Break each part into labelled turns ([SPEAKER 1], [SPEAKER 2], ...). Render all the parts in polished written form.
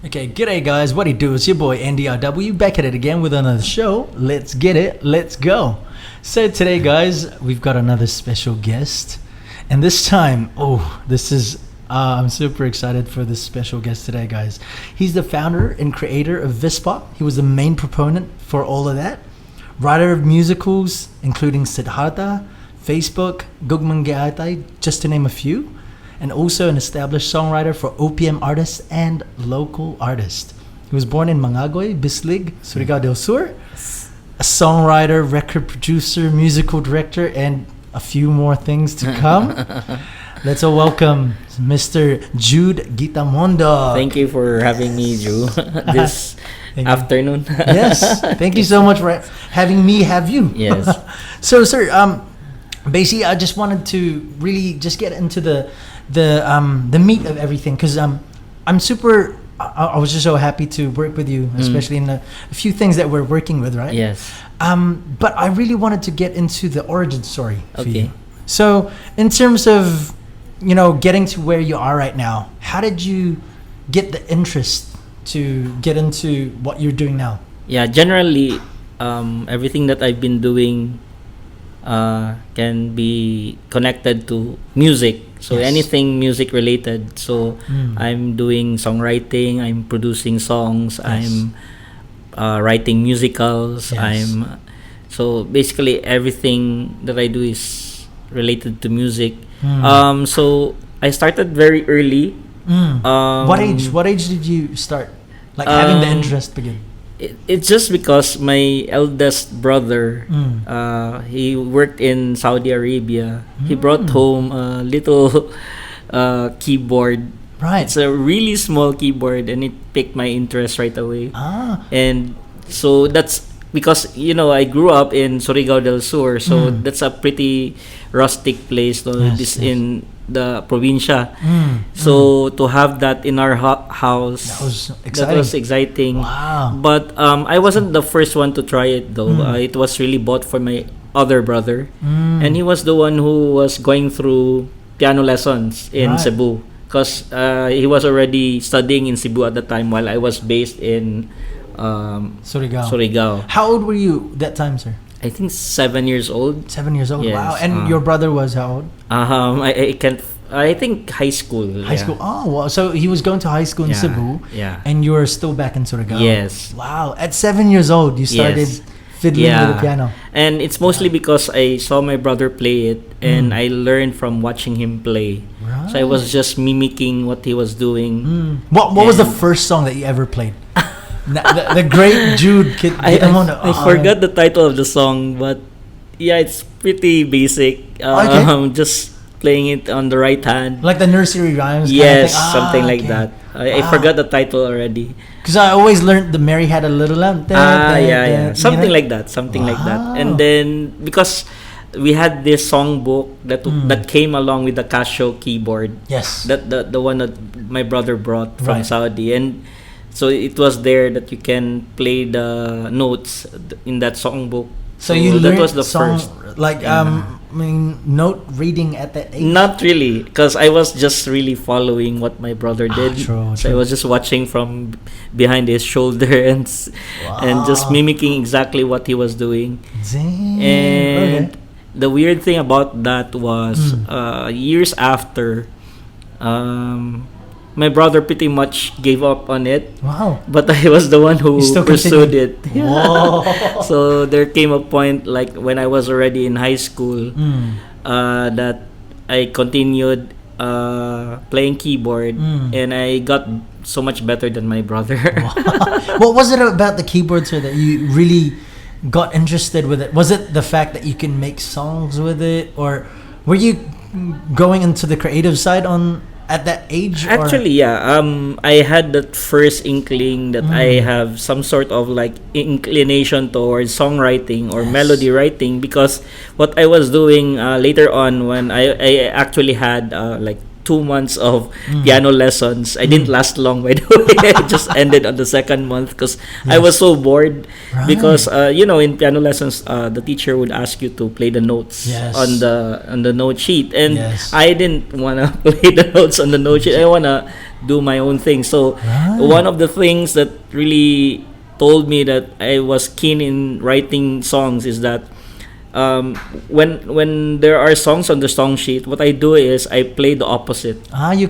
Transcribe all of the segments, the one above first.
[SPEAKER 1] Okay, g'day guys, what do you do? It's your boy NDRW back at it again with another show. Let's get it, let's go. So today guys, we've got another special guest. And this time, I'm super excited for this special guest today guys. He's the founder and creator of Vispop. He was the main proponent for all of that. Writer of musicals, including Siddhartha, Facebook, Gugman Gaitai, just to name a few. And also an established songwriter for OPM Artists and local artists. He was born in Mangagoy, Bislig, Surigao del Sur. A songwriter, record producer, musical director, and a few more things to come. Let's all welcome Mr. Jude Gitamondoc.
[SPEAKER 2] Thank you for having me, Drew, this afternoon.
[SPEAKER 1] Yes, thank you so much for having me have you.
[SPEAKER 2] Yes.
[SPEAKER 1] So, sir, basically, I just wanted to really just get into the meat of everything because I'm super. I was just so happy to work with you, especially in a few things that we're working with, right?
[SPEAKER 2] Yes.
[SPEAKER 1] But I really wanted to get into the origin story for
[SPEAKER 2] Okay.
[SPEAKER 1] you. So, in terms of getting to where you are right now, how did you get the interest to get into what you're doing now?
[SPEAKER 2] Yeah. Generally, everything that I've been doing can be connected to music. So
[SPEAKER 1] Yes.
[SPEAKER 2] anything music related. So I'm doing songwriting. I'm producing songs.
[SPEAKER 1] Yes.
[SPEAKER 2] I'm writing musicals.
[SPEAKER 1] Yes.
[SPEAKER 2] So basically everything that I do is related to music. So I started very early.
[SPEAKER 1] What age did you start? Like having the interest begin?
[SPEAKER 2] It's just because my eldest brother, he worked in Saudi Arabia. He brought home a little keyboard.
[SPEAKER 1] Right.
[SPEAKER 2] It's a really small keyboard, and it piqued my interest right away.
[SPEAKER 1] Ah.
[SPEAKER 2] And so that's because I grew up in Surigao del Sur, so that's a pretty rustic place. No?
[SPEAKER 1] Yes,
[SPEAKER 2] This
[SPEAKER 1] yes.
[SPEAKER 2] in the provincia. So to have that in our house,
[SPEAKER 1] That was exciting.
[SPEAKER 2] exciting.
[SPEAKER 1] Wow.
[SPEAKER 2] But I wasn't the first one to try it though. It was really bought for my other brother, and he was the one who was going through piano lessons in
[SPEAKER 1] Right.
[SPEAKER 2] Cebu because he was already studying in Cebu at the time while I was based in Surigao.
[SPEAKER 1] How old were you that time, sir?
[SPEAKER 2] I think 7 years old.
[SPEAKER 1] 7 years old.
[SPEAKER 2] Yes.
[SPEAKER 1] Wow. And your brother was how old?
[SPEAKER 2] I can't. I think high school.
[SPEAKER 1] High school. Oh, wow. So he was going to high school in
[SPEAKER 2] Yeah,
[SPEAKER 1] Cebu.
[SPEAKER 2] yeah.
[SPEAKER 1] And you were still back in Surigao.
[SPEAKER 2] Yes.
[SPEAKER 1] Wow. At 7 years old, you started
[SPEAKER 2] Yes.
[SPEAKER 1] fiddling with the piano.
[SPEAKER 2] And it's mostly because I saw my brother play it and I learned from watching him play.
[SPEAKER 1] Right.
[SPEAKER 2] So I was just mimicking what he was doing.
[SPEAKER 1] What was the
[SPEAKER 2] And-
[SPEAKER 1] first song that you ever played? the great Jude Gitamondoc.
[SPEAKER 2] I forgot the title of the song, but yeah, it's pretty basic.
[SPEAKER 1] Okay.
[SPEAKER 2] Just playing it on the right hand.
[SPEAKER 1] Like the nursery rhymes.
[SPEAKER 2] Yes,
[SPEAKER 1] kind of thing.
[SPEAKER 2] something like
[SPEAKER 1] Okay.
[SPEAKER 2] that. I
[SPEAKER 1] Wow.
[SPEAKER 2] forgot the title already.
[SPEAKER 1] Because I always learned the Mary had a little lamp.
[SPEAKER 2] Yeah. Something like that. Something like that.
[SPEAKER 1] Wow.
[SPEAKER 2] And then because we had this songbook that came along with the Casio keyboard.
[SPEAKER 1] Yes.
[SPEAKER 2] That the one that my brother brought from
[SPEAKER 1] Right.
[SPEAKER 2] Saudi, and so it was there that you can play the notes in that songbook.
[SPEAKER 1] So you
[SPEAKER 2] that
[SPEAKER 1] learned
[SPEAKER 2] was the first.
[SPEAKER 1] like note reading at that age.
[SPEAKER 2] Not really, because I was just really following what my brother did.
[SPEAKER 1] True,
[SPEAKER 2] So I
[SPEAKER 1] true.
[SPEAKER 2] was just watching from behind his shoulder and just
[SPEAKER 1] Wow.
[SPEAKER 2] mimicking exactly what he was doing.
[SPEAKER 1] Damn.
[SPEAKER 2] And
[SPEAKER 1] Okay.
[SPEAKER 2] the weird thing about that was years after, my brother pretty much gave up on it,
[SPEAKER 1] Wow.
[SPEAKER 2] but I was the one who
[SPEAKER 1] You still
[SPEAKER 2] pursued
[SPEAKER 1] continued.
[SPEAKER 2] it.
[SPEAKER 1] Whoa.
[SPEAKER 2] So there came a point, like when I was already in high school, that I continued playing keyboard, and I got so much better than my brother.
[SPEAKER 1] What was it about the keyboard, sir, that you really got interested with it? Was it the fact that you can make songs with it, or were you going into the creative side at that age? or-
[SPEAKER 2] Actually, yeah. I had that first inkling that I have some sort of like inclination towards songwriting or melody writing, because what I was doing later on when I actually had like 2 months of piano lessons. I didn't last long, by the way. I just ended on the second month because I was so bored.
[SPEAKER 1] Right.
[SPEAKER 2] Because in piano lessons, the teacher would ask you to play the notes on the note sheet, and I didn't wanna play the notes on the note sheet. I wanna do my own thing. So one of the things that really told me that I was keen in writing songs is that when there are songs on the song sheet, what I do is I play the opposite.
[SPEAKER 1] You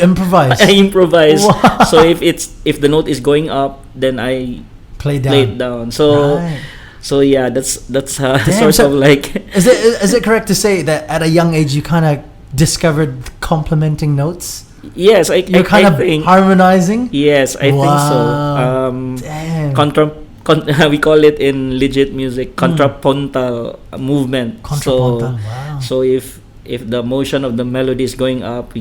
[SPEAKER 1] improvise.
[SPEAKER 2] I improvise.
[SPEAKER 1] Wow.
[SPEAKER 2] So if the note is going up, then I play it down. So yeah, that's sort of like.
[SPEAKER 1] Is it correct to say that at a young age you kind of discovered complementing notes?
[SPEAKER 2] Yes,
[SPEAKER 1] You're kind of
[SPEAKER 2] think,
[SPEAKER 1] harmonizing.
[SPEAKER 2] Yes, I think so.
[SPEAKER 1] Damn.
[SPEAKER 2] We call it in legit music contrapuntal movement.
[SPEAKER 1] Contrapuntal. Wow.
[SPEAKER 2] So if the motion of the melody is going up,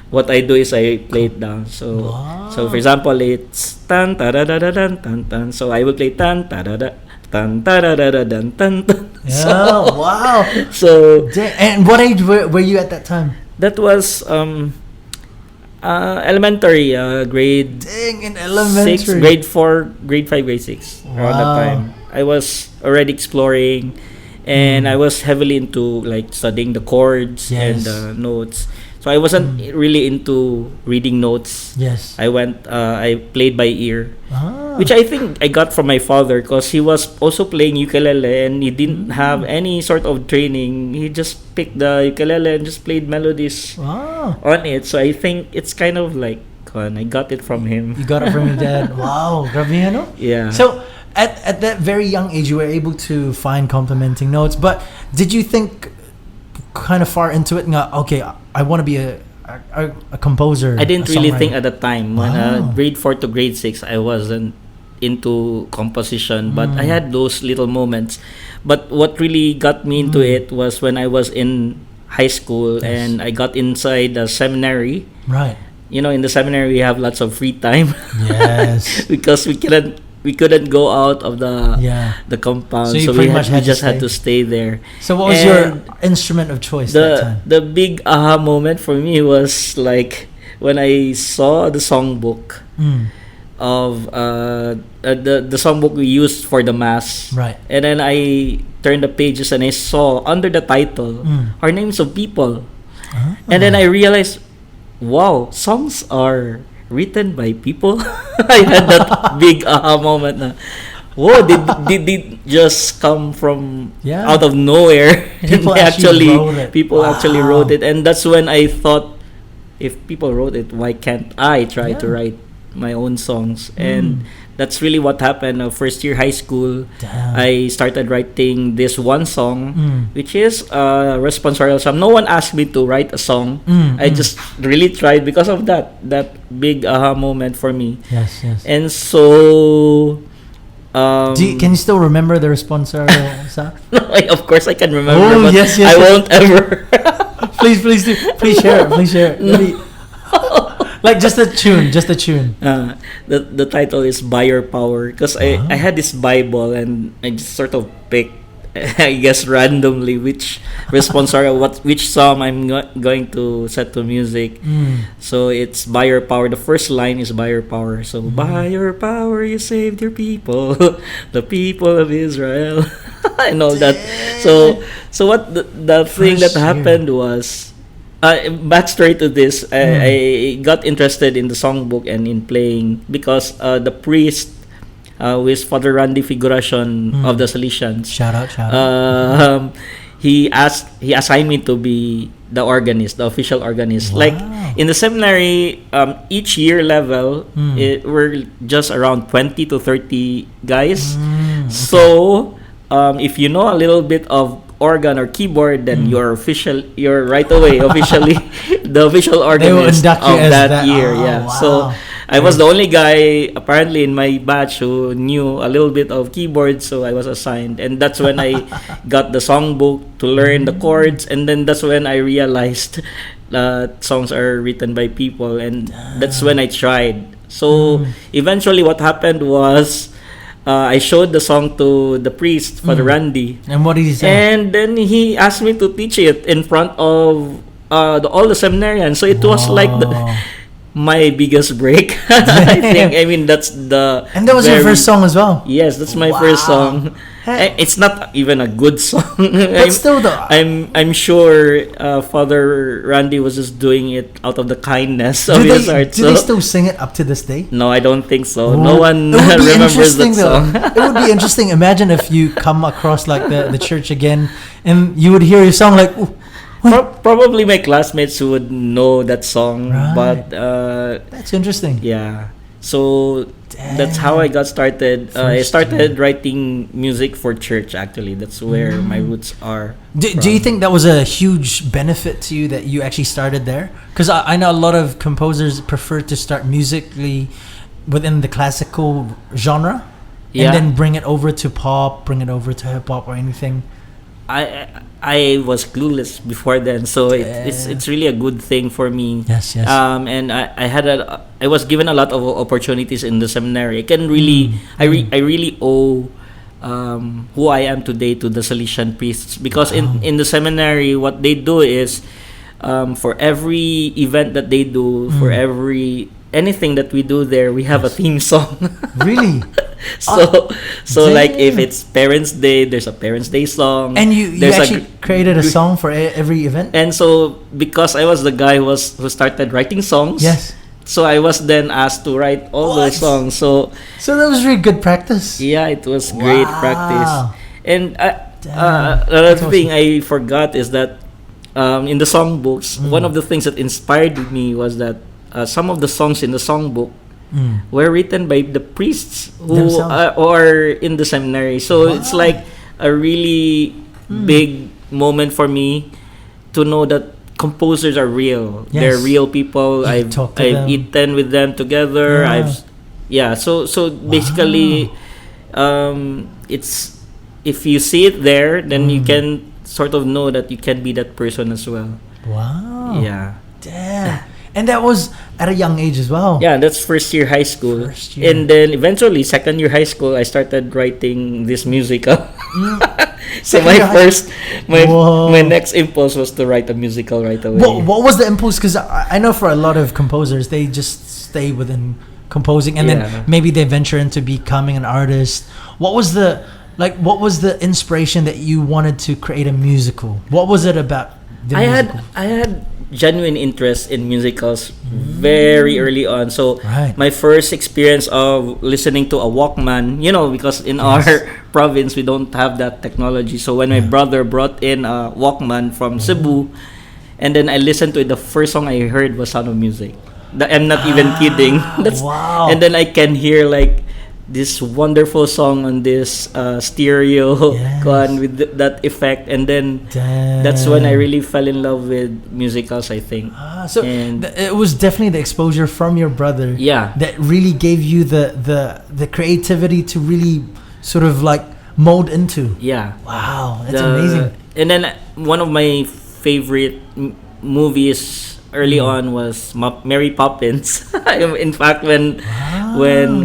[SPEAKER 2] what I do is I play it down. So for example, it's tan ta da da da dan tan tan. So I will play tan ta da da tan ta da da da dan tan tan.
[SPEAKER 1] Yeah. Wow.
[SPEAKER 2] So
[SPEAKER 1] and what age were you at that time?
[SPEAKER 2] That was elementary, grade.
[SPEAKER 1] Dang, in elementary.
[SPEAKER 2] 6, grade 4, grade 5, grade 6. Around that time, I was already exploring, and I was heavily into like studying the chords and the notes. So I wasn't really into reading notes.
[SPEAKER 1] Yes.
[SPEAKER 2] I played by ear, which I think I got from my father because he was also playing ukulele and he didn't have any sort of training. He just picked the ukulele and just played melodies on it. So I think it's kind of like I got it from him.
[SPEAKER 1] You got it from your dad. Wow, grabe no?
[SPEAKER 2] Yeah.
[SPEAKER 1] So at that very young age, you were able to find complementing notes. But did you think kind of far into it? Okay, I want to be a composer.
[SPEAKER 2] I didn't really think at the time. When grade 4 to grade 6, I wasn't into composition, but I had those little moments. But what really got me into it was when I was in high school and I got inside the seminary.
[SPEAKER 1] Right.
[SPEAKER 2] In the seminary we have lots of free time.
[SPEAKER 1] Yes.
[SPEAKER 2] Because we couldn't go out of the compound, so we just had to stay there.
[SPEAKER 1] So what was your instrument of choice that time?
[SPEAKER 2] The big aha moment for me was like when I saw the songbook of the songbook we used for the mass,
[SPEAKER 1] right?
[SPEAKER 2] And then I turned the pages and I saw under the title Our Names of People, and then I realized, wow, songs are written by people. I had that big aha moment na, whoa, did it just come from out of nowhere?
[SPEAKER 1] People
[SPEAKER 2] actually wrote it. And that's when I thought, if people wrote it, why can't I try to write my own songs? And that's really what happened. First year high school, I started writing this one song, which is responsorial song. No one asked me to write a song. I just really tried because of that big aha moment for me.
[SPEAKER 1] Yes.
[SPEAKER 2] And so
[SPEAKER 1] can you still remember the responsorial song?
[SPEAKER 2] No, of course I can remember, but
[SPEAKER 1] yes,
[SPEAKER 2] I won't ever.
[SPEAKER 1] Please do. Please share it. No. Like just the tune.
[SPEAKER 2] The title is By Your Power, because I had this Bible and I just sort of picked, I guess randomly, which responsorial, which song I'm going to set to music. So it's By Your Power. The first line is By Your Power. So by your power you saved your people, the people of Israel, and all that. So what the thing that happened was. Backstory to this, I got interested in the songbook and in playing because the priest, who is Father Randy Figuracion of the Salesians,
[SPEAKER 1] shout out.
[SPEAKER 2] He assigned me to be the organist, the official organist.
[SPEAKER 1] Wow.
[SPEAKER 2] Like in the seminary, each year level, we're just around 20 to 30 guys. Okay. So if you know a little bit of organ or keyboard, then you're right away officially the official organist of that year.
[SPEAKER 1] Wow.
[SPEAKER 2] So I was the only guy apparently in my batch who knew a little bit of keyboard, so I was assigned, and that's when I got the songbook to learn the chords, and then that's when I realized that songs are written by people, and that's when I tried. So eventually what happened was I showed the song to the priest, Father Randy.
[SPEAKER 1] And what did he say?
[SPEAKER 2] And then he asked me to teach it in front of all the seminarians. So it was like my biggest break. I think. I mean, that's the.
[SPEAKER 1] And that was your first song as well.
[SPEAKER 2] Yes, that's my first song. It's not even a good song.
[SPEAKER 1] But still, though,
[SPEAKER 2] I'm sure Father Randy was just doing it out of the kindness of his heart.
[SPEAKER 1] Do they still sing it up to this day?
[SPEAKER 2] No, I don't think so. No one
[SPEAKER 1] It would be
[SPEAKER 2] remembers that
[SPEAKER 1] interesting,
[SPEAKER 2] song.
[SPEAKER 1] though. It would be interesting. Imagine if you come across like the church again, and you would hear your song like. Ooh,
[SPEAKER 2] Probably my classmates would know that song,
[SPEAKER 1] right.
[SPEAKER 2] But
[SPEAKER 1] that's interesting.
[SPEAKER 2] yeah. So that's how I got started. I started writing music for church. Actually, that's where my roots are.
[SPEAKER 1] Do you think that was a huge benefit to you that you actually started there? Because I know a lot of composers prefer to start musically within the classical genre, and then bring it over to pop, bring it over to hip hop or anything.
[SPEAKER 2] I was clueless before then, so it's really a good thing for me.
[SPEAKER 1] Yes.
[SPEAKER 2] And I was given a lot of opportunities in the seminary. I can really I really owe who I am today to the Salesian priests, because in the seminary what they do is for every event that they do, for anything that we do there, we have a theme song.
[SPEAKER 1] Really?
[SPEAKER 2] So like if it's Parents' Day, there's a Parents' Day song.
[SPEAKER 1] And you actually created a song for every event?
[SPEAKER 2] And so because I was the guy who started writing songs,
[SPEAKER 1] yes.
[SPEAKER 2] So I was then asked to write all those songs. So
[SPEAKER 1] that was really good practice.
[SPEAKER 2] Yeah, it was great practice. And
[SPEAKER 1] Damn.
[SPEAKER 2] another thing I forgot is that in the songbooks, one of the things that inspired me was that some of the songs in the songbook were written by the priests who are in the seminary. So it's like a really big moment for me to know that composers are real. Yes. They're real people. I've eaten with them together. So basically, it's if you see it there, then you can sort of know that you can be that person as well.
[SPEAKER 1] Wow.
[SPEAKER 2] Yeah.
[SPEAKER 1] Damn. And that was at a young age as well.
[SPEAKER 2] Yeah, that's first year high school. And then eventually, second year high school, I started writing this musical. So my next impulse was to write a musical right away.
[SPEAKER 1] What was the impulse? Because I know for a lot of composers, they just stay within composing, and then maybe they venture into becoming an artist. What was the inspiration that you wanted to create a musical? What was it about the musical?
[SPEAKER 2] I had genuine interest in musicals very early on. So my first experience of listening to a Walkman, because in our province we don't have that technology. So when my brother brought in a Walkman from Cebu, and then I listened to it, the first song I heard was Sound of Music. I'm not even kidding. And then I can hear like this wonderful song on this stereo with that effect, and then that's when I really fell in love with musicals, I think.
[SPEAKER 1] So it was definitely the exposure from your brother that really gave you the creativity to really sort of like mold into. Wow, that's amazing. And
[SPEAKER 2] then one of my favorite movies early on was Mary Poppins. In fact, when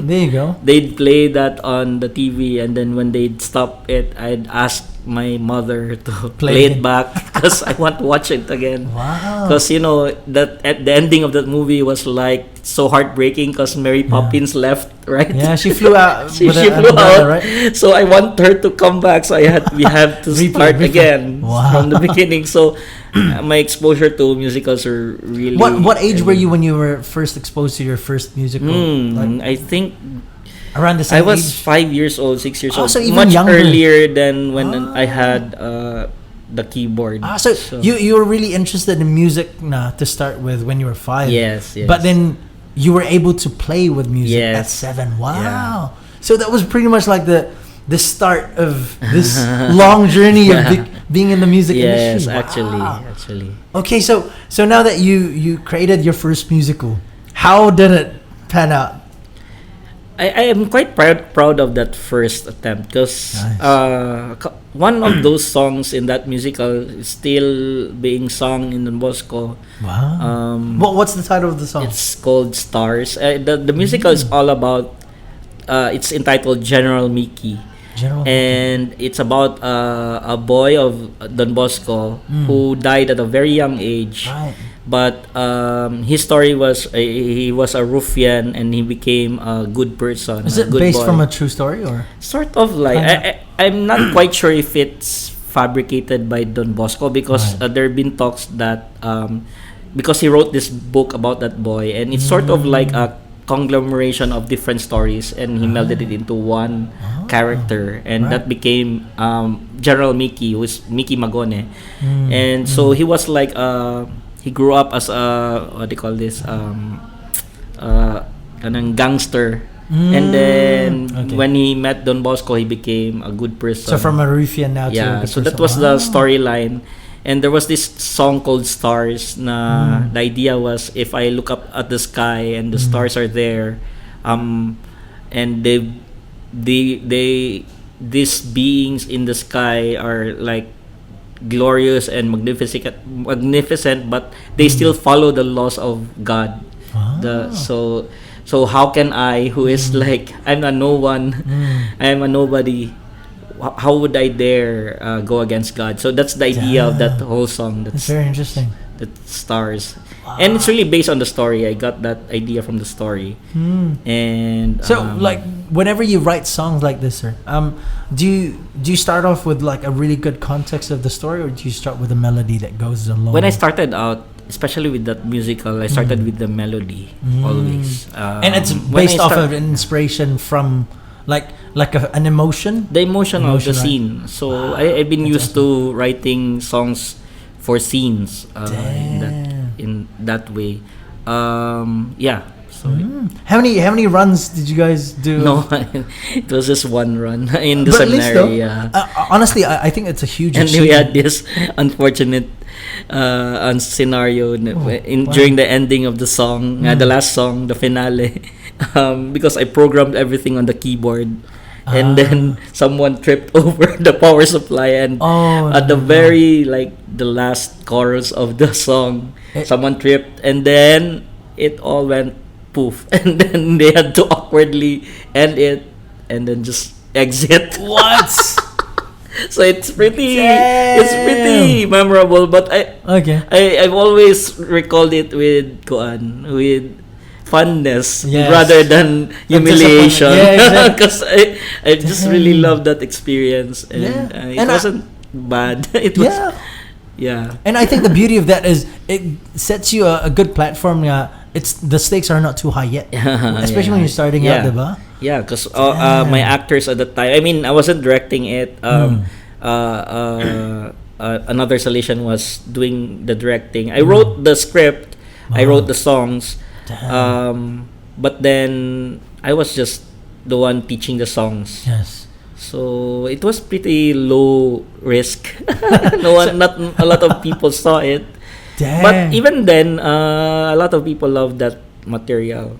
[SPEAKER 1] there you go,
[SPEAKER 2] they'd play that on the TV, and then when they'd stop it, I'd ask my mother to play it back because I want to watch it again.
[SPEAKER 1] Wow.
[SPEAKER 2] Because that at the ending of that movie was like so heartbreaking because Mary Poppins left, right?
[SPEAKER 1] Yeah, she flew out.
[SPEAKER 2] she flew out, right? So I want her to come back. So we have to start again from the beginning. So my exposure to musicals are really.
[SPEAKER 1] What age were you when you were first exposed to your first musical?
[SPEAKER 2] I think
[SPEAKER 1] around the same
[SPEAKER 2] I was
[SPEAKER 1] age?
[SPEAKER 2] 5 years old, 6 years old.
[SPEAKER 1] So even
[SPEAKER 2] much
[SPEAKER 1] younger.
[SPEAKER 2] earlier than when I had the keyboard.
[SPEAKER 1] So you were really interested in music to start with when you were 5.
[SPEAKER 2] Yes.
[SPEAKER 1] But then you were able to play with music at 7. Wow. Yeah. So that was pretty much like the start of this long journey of being in the music industry.
[SPEAKER 2] Yes, actually.
[SPEAKER 1] Okay, so now that you created your first musical, how did it pan out?
[SPEAKER 2] I am quite proud of that first attempt because one of those songs in that musical is still being sung in Don Bosco.
[SPEAKER 1] Wow. What's the title of the song?
[SPEAKER 2] It's called Stars. The musical is all about, it's entitled General Mickey.
[SPEAKER 1] General
[SPEAKER 2] and it's about a boy of Don Bosco who died at a very young age.
[SPEAKER 1] Right.
[SPEAKER 2] But his story was he was a ruffian and he became a good person.
[SPEAKER 1] Is it
[SPEAKER 2] good
[SPEAKER 1] based
[SPEAKER 2] boy.
[SPEAKER 1] from a true story or?
[SPEAKER 2] Sort of like I'm not quite sure if it's fabricated by Don Bosco because there have been talks that because he wrote this book about that boy and it's sort of like a conglomeration of different stories and he melded it into one character and that became General Mickey, who is Mickey Magone. And so he was like he grew up as a what do you call this kanang gangster. And then when he met Don Bosco, he became a good person.
[SPEAKER 1] So from a ruffian now to a good
[SPEAKER 2] so that
[SPEAKER 1] person.
[SPEAKER 2] was the storyline. And there was this song called Stars na the idea was if I look up at the sky and the stars are there and these beings in the sky are like glorious and magnificent but they still follow the laws of God. So how can I, who is like I'm a no one, I'm a nobody, how would I dare go against God? So that's the idea of that whole song.
[SPEAKER 1] That's very interesting.
[SPEAKER 2] That Stars. And it's really based on the story. I got that idea from the story. And
[SPEAKER 1] so like whenever you write songs like this, sir, do you start off with like a really good context of the story, or do you start with a melody that goes along?
[SPEAKER 2] when I started out, especially with that musical, I started with the melody always.
[SPEAKER 1] And it's based off of an inspiration from like an emotion.
[SPEAKER 2] The emotion of the
[SPEAKER 1] right?
[SPEAKER 2] scene. So I've been used to writing songs for scenes in that way. So
[SPEAKER 1] How many runs did you guys do?
[SPEAKER 2] no, it was just one run in the
[SPEAKER 1] But at least
[SPEAKER 2] seminary.
[SPEAKER 1] though, honestly, I think it's a huge
[SPEAKER 2] And we
[SPEAKER 1] achievement.
[SPEAKER 2] had this unfortunate scenario during the ending of the song, the last song, the finale, because I programmed everything on the keyboard. And then someone tripped over the power supply, and at the very like the last chorus of the song, someone tripped, and then it all went poof, and then they had to awkwardly end it, and then just exit.
[SPEAKER 1] What?
[SPEAKER 2] So it's pretty memorable. But I've always recalled it with fondness rather than humiliation. Because I just really love that experience, and it wasn't bad. It was
[SPEAKER 1] And I think the beauty of that is it sets you a good platform. It's the stakes are not too high yet, especially when you're starting out, diba?
[SPEAKER 2] Yeah, because my actors at the time, I mean, I wasn't directing it. Another Salesian was doing the directing. I wrote the script, I wrote the songs, but then I was just the one teaching the songs.
[SPEAKER 1] Yes.
[SPEAKER 2] So it was pretty low risk. Not a lot of people saw it. But even then, a lot of people love that material.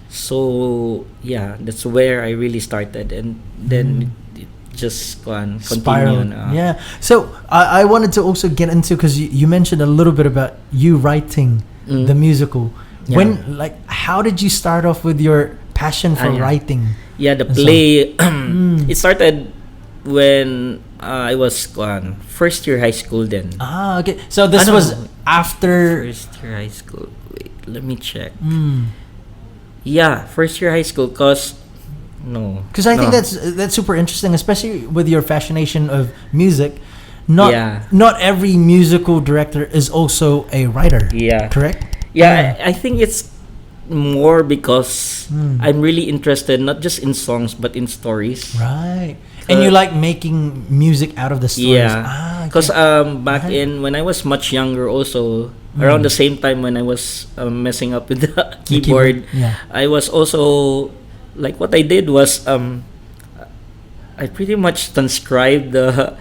[SPEAKER 2] So yeah, that's where I really started, and then it just continued.
[SPEAKER 1] So I wanted to also get into, because you mentioned a little bit about you writing the musical. When how did you start off with your passion for writing?
[SPEAKER 2] The play. It started when I was first year high school then.
[SPEAKER 1] Okay. So this was after
[SPEAKER 2] first year high school. Wait, let me check. First year high school. Because
[SPEAKER 1] I think that's super interesting, especially with your fascination of music. Not every musical director is also a writer. Correct?
[SPEAKER 2] I think it's more because I'm really interested not just in songs but in stories.
[SPEAKER 1] Right. And you like making music out of the stories.
[SPEAKER 2] Because back in when I was much younger, also around the same time when I was messing up with the keyboard, I was also like, what I did was I pretty much transcribed the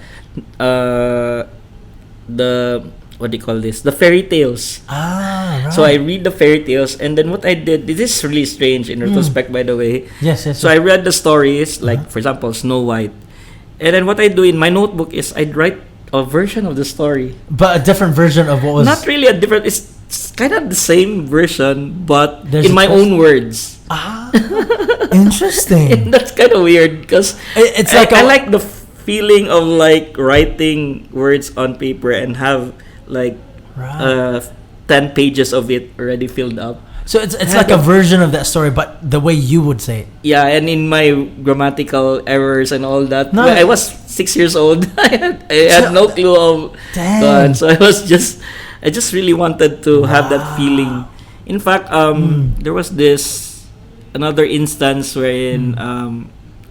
[SPEAKER 2] what do you call this? The fairy tales.
[SPEAKER 1] Right.
[SPEAKER 2] So I read the fairy tales, and then what I did, this is really strange in retrospect, by the way.
[SPEAKER 1] Yes.
[SPEAKER 2] So I read the stories, like for example, Snow White, and then what I do in my notebook is I'd write a version of the story,
[SPEAKER 1] but a different version of what was.
[SPEAKER 2] Not really a different. It's kind of the same version, but
[SPEAKER 1] There's
[SPEAKER 2] in my own words.
[SPEAKER 1] Ah, interesting.
[SPEAKER 2] That's kind of weird because
[SPEAKER 1] It's
[SPEAKER 2] I,
[SPEAKER 1] like
[SPEAKER 2] I like the feeling of like writing words on paper and have like
[SPEAKER 1] right.
[SPEAKER 2] 10 pages of it already filled up.
[SPEAKER 1] So it's
[SPEAKER 2] I
[SPEAKER 1] like
[SPEAKER 2] had
[SPEAKER 1] a version of that story, but the way you would say it.
[SPEAKER 2] Yeah, and in my grammatical errors and all that,
[SPEAKER 1] No.
[SPEAKER 2] when I was 6 years old. I had no clue of
[SPEAKER 1] Damn.
[SPEAKER 2] so I just really wanted to have that feeling. In fact, there was this another instance wherein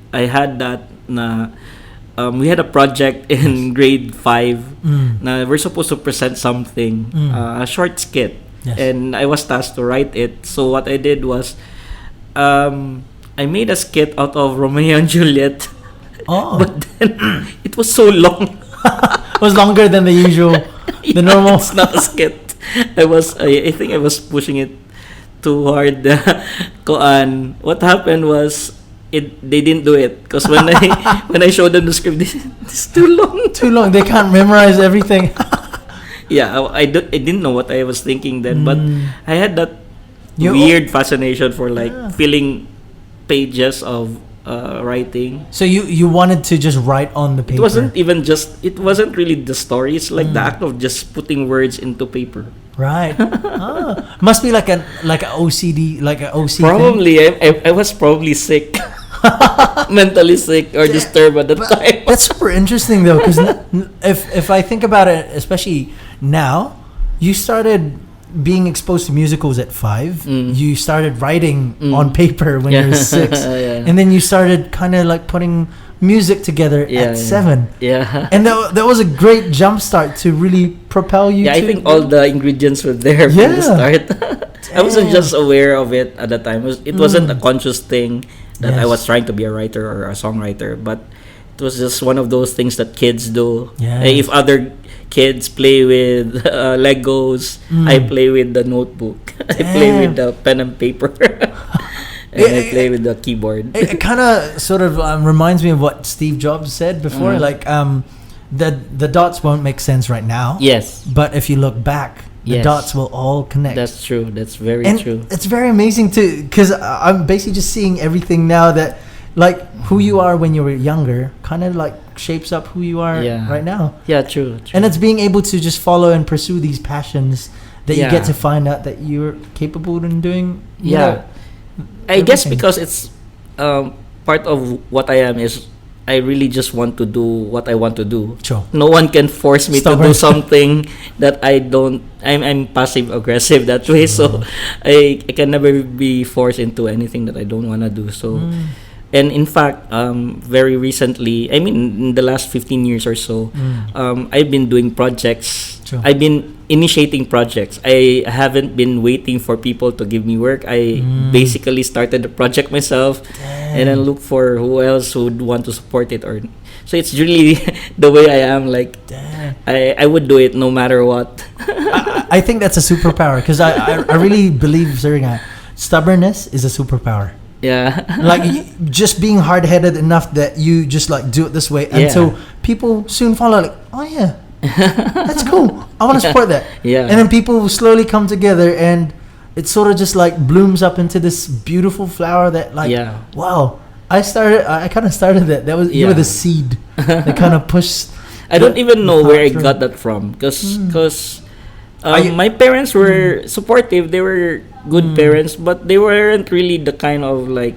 [SPEAKER 2] I had that na we had a project in grade 5. Na we're supposed to present something, a short skit.
[SPEAKER 1] Yes.
[SPEAKER 2] And I was tasked to write it. So what I did was I made a skit out of Romeo and Juliet.
[SPEAKER 1] Oh.
[SPEAKER 2] But then it was so long.
[SPEAKER 1] It was longer than the usual, the normal.
[SPEAKER 2] It's not a skit. I think I was pushing it too hard. What happened was they didn't do it because when I showed them the script, it's too long.
[SPEAKER 1] Too long. They can't memorize everything.
[SPEAKER 2] Yeah, I didn't know what I was thinking then, but I had that
[SPEAKER 1] You-
[SPEAKER 2] weird fascination for like filling pages of writing.
[SPEAKER 1] So you wanted to just write on the paper.
[SPEAKER 2] It wasn't really the story. It's like the act of just putting words into paper.
[SPEAKER 1] Right. Must be like an OCD, like an OC thing.
[SPEAKER 2] Probably, I was probably sick, mentally sick or disturbed at the time.
[SPEAKER 1] That's super interesting though, because if I think about it, especially now, you started being exposed to musicals at 5. You started writing on paper when you were 6,
[SPEAKER 2] Yeah.
[SPEAKER 1] and then you started kind of like putting music together at 7.
[SPEAKER 2] Yeah.
[SPEAKER 1] And that was a great jump start to really propel you.
[SPEAKER 2] Yeah, I
[SPEAKER 1] to
[SPEAKER 2] think all the ingredients were there from the start. I wasn't just aware of it at the time. It wasn't a conscious thing that I
[SPEAKER 1] Yes.
[SPEAKER 2] was trying to be a writer or a songwriter, but it was just one of those things that kids do.
[SPEAKER 1] Yes.
[SPEAKER 2] If other kids play with Legos, I play with the notebook. I play with the pen and paper. And I play with the keyboard.
[SPEAKER 1] It kind of sort of reminds me of what Steve Jobs said before, like the dots won't make sense right now.
[SPEAKER 2] Yes.
[SPEAKER 1] But if you look back, the
[SPEAKER 2] Yes.
[SPEAKER 1] dots will all connect.
[SPEAKER 2] That's true. That's very
[SPEAKER 1] and
[SPEAKER 2] true.
[SPEAKER 1] it's very amazing too, because I'm basically just seeing everything now that, like, who you are when you were younger, kind of like shapes up who you are right now.
[SPEAKER 2] Yeah, true.
[SPEAKER 1] And it's being able to just follow and pursue these passions that you get
[SPEAKER 2] Yeah.
[SPEAKER 1] to find out that you're capable in doing. you
[SPEAKER 2] Yeah.
[SPEAKER 1] know,
[SPEAKER 2] I guess
[SPEAKER 1] everything.
[SPEAKER 2] because it's part of what I am is I really just want to do what I want to do.
[SPEAKER 1] Sure.
[SPEAKER 2] No one can force me to
[SPEAKER 1] Stubborn.
[SPEAKER 2] do something that I don't. I'm passive aggressive that way, so I can never be forced into anything that I don't want to do. So, and in fact, very recently, I mean, in the last 15 years or so, I've been doing projects.
[SPEAKER 1] Sure.
[SPEAKER 2] I've been initiating projects. I haven't been waiting for people to give me work. I basically started the project myself, and then look for who else would want to support it. Or so it's really the way I am. Like I would do it no matter what.
[SPEAKER 1] I think that's a superpower, because I really believe, Serena, stubbornness is a superpower.
[SPEAKER 2] Yeah.
[SPEAKER 1] Like just being hard-headed enough that you just like do it this way until people soon follow, like, oh yeah, that's cool, I want to support that.
[SPEAKER 2] Yeah.
[SPEAKER 1] And then people slowly come together, and it sort of just like blooms up into this beautiful flower that, like, wow, I kind of started that was you were the seed that kind of pushed.
[SPEAKER 2] I don't even know where I
[SPEAKER 1] through.
[SPEAKER 2] got that from, because my parents were supportive. They were good parents, but they weren't really the kind of like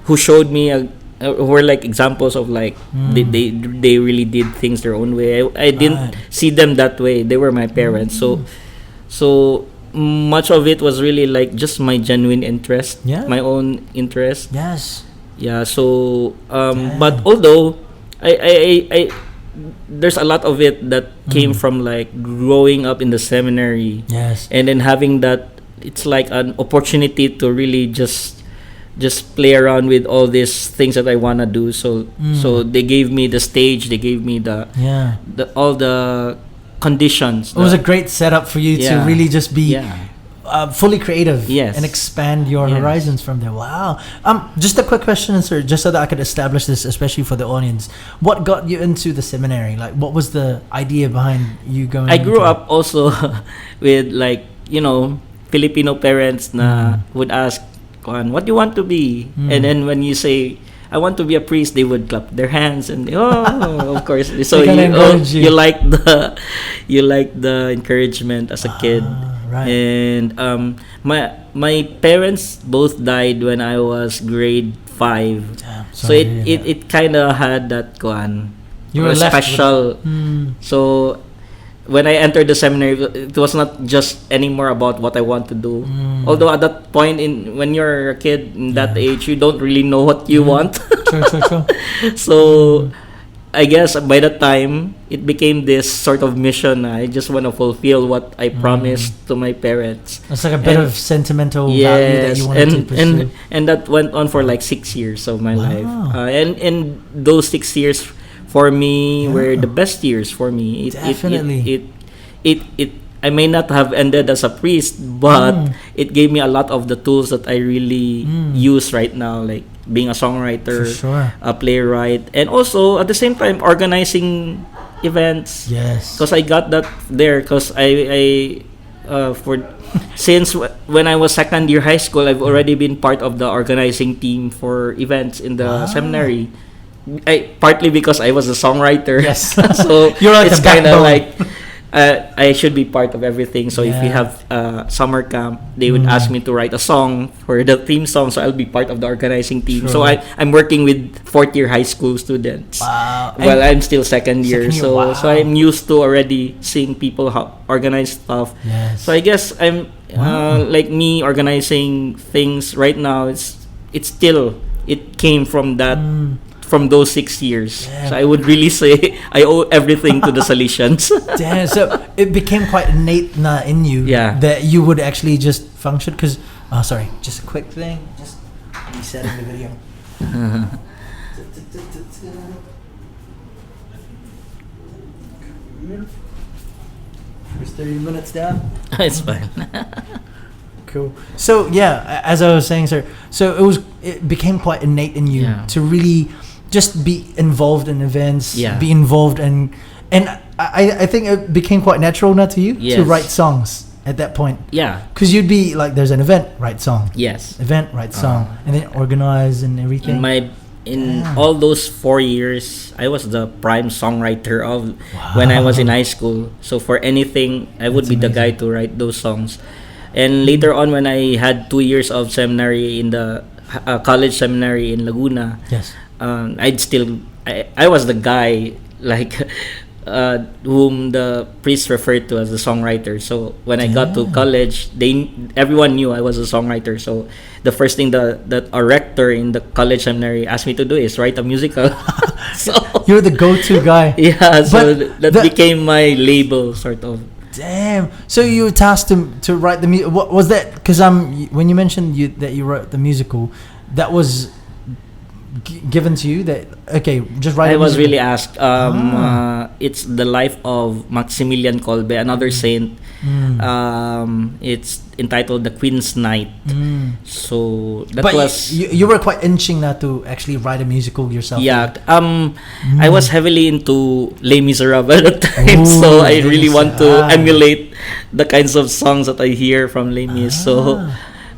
[SPEAKER 2] who showed me who were like examples of like they really did things their own way. I didn't see them that way. They were my parents, so much of it was really like just my genuine interest, my own interest.
[SPEAKER 1] Yes.
[SPEAKER 2] Yeah. So but although I there's a lot of it that came from like growing up in the seminary.
[SPEAKER 1] Yes.
[SPEAKER 2] And then having that, it's like an opportunity to really just play around with all these things that I wanna do. So they gave me the stage, they gave me the all the conditions.
[SPEAKER 1] It was a great setup for you to really just be fully creative and expand your horizons from there. Wow. Just a quick question, sir, just so that I could establish this, especially for the audience. What got you into the seminary? Like, what was the idea behind you going?
[SPEAKER 2] I grew up also with, like, you know, Filipino parents na would ask what do you want to be? And then when you say, I want to be a priest, they would clap their hands and of course. So you like the encouragement as a kid.
[SPEAKER 1] Right.
[SPEAKER 2] And my parents both died when I was grade 5.
[SPEAKER 1] Damn,
[SPEAKER 2] so it kind of had that
[SPEAKER 1] you were
[SPEAKER 2] special. So when I entered the seminary, it was not just anymore about what I want to do. Although at that point, when you're a kid in that age, you don't really know what you want.
[SPEAKER 1] True.
[SPEAKER 2] So I guess by that time, it became this sort of mission. I just want to fulfill what I promised to my parents.
[SPEAKER 1] It's like a bit of sentimental value that you wanted to pursue.
[SPEAKER 2] And that went on for like 6 years of my life. And those 6 years for me were the best years for me.
[SPEAKER 1] Definitely.
[SPEAKER 2] I may not have ended as a priest, but it gave me a lot of the tools that I really use right now, like being a songwriter, a playwright, and also at the same time organizing events.
[SPEAKER 1] Yes.
[SPEAKER 2] Because I got that there. Because since when I was second year high school, I've already been part of the organizing team for events in the seminary. Partly because I was a songwriter.
[SPEAKER 1] Yes.
[SPEAKER 2] So
[SPEAKER 1] you're like
[SPEAKER 2] it's kind of like I should be part of everything. So if we have summer camp, they would ask me to write a song for the theme song. So I'll be part of the organizing team. So I'm working with fourth year high school students.
[SPEAKER 1] Wow.
[SPEAKER 2] Well, I'm still second year. So
[SPEAKER 1] wow.
[SPEAKER 2] I'm used to already seeing people organize stuff.
[SPEAKER 1] Yes.
[SPEAKER 2] So I guess I'm like me organizing things right now. It came from that. From those 6 years.
[SPEAKER 1] Damn.
[SPEAKER 2] So I would really say I owe everything to the Salesians.
[SPEAKER 1] Damn, so it became quite innate in you that you would actually just function because, sorry, just a quick thing, just resetting the video. First 30 minutes down.
[SPEAKER 2] It's fine.
[SPEAKER 1] Cool. So as I was saying, sir, so it became quite innate in you to really just be involved in events, be involved and I think it became quite natural now to you to write songs at that point.
[SPEAKER 2] Yeah.
[SPEAKER 1] Because you'd be like, there's an event, write song.
[SPEAKER 2] Yes.
[SPEAKER 1] Event, write song, and then organize and everything.
[SPEAKER 2] In all those 4 years, I was the prime songwriter of when I was in high school. So for anything, I would be the guy to write those songs. And later on, when I had 2 years of seminary in the college seminary in Laguna, I was the guy like whom the priest referred to as the songwriter. So when I got to college, everyone knew I was a songwriter. So the first thing that our rector in the college seminary asked me to do is write a musical. So
[SPEAKER 1] you're the go-to guy.
[SPEAKER 2] Yeah, so that became my label, sort of.
[SPEAKER 1] Damn. So you were tasked to write the music. What was that? Because when you mentioned that you wrote the musical, that was given to you. That just write.
[SPEAKER 2] I was really asked. It's the life of Maximilian Kolbe, another saint. It's entitled The Queen's Night. So
[SPEAKER 1] you were quite inching now to actually write a musical yourself.
[SPEAKER 2] Yeah. I was heavily into Les Miserables at the time. So I really want to emulate the kinds of songs that I hear from Les Mis. So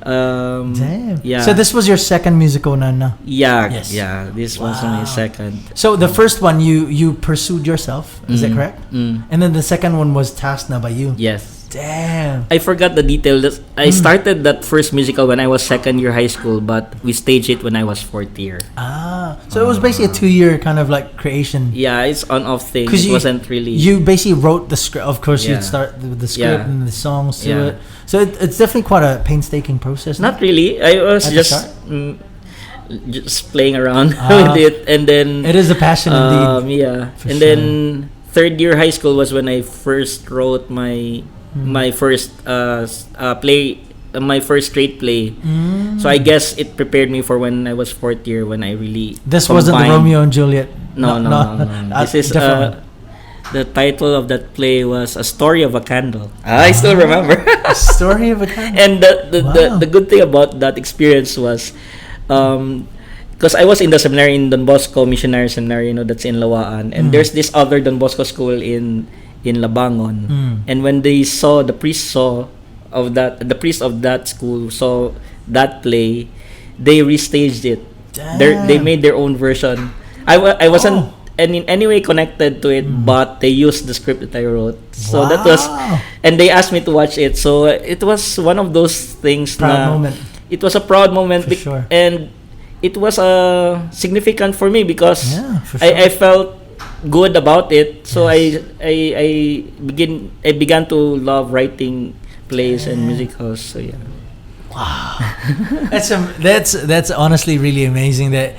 [SPEAKER 1] damn. Yeah. So this was your second musical now?
[SPEAKER 2] Yeah. Yes. Yeah. This was my second.
[SPEAKER 1] So the first one you pursued yourself, is that correct? And then the second one was tasked now by you.
[SPEAKER 2] Yes.
[SPEAKER 1] Damn.
[SPEAKER 2] I forgot the details. I started that first musical when I was second year high school, but we staged it when I was fourth year.
[SPEAKER 1] So it was basically a 2-year kind of like creation.
[SPEAKER 2] Yeah, it's on-off thing. It wasn't really.
[SPEAKER 1] You basically wrote the script. Of course, you'd start with the script and the songs to it. So it's definitely quite a painstaking process.
[SPEAKER 2] Not really. I was just playing around with it, and then
[SPEAKER 1] it is a passion indeed.
[SPEAKER 2] Yeah, and then third year high school was when I first wrote my first play, my first straight play. So I guess it prepared me for when I was fourth year, when I really
[SPEAKER 1] wasn't the Romeo and Juliet.
[SPEAKER 2] No. This is the title of that play was A Story of a Candle. I still remember.
[SPEAKER 1] A Story of a Candle.
[SPEAKER 2] And the good thing about that experience was because I was in the seminary in Don Bosco Missionary Seminary, that's in Lawaan, and there's this other Don Bosco school in Labangon. And when the priest saw of that, the priest of that school saw that play, they restaged it. They made their own version. I wasn't in any way connected to it, but they used the script that I wrote. So that was, and they asked me to watch it. So it was one of those things.
[SPEAKER 1] Proud moment.
[SPEAKER 2] It was a proud moment,
[SPEAKER 1] For sure.
[SPEAKER 2] and it was significant for me because
[SPEAKER 1] for sure.
[SPEAKER 2] I felt good about it. So I began to love writing plays and musicals. So yeah.
[SPEAKER 1] Wow, that's honestly really amazing that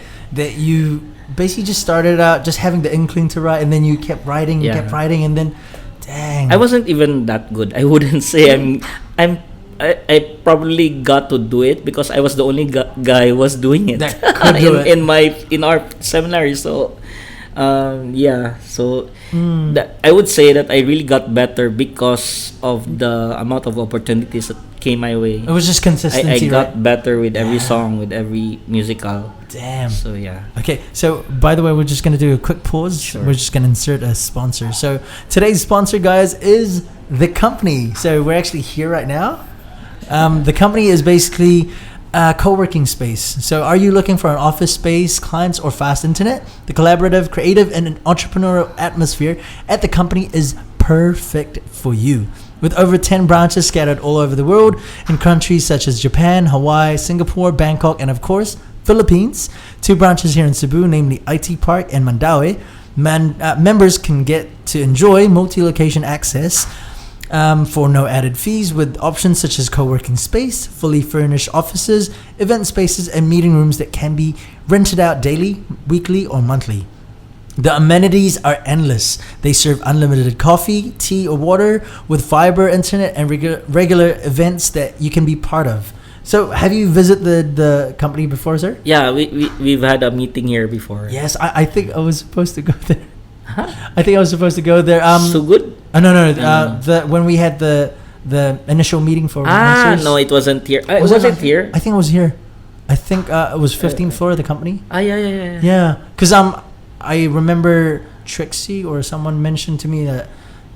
[SPEAKER 1] you basically just started out just having the inkling to write, and then you kept writing, and then, dang.
[SPEAKER 2] I wasn't even that good. I wouldn't say I probably got to do it because I was the only guy who was doing it
[SPEAKER 1] that could do it.
[SPEAKER 2] in our seminary. So so that I would say that I really got better because of the amount of opportunities that came my way.
[SPEAKER 1] It was just consistency.
[SPEAKER 2] I got better with every song, with every musical.
[SPEAKER 1] Damn.
[SPEAKER 2] So yeah.
[SPEAKER 1] Okay, so by the way, we're just gonna do a quick pause.
[SPEAKER 2] Sure.
[SPEAKER 1] We're just gonna insert a sponsor. So today's sponsor, guys, is The Company. So we're actually here right now. The Company is basically a co-working space. So are you looking for an office space, clients, or fast internet? The collaborative, creative, and an entrepreneurial atmosphere at The Company is perfect for you. With over 10 branches scattered all over the world in countries such as Japan, Hawaii, Singapore, Bangkok, and of course, Philippines. 2 branches here in Cebu, namely IT Park and Mandaue. Members can get to enjoy multi-location access for no added fees, with options such as co-working space, fully furnished offices, event spaces, and meeting rooms that can be rented out daily, weekly, or monthly. The amenities are endless. They serve unlimited coffee, tea, or water with fiber, internet, and regular events that you can be part of. So, have you visited the company before, sir?
[SPEAKER 2] Yeah, we've had a meeting here before.
[SPEAKER 1] Yes, I think I was supposed to go there. I think I was supposed to go there.
[SPEAKER 2] So good?
[SPEAKER 1] No. When we had the initial meeting for rehearsals.
[SPEAKER 2] No, it wasn't here. Was it here?
[SPEAKER 1] I think it was here. I think it was 15th floor of the company.
[SPEAKER 2] Yeah.
[SPEAKER 1] Yeah, because I remember Trixie or someone mentioned to me that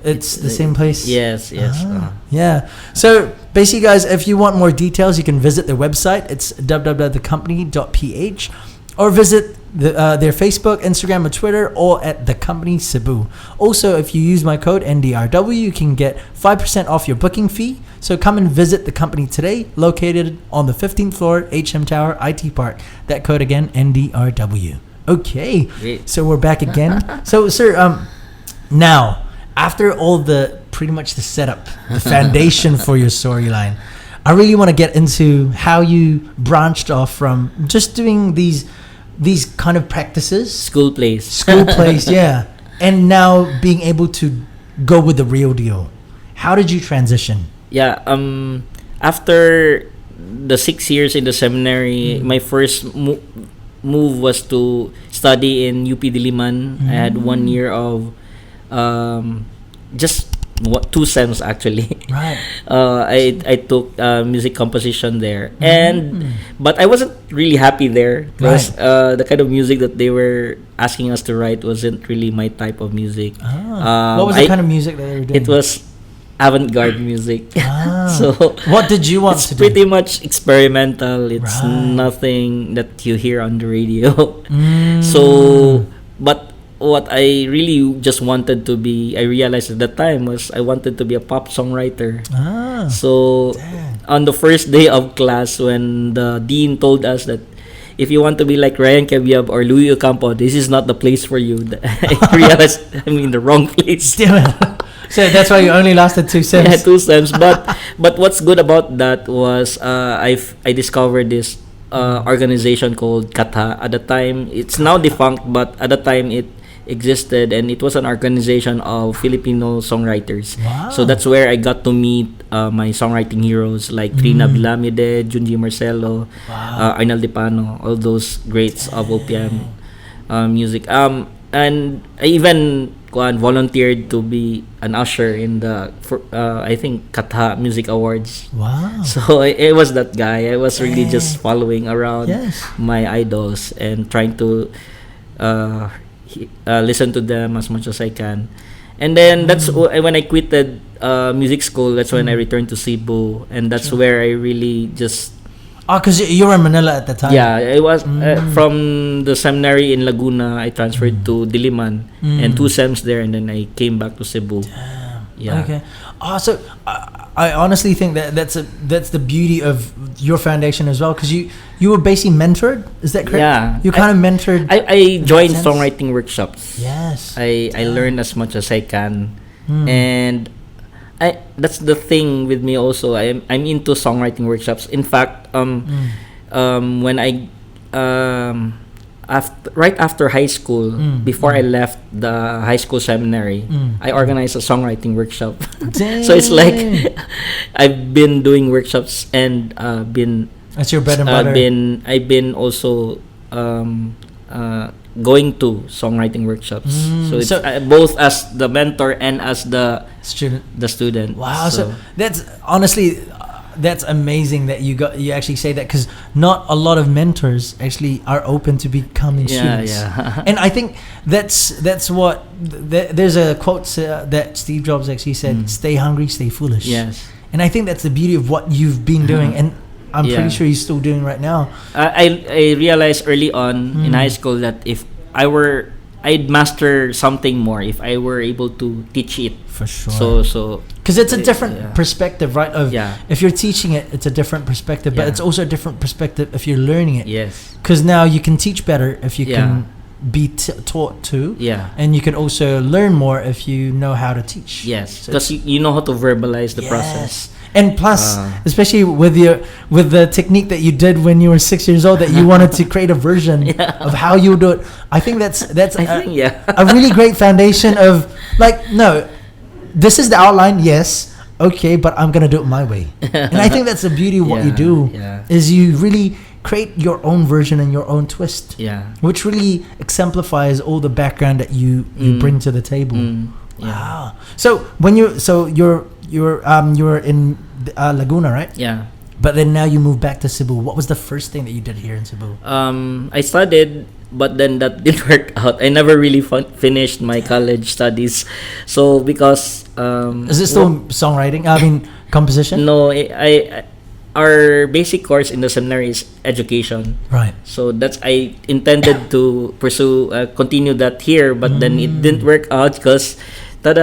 [SPEAKER 1] it's the same place.
[SPEAKER 2] Yes.
[SPEAKER 1] Yeah. So basically, guys, if you want more details, you can visit their website. It's www.thecompany.ph, or visit their Facebook, Instagram, or Twitter, or at The Company Cebu. Also, if you use my code NDRW, you can get 5% off your booking fee. So come and visit The Company today, located on the 15th floor, HM Tower, IT Park. That code again, NDRW. Okay,
[SPEAKER 2] Great.
[SPEAKER 1] So we're back again. So, sir, now, after all pretty much the setup, the foundation for your storyline, I really want to get into how you branched off from just doing these kind of practices,
[SPEAKER 2] School plays,
[SPEAKER 1] yeah, and now being able to go with the real deal. How did you transition?
[SPEAKER 2] Yeah. After the 6 years in the seminary, my first move was to study in UP Diliman. I had 1 year of just 2 sems actually.
[SPEAKER 1] Right.
[SPEAKER 2] I took music composition there, but I wasn't really happy there because the kind of music that they were asking us to write wasn't really my type of music.
[SPEAKER 1] What was the kind of music that they were doing?
[SPEAKER 2] It was avant-garde music. So
[SPEAKER 1] what did you want to do?
[SPEAKER 2] It's pretty much experimental. It's nothing that you hear on the radio. So, but what I really just wanted to be, I realized at the time, was I wanted to be a pop songwriter. So on the first day of class, when the dean told us that if you want to be like Ryan Cabiab or Louis Ocampo, this is not the place for you, I realized I'm in the wrong place.
[SPEAKER 1] Damn it. So that's why you only lasted 2 sems.
[SPEAKER 2] Yeah, 2 sems. But what's good about that was I discovered this organization called Kata. At the time, it's now defunct, but at the time it existed, and it was an organization of Filipino songwriters.
[SPEAKER 1] Wow.
[SPEAKER 2] So that's where I got to meet my songwriting heroes like Trina Bilamide, Junji Marcelo, Arnel Dipano, all those greats of OPM music. And I even volunteered to be an usher in the I think Kata Music Awards.
[SPEAKER 1] Wow.
[SPEAKER 2] So I was that guy. I was really just following around my idols and trying to listen to them as much as I can. And then that's when I quitted music school. That's when I returned to Cebu, and that's where I really just.
[SPEAKER 1] Oh, because you were in Manila at the time.
[SPEAKER 2] Yeah, it was from the seminary in Laguna. I transferred to Diliman and 2 sems there, and then I came back to Cebu.
[SPEAKER 1] Damn.
[SPEAKER 2] Yeah.
[SPEAKER 1] Okay. Oh, so I honestly think that's the beauty of your foundation as well, because you were basically mentored. Is that correct?
[SPEAKER 2] Yeah.
[SPEAKER 1] You kind of mentored.
[SPEAKER 2] I joined songwriting workshops.
[SPEAKER 1] Yes.
[SPEAKER 2] I learned as much as I can, and that's the thing with me also. I'm into songwriting workshops. In fact, when I right after high school, before I left the high school seminary, I organized a songwriting workshop. So it's like I've been doing workshops and been.
[SPEAKER 1] That's your bread and butter.
[SPEAKER 2] I've been also going to songwriting workshops. So it's both as the mentor and as the student.
[SPEAKER 1] Wow. So that's honestly. That's amazing that you actually say that, because not a lot of mentors actually are open to becoming students.
[SPEAKER 2] Yeah.
[SPEAKER 1] And I think that's what there's a quote that Steve Jobs actually said: "Stay hungry, stay foolish."
[SPEAKER 2] Yes.
[SPEAKER 1] And I think that's the beauty of what you've been doing, and I'm pretty sure you're still doing right now.
[SPEAKER 2] I realized early on in high school that if I'd master something more if I were able to teach it.
[SPEAKER 1] For sure.
[SPEAKER 2] So
[SPEAKER 1] because it's a different perspective, right? If you're teaching it, it's a different perspective, but it's also a different perspective if you're learning it.
[SPEAKER 2] Yes.
[SPEAKER 1] Because now you can teach better if you can be taught to.
[SPEAKER 2] Yeah.
[SPEAKER 1] And you can also learn more if you know how to teach.
[SPEAKER 2] Yes. Because you know how to verbalize the process.
[SPEAKER 1] And plus, especially with the technique that you did when you were 6 years old, that you wanted to create a version of how you do it. I think that's a really great foundation of like, no, this is the outline, yes, okay, but I'm gonna do it my way. And I think that's the beauty of what you do is you really create your own version and your own twist.
[SPEAKER 2] Yeah.
[SPEAKER 1] Which really exemplifies all the background that you bring to the table. Wow. So when you're in Laguna, right?
[SPEAKER 2] Yeah.
[SPEAKER 1] But then now you moved back to Cebu. What was the first thing that you did here in Cebu?
[SPEAKER 2] I studied, but then that didn't work out. I never really finished my college studies. So because
[SPEAKER 1] is it still songwriting? I mean, composition?
[SPEAKER 2] No, our basic course in the seminary is education.
[SPEAKER 1] Right.
[SPEAKER 2] So I intended to pursue continue that here, but then it didn't work out because the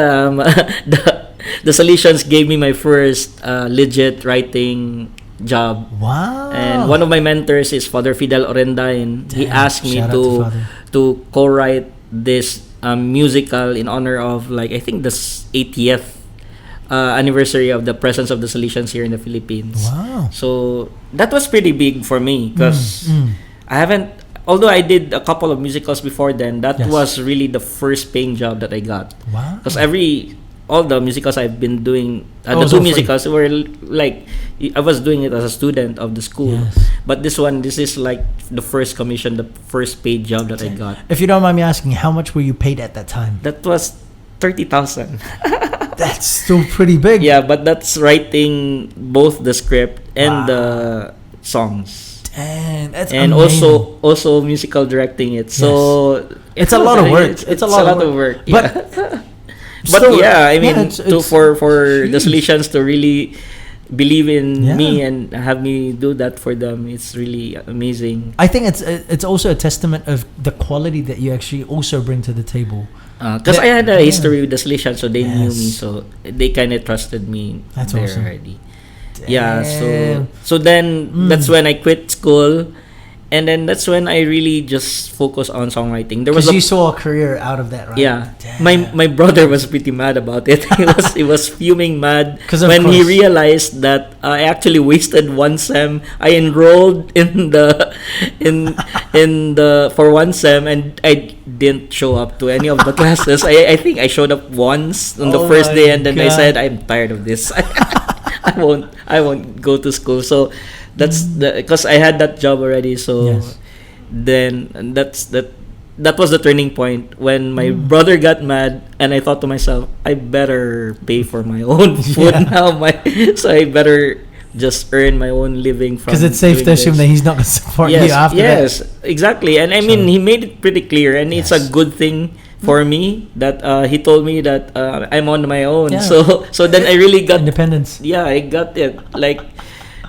[SPEAKER 2] Salesians gave me my first legit writing job.
[SPEAKER 1] Wow.
[SPEAKER 2] And one of my mentors is Father Fidel Orendain. He asked me to co-write this musical in honor of, like, I think the 80th anniversary of the presence of the Salesians here in the Philippines.
[SPEAKER 1] Wow.
[SPEAKER 2] So that was pretty big for me because I haven't, although I did a couple of musicals before then, that was really the first paying job that I got.
[SPEAKER 1] Wow.
[SPEAKER 2] Because all the musicals I've been doing, the two musicals were like, I was doing it as a student of the school.
[SPEAKER 1] Yes.
[SPEAKER 2] But this is like the first commission, the first paid job that I got.
[SPEAKER 1] If you don't mind me asking, how much were you paid at that time?
[SPEAKER 2] That was 30,000.
[SPEAKER 1] That's still pretty big.
[SPEAKER 2] Yeah, but that's writing both the script and the songs.
[SPEAKER 1] Damn, that's
[SPEAKER 2] and
[SPEAKER 1] amazing.
[SPEAKER 2] also musical directing it. So
[SPEAKER 1] it's a lot of work.
[SPEAKER 2] It's a lot of work.
[SPEAKER 1] But
[SPEAKER 2] but I mean, for the Salesians to really believe in me and have me do that for them, it's really amazing.
[SPEAKER 1] I think it's also a testament of the quality that you actually also bring to the table.
[SPEAKER 2] Because I had a history with the Salesians, so they knew me, so they kind of trusted me.
[SPEAKER 1] That's
[SPEAKER 2] there
[SPEAKER 1] awesome.
[SPEAKER 2] Already. Yeah, so then that's when I quit school, and then that's when I really just focused on songwriting.
[SPEAKER 1] Because you saw a career out of that, right?
[SPEAKER 2] Yeah. My brother was pretty mad about it. he was fuming mad when he realized that I actually wasted one sem. I enrolled in the for one sem, and I didn't show up to any of the classes. I think I showed up once on the first day, and then I said, I'm tired of this. I won't go to school. So that's because I had that job already. So then that was the turning point when my brother got mad, and I thought to myself, I better pay for my own food now. So I better just earn my own living from,
[SPEAKER 1] because it's safe to assume that he's not going to support you after that.
[SPEAKER 2] Yes, exactly. And I mean, he made it pretty clear, and it's a good thing for me that he told me that I'm on my own.
[SPEAKER 1] Yeah.
[SPEAKER 2] So then I really got
[SPEAKER 1] independence.
[SPEAKER 2] Yeah, I got it. Like,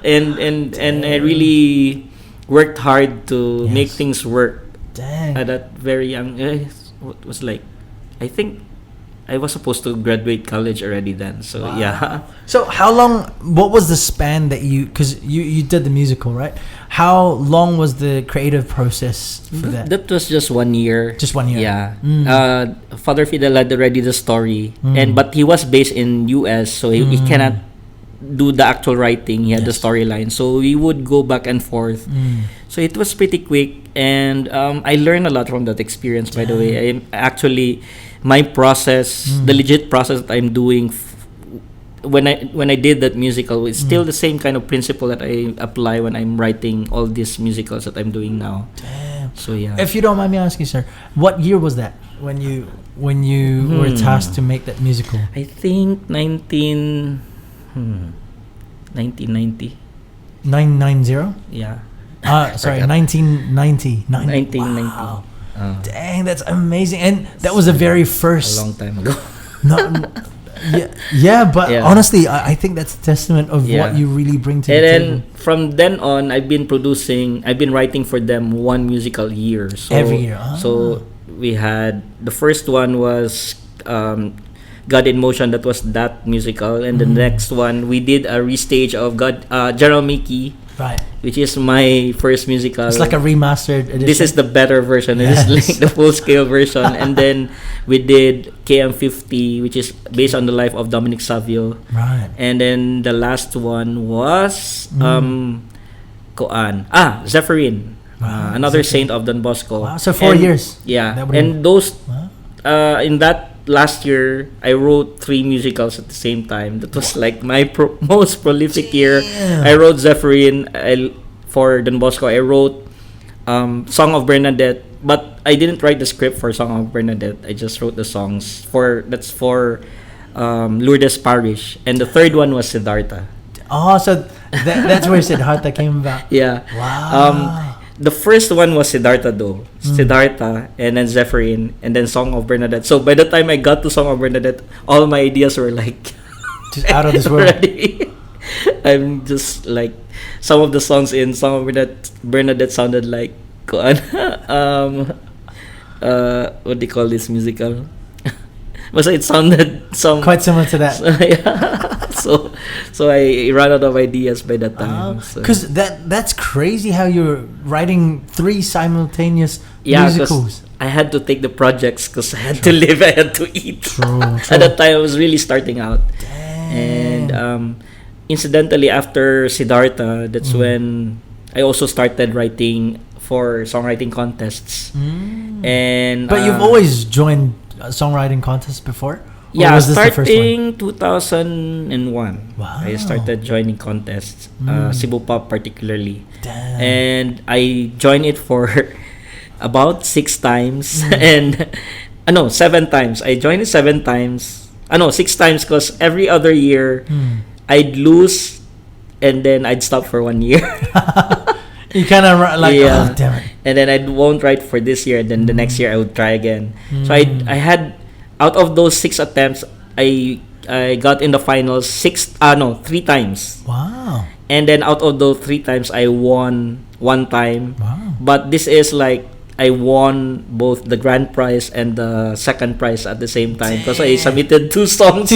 [SPEAKER 2] and I really worked hard to
[SPEAKER 1] Yes.
[SPEAKER 2] make things work
[SPEAKER 1] Dang.
[SPEAKER 2] at that very young. What was like, I think I was supposed to graduate college already then. So
[SPEAKER 1] Wow.
[SPEAKER 2] yeah.
[SPEAKER 1] So how long? What was the span that because you did the musical, right? How long was the creative process for that?
[SPEAKER 2] That was just 1 year.
[SPEAKER 1] Just 1 year.
[SPEAKER 2] Yeah.
[SPEAKER 1] Mm.
[SPEAKER 2] Father Fidel had already the story,
[SPEAKER 1] Mm.
[SPEAKER 2] but he was based in US, so he cannot do the actual writing. He had the
[SPEAKER 1] Yes.
[SPEAKER 2] storyline, so we would go back and forth. So it was pretty quick, and I learned a lot from that experience. By the way, I actually my process, the legit process that I'm doing. When I did that musical, it's still the same kind of principle that I apply when I'm writing all these musicals that I'm doing now.
[SPEAKER 1] Damn.
[SPEAKER 2] So yeah.
[SPEAKER 1] If you don't mind me asking, sir, what year was that when you were tasked to make that musical?
[SPEAKER 2] I think 1990.
[SPEAKER 1] 990?
[SPEAKER 2] Yeah.
[SPEAKER 1] Sorry,
[SPEAKER 2] Forgot.
[SPEAKER 1] 1990.
[SPEAKER 2] 1990.
[SPEAKER 1] Wow. Dang, that's amazing. And that was the very
[SPEAKER 2] A
[SPEAKER 1] first.
[SPEAKER 2] long time ago.
[SPEAKER 1] No, yeah, but
[SPEAKER 2] Yeah.
[SPEAKER 1] honestly, I think that's a testament of
[SPEAKER 2] Yeah.
[SPEAKER 1] what you really bring to
[SPEAKER 2] And
[SPEAKER 1] the
[SPEAKER 2] then
[SPEAKER 1] table.
[SPEAKER 2] from then on, I've been writing for them one musical year. So,
[SPEAKER 1] Every year.
[SPEAKER 2] So we had, the first one was God in Motion. That was that musical. And the next one, we did a restage of General Mickey,
[SPEAKER 1] Right.
[SPEAKER 2] which is my first musical.
[SPEAKER 1] It's like a remastered edition.
[SPEAKER 2] This is the better version.
[SPEAKER 1] Yes.
[SPEAKER 2] It is like the full scale version. And then we did KM50, which is based on the life of Dominic Savio.
[SPEAKER 1] Right.
[SPEAKER 2] And then the last one was Zephyrin,
[SPEAKER 1] Wow,
[SPEAKER 2] another
[SPEAKER 1] Zephyrin.
[SPEAKER 2] saint of Don Bosco.
[SPEAKER 1] Wow, so 4
[SPEAKER 2] And-
[SPEAKER 1] years.
[SPEAKER 2] Yeah,
[SPEAKER 1] That would've-
[SPEAKER 2] and those
[SPEAKER 1] Wow.
[SPEAKER 2] in that last year, I wrote 3 musicals at the same time. That was like my most prolific year.
[SPEAKER 1] Damn.
[SPEAKER 2] I wrote Zephyrin for Don Bosco. I wrote Song of Bernadette, but I didn't write the script for Song of Bernadette. I just wrote the songs for Lourdes Parish, and the third one was Siddhartha.
[SPEAKER 1] Oh, so that's where Siddhartha came about.
[SPEAKER 2] Yeah.
[SPEAKER 1] Wow.
[SPEAKER 2] The first one was Siddhartha though. Siddhartha, and then Zephyrin, and then Song of Bernadette. So by the time I got to Song of Bernadette, all my ideas were like
[SPEAKER 1] Just out of this world.
[SPEAKER 2] already. I'm just like, some of the songs in Song of Bernadette sounded like what do you call this musical? But it sounded
[SPEAKER 1] Quite similar to that.
[SPEAKER 2] so I ran out of ideas by that time. So.
[SPEAKER 1] Because that's crazy how you're writing 3 simultaneous
[SPEAKER 2] Yeah,
[SPEAKER 1] musicals.
[SPEAKER 2] because I had to take the projects because I had to live, I had to eat.
[SPEAKER 1] True.
[SPEAKER 2] At that time, I was really starting out.
[SPEAKER 1] Damn.
[SPEAKER 2] And incidentally, after Siddhartha, that's when I also started writing for songwriting contests. And
[SPEAKER 1] But you've always joined songwriting contests before? Or
[SPEAKER 2] yeah,
[SPEAKER 1] was this the first one?
[SPEAKER 2] starting 2001.
[SPEAKER 1] Wow.
[SPEAKER 2] I started joining contests, Cebu Pop particularly.
[SPEAKER 1] Damn.
[SPEAKER 2] And I joined it for about 6 times. And 7 times. I joined it 7 times. 6 times, because every other year I'd lose and then I'd stop for 1 year.
[SPEAKER 1] You kind of like,
[SPEAKER 2] Yeah.
[SPEAKER 1] oh, damn it.
[SPEAKER 2] And then I won't write for this year. Then the next year I would try again. So I had, out of those 6 attempts, I got in the finals 3 times.
[SPEAKER 1] Wow.
[SPEAKER 2] And then out of those 3 times, I won 1 time.
[SPEAKER 1] Wow.
[SPEAKER 2] But this is like, I won both the grand prize and the second prize at the same time because I submitted 2 songs.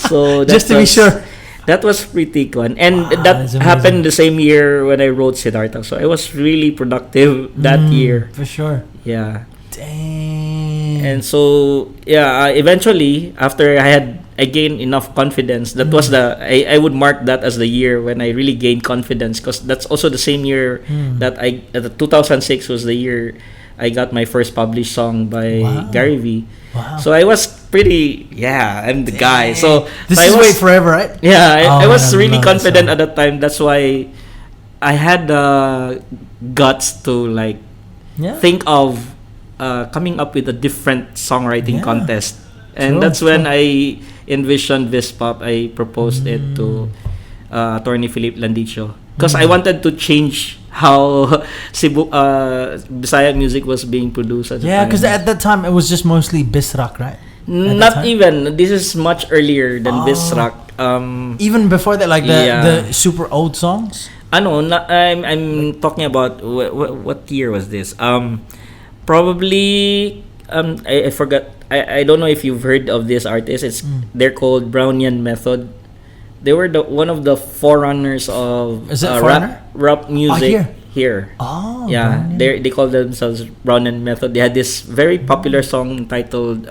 [SPEAKER 2] So that
[SPEAKER 1] Just to be sure.
[SPEAKER 2] That was pretty fun. And
[SPEAKER 1] Wow,
[SPEAKER 2] that
[SPEAKER 1] that's amazing.
[SPEAKER 2] happened the same year when I wrote Siddhartha. So I was really productive that year.
[SPEAKER 1] For sure.
[SPEAKER 2] Yeah.
[SPEAKER 1] Dang.
[SPEAKER 2] And so, eventually, after I gained enough confidence, that was I would mark that as the year when I really gained confidence, because that's also the same year that 2006 was the year I got my first published song by Gary V.
[SPEAKER 1] Wow.
[SPEAKER 2] So I was pretty, I'm the guy. So
[SPEAKER 1] This
[SPEAKER 2] I
[SPEAKER 1] is
[SPEAKER 2] was,
[SPEAKER 1] Wait Forever, right?
[SPEAKER 2] Yeah, I
[SPEAKER 1] Oh,
[SPEAKER 2] was
[SPEAKER 1] man, I
[SPEAKER 2] really
[SPEAKER 1] love that
[SPEAKER 2] confident
[SPEAKER 1] song.
[SPEAKER 2] at that time. That's why I had the guts to like
[SPEAKER 1] Yeah.
[SPEAKER 2] think of coming up with a different songwriting
[SPEAKER 1] Yeah.
[SPEAKER 2] contest. And
[SPEAKER 1] True,
[SPEAKER 2] that's when
[SPEAKER 1] true.
[SPEAKER 2] I envisioned Vispop. I proposed it to Attorney Philip Landicho, because I wanted to change how Cebu Bisaya music was being produced at the
[SPEAKER 1] Yeah,
[SPEAKER 2] time.
[SPEAKER 1] because at that time it was just mostly Bisrak, right? that
[SPEAKER 2] Not
[SPEAKER 1] time?
[SPEAKER 2] even. This is much earlier than
[SPEAKER 1] Oh.
[SPEAKER 2] Bisrak.
[SPEAKER 1] Even before that, like
[SPEAKER 2] Yeah.
[SPEAKER 1] the super old songs.
[SPEAKER 2] I'm talking about what year was this? Probably I forgot. I don't know if you've heard of this artist. They're called Brownian Method. They were one of the forerunners of
[SPEAKER 1] Is it foreigner?
[SPEAKER 2] rap music here.
[SPEAKER 1] Oh,
[SPEAKER 2] Yeah,
[SPEAKER 1] Brownian.
[SPEAKER 2] they call themselves Brownian Method. They had this very popular song titled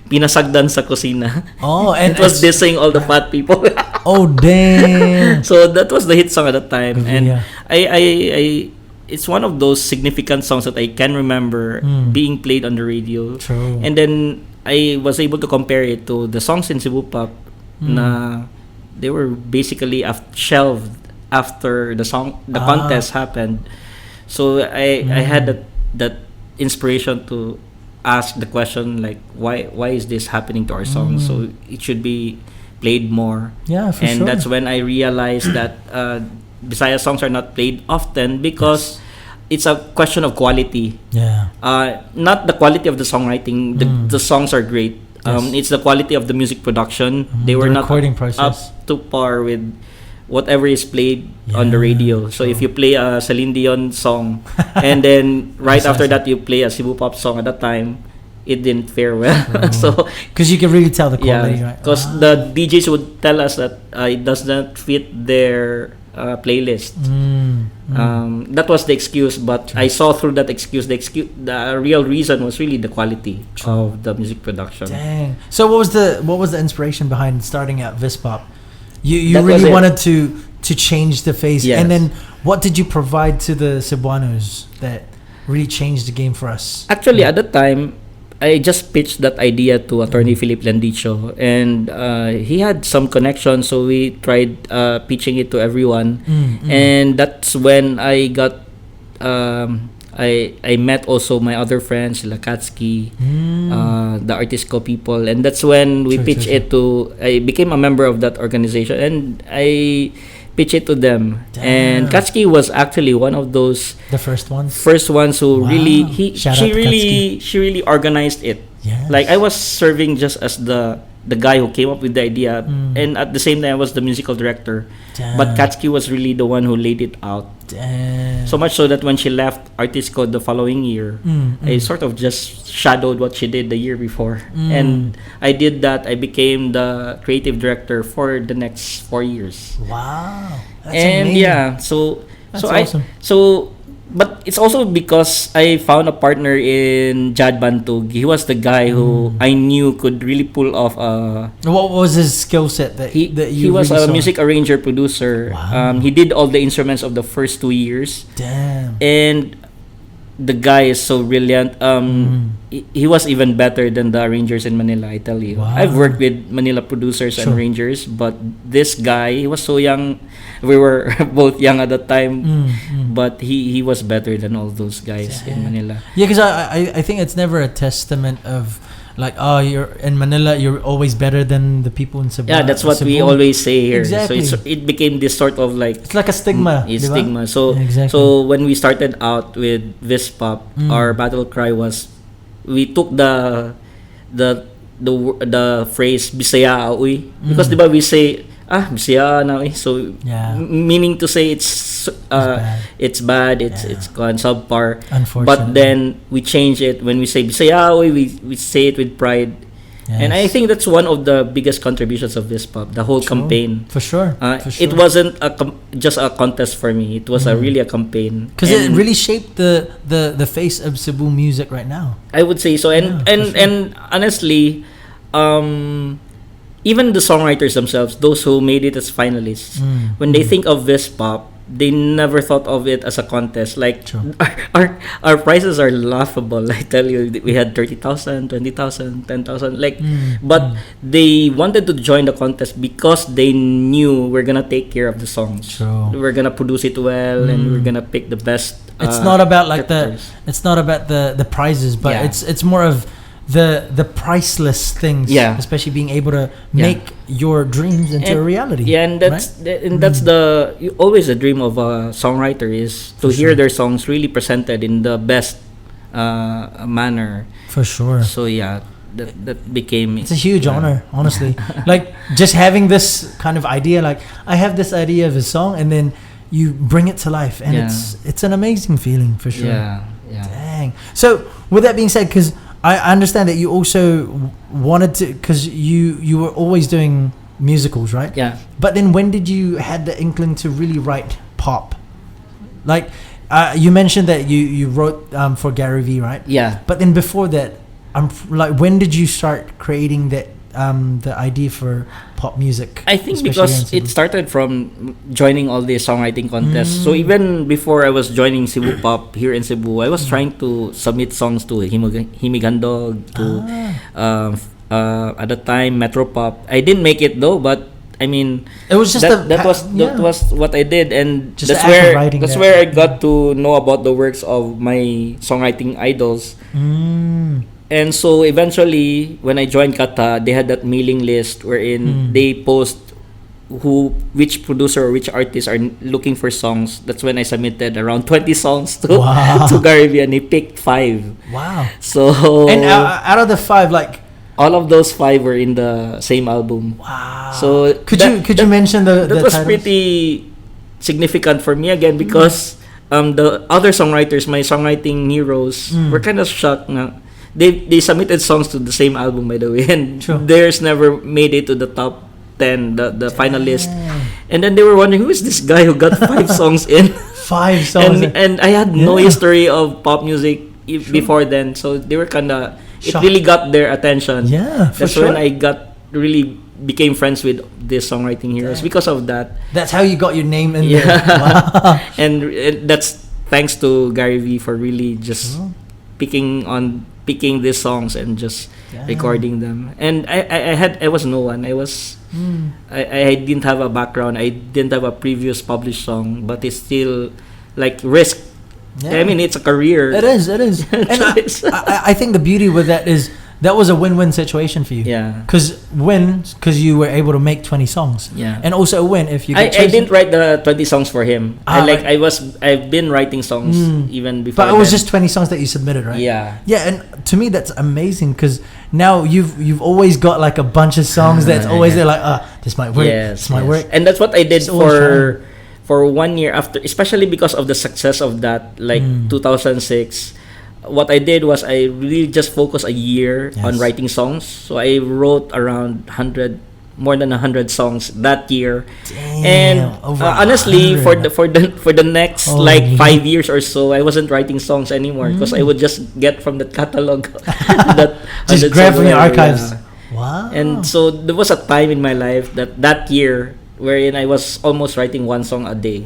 [SPEAKER 2] "Pinasagdan sa Kusina."
[SPEAKER 1] Oh, and
[SPEAKER 2] it was dissing all the fat people.
[SPEAKER 1] Oh, damn.
[SPEAKER 2] So that was the hit song at the time, and
[SPEAKER 1] Yeah.
[SPEAKER 2] I it's one of those significant songs that I can remember being played on the radio.
[SPEAKER 1] True.
[SPEAKER 2] And then I was able to compare it to the songs in Cebu Pop na they were basically shelved after the contest happened. So I had that inspiration to ask the question like why is this happening to our song? So it should be played more.
[SPEAKER 1] Yeah, for
[SPEAKER 2] And
[SPEAKER 1] sure.
[SPEAKER 2] that's when I realized that Bisaya songs are not played often because it's a question of quality.
[SPEAKER 1] Yeah.
[SPEAKER 2] Not the quality of the songwriting. The songs are great. It's the quality of the music production. They were
[SPEAKER 1] The
[SPEAKER 2] not
[SPEAKER 1] recording process.
[SPEAKER 2] up to par with whatever is played on the radio. So if you play a Celine Dion song and then right after that you play a Cebu Pop song at that time, it didn't fare well. So
[SPEAKER 1] Because you can really tell the quality,
[SPEAKER 2] yeah,
[SPEAKER 1] right?
[SPEAKER 2] because the DJs would tell us that it does not fit their playlist. That was the excuse, but I saw through that excuse. The real reason was really the quality of the music production.
[SPEAKER 1] Dang. So what was the inspiration behind starting at Vispop? You
[SPEAKER 2] That was
[SPEAKER 1] really
[SPEAKER 2] it.
[SPEAKER 1] wanted to change the face,
[SPEAKER 2] Yes.
[SPEAKER 1] and then what did you provide to the Cebuanos that really changed the game for us?
[SPEAKER 2] Actually, at the time, I just pitched that idea to Attorney Philip Landicho, and he had some connections, so we tried pitching it to everyone. And that's when I got I met also my other friends, sila Katsuki, the Artisco people, and that's when we pitched it to. I became a member of that organization, and I pitched it to them.
[SPEAKER 1] Damn.
[SPEAKER 2] And Katsuki was actually one of those
[SPEAKER 1] The first ones.
[SPEAKER 2] ones who
[SPEAKER 1] Wow.
[SPEAKER 2] really
[SPEAKER 1] Shout out to
[SPEAKER 2] she really organized it.
[SPEAKER 1] Yes.
[SPEAKER 2] Like I was serving just as the guy who came up with the idea, and at the same time I was the musical director.
[SPEAKER 1] Damn.
[SPEAKER 2] But Katsuki was really the one who laid it out.
[SPEAKER 1] Damn.
[SPEAKER 2] So much so that when she left Artisco the following year, I sort of just shadowed what she did the year before. And I did that. I became the creative director for the next 4 years.
[SPEAKER 1] Wow. That's
[SPEAKER 2] And
[SPEAKER 1] amazing.
[SPEAKER 2] yeah, so
[SPEAKER 1] That's awesome.
[SPEAKER 2] but it's also because I found a partner in Jad Bantug. He was the guy who I knew could really pull off
[SPEAKER 1] What was his skill set that
[SPEAKER 2] he
[SPEAKER 1] you
[SPEAKER 2] was
[SPEAKER 1] really
[SPEAKER 2] a
[SPEAKER 1] saw?
[SPEAKER 2] music arranger producer.
[SPEAKER 1] Wow.
[SPEAKER 2] He did all the instruments of the first 2 years.
[SPEAKER 1] Damn.
[SPEAKER 2] And the guy is so brilliant. He was even better than the arrangers in Manila, I tell you.
[SPEAKER 1] Wow.
[SPEAKER 2] I've worked with Manila producers and
[SPEAKER 1] Sure.
[SPEAKER 2] arrangers, but this guy, he was so young. We were both young at the time, but he was better than all those guys in Manila.
[SPEAKER 1] Yeah, because I think it's never a testament of like, oh, you're in Manila, you're always better than the people in Cebu.
[SPEAKER 2] Yeah, that's what we
[SPEAKER 1] Cebu.
[SPEAKER 2] always say here.
[SPEAKER 1] Exactly.
[SPEAKER 2] So it became this sort of like
[SPEAKER 1] It's like a stigma.
[SPEAKER 2] It's
[SPEAKER 1] diba?
[SPEAKER 2] stigma. So
[SPEAKER 1] Exactly.
[SPEAKER 2] so when we started out with Vispop, our battle cry was we took the phrase Bisaya uy, because diba we say Bisaya na uy. So
[SPEAKER 1] Yeah.
[SPEAKER 2] meaning to say it's bad, it's gone subpar.
[SPEAKER 1] Unfortunately.
[SPEAKER 2] But then we change it when we say Bisaya uy, we say it with pride. And I
[SPEAKER 1] Yes.
[SPEAKER 2] think that's one of the biggest contributions of Vispop, the whole campaign.
[SPEAKER 1] For sure.
[SPEAKER 2] It wasn't just a contest for me. It was really a campaign.
[SPEAKER 1] Because it
[SPEAKER 2] And
[SPEAKER 1] really shaped the face of Cebu music right now.
[SPEAKER 2] I would say so. And
[SPEAKER 1] Yeah, for sure.
[SPEAKER 2] and honestly, even the songwriters themselves, those who made it as finalists, when they think of Vispop, they never thought of it as a contest. Like
[SPEAKER 1] True.
[SPEAKER 2] our prices are laughable. I tell you, we had 30,000, 20,000, 10,000. But they wanted to join the contest because they knew we're gonna take care of the songs.
[SPEAKER 1] True.
[SPEAKER 2] We're gonna produce it well, and we're gonna pick the best.
[SPEAKER 1] It's not about like
[SPEAKER 2] characters.
[SPEAKER 1] it's not about the prizes, but
[SPEAKER 2] Yeah.
[SPEAKER 1] it's more of the priceless things.
[SPEAKER 2] Yeah.
[SPEAKER 1] Especially being able to
[SPEAKER 2] Yeah.
[SPEAKER 1] make your dreams into a reality.
[SPEAKER 2] Yeah, and that's always the dream of a songwriter is to
[SPEAKER 1] For
[SPEAKER 2] hear
[SPEAKER 1] sure.
[SPEAKER 2] their songs really presented in the best manner.
[SPEAKER 1] For sure.
[SPEAKER 2] So yeah, that became
[SPEAKER 1] It's a huge honor, honestly. Like just having this kind of idea, like I have this idea of a song, and then you bring it to life, and
[SPEAKER 2] Yeah.
[SPEAKER 1] it's an amazing feeling for sure.
[SPEAKER 2] Yeah.
[SPEAKER 1] Dang. So with that being said, because I understand that you also wanted to, because you were always doing musicals, right?
[SPEAKER 2] Yeah.
[SPEAKER 1] But then when did you had the inkling to really write pop? Like you mentioned that you wrote for Gary Vee, right?
[SPEAKER 2] Yeah.
[SPEAKER 1] But then before that, like when did you start creating that the idea for pop music?
[SPEAKER 2] I think
[SPEAKER 1] especially
[SPEAKER 2] because
[SPEAKER 1] here in
[SPEAKER 2] it
[SPEAKER 1] Cebu?
[SPEAKER 2] started from joining all the songwriting contests. So even before I was joining Cebu Pop here in Cebu, I was trying to submit songs to Himigandog, to at the time Metro Pop. I didn't make it though, but I mean
[SPEAKER 1] It was just
[SPEAKER 2] that was what I did, and
[SPEAKER 1] Just
[SPEAKER 2] that's
[SPEAKER 1] the act of
[SPEAKER 2] where
[SPEAKER 1] writing
[SPEAKER 2] that's
[SPEAKER 1] that.
[SPEAKER 2] where I got to know about the works of my songwriting idols. And so eventually, when I joined Kata, they had that mailing list wherein they post which producer or which artist are looking for songs. That's when I submitted around 20 songs to
[SPEAKER 1] Wow.
[SPEAKER 2] to Gary Vee, and he picked 5.
[SPEAKER 1] Wow.
[SPEAKER 2] So
[SPEAKER 1] And out of the 5, like
[SPEAKER 2] all of those 5 were in the same album.
[SPEAKER 1] wow.
[SPEAKER 2] So
[SPEAKER 1] could you mention the
[SPEAKER 2] that was
[SPEAKER 1] titles?
[SPEAKER 2] pretty significant for me again because the other songwriters, my songwriting heroes, were kind of shocked. Na, they submitted songs to the same album, by the way, and
[SPEAKER 1] True.
[SPEAKER 2] theirs never made it to the top 10, the finalist. And then they were wondering, who is this guy who got 5 songs in?
[SPEAKER 1] 5 songs.
[SPEAKER 2] And I had no
[SPEAKER 1] Yeah.
[SPEAKER 2] history of pop music before then, so they were kind of, it
[SPEAKER 1] Shocked.
[SPEAKER 2] really got their attention.
[SPEAKER 1] Yeah, for
[SPEAKER 2] That's
[SPEAKER 1] sure.
[SPEAKER 2] when I became friends with these songwriting heroes because of that.
[SPEAKER 1] That's how you got your name in
[SPEAKER 2] Yeah.
[SPEAKER 1] there. Wow.
[SPEAKER 2] And that's thanks to Gary Vee for really just picking these songs and just
[SPEAKER 1] Yeah.
[SPEAKER 2] recording them. And I was no one. I didn't have a background. I didn't have a previous published song, but it's still like risk.
[SPEAKER 1] Yeah.
[SPEAKER 2] I mean, it's a career.
[SPEAKER 1] It is. And
[SPEAKER 2] Choice.
[SPEAKER 1] I think the beauty with that is that was a win-win situation for you.
[SPEAKER 2] Yeah.
[SPEAKER 1] Because you were able to make 20 songs.
[SPEAKER 2] Yeah.
[SPEAKER 1] And also a win if you
[SPEAKER 2] I
[SPEAKER 1] get chosen.
[SPEAKER 2] didn't write the 20 songs for him.
[SPEAKER 1] Right.
[SPEAKER 2] I've been writing songs even before.
[SPEAKER 1] But it was
[SPEAKER 2] then.
[SPEAKER 1] just 20 songs that you submitted, right?
[SPEAKER 2] Yeah.
[SPEAKER 1] Yeah, and to me that's amazing because now you've always got like a bunch of songs that's always there, like this might work, this might work.
[SPEAKER 2] And that's what I did
[SPEAKER 1] It's always
[SPEAKER 2] for 1 year after, especially because of the success of that, like 2006. What I did was I really just focused a year on
[SPEAKER 1] Yes.
[SPEAKER 2] writing songs. So I wrote around more than 100 songs that year.
[SPEAKER 1] Damn,
[SPEAKER 2] And
[SPEAKER 1] over
[SPEAKER 2] honestly,
[SPEAKER 1] 100.
[SPEAKER 2] for the next
[SPEAKER 1] Holy.
[SPEAKER 2] like 5 years or so, I wasn't writing songs anymore because I would just get from the catalog that
[SPEAKER 1] Just
[SPEAKER 2] 100
[SPEAKER 1] grab
[SPEAKER 2] songs
[SPEAKER 1] from your
[SPEAKER 2] whatever,
[SPEAKER 1] archives.
[SPEAKER 2] yeah.
[SPEAKER 1] Wow.
[SPEAKER 2] And so there was a time in my life that year wherein I was almost writing 1 song a day.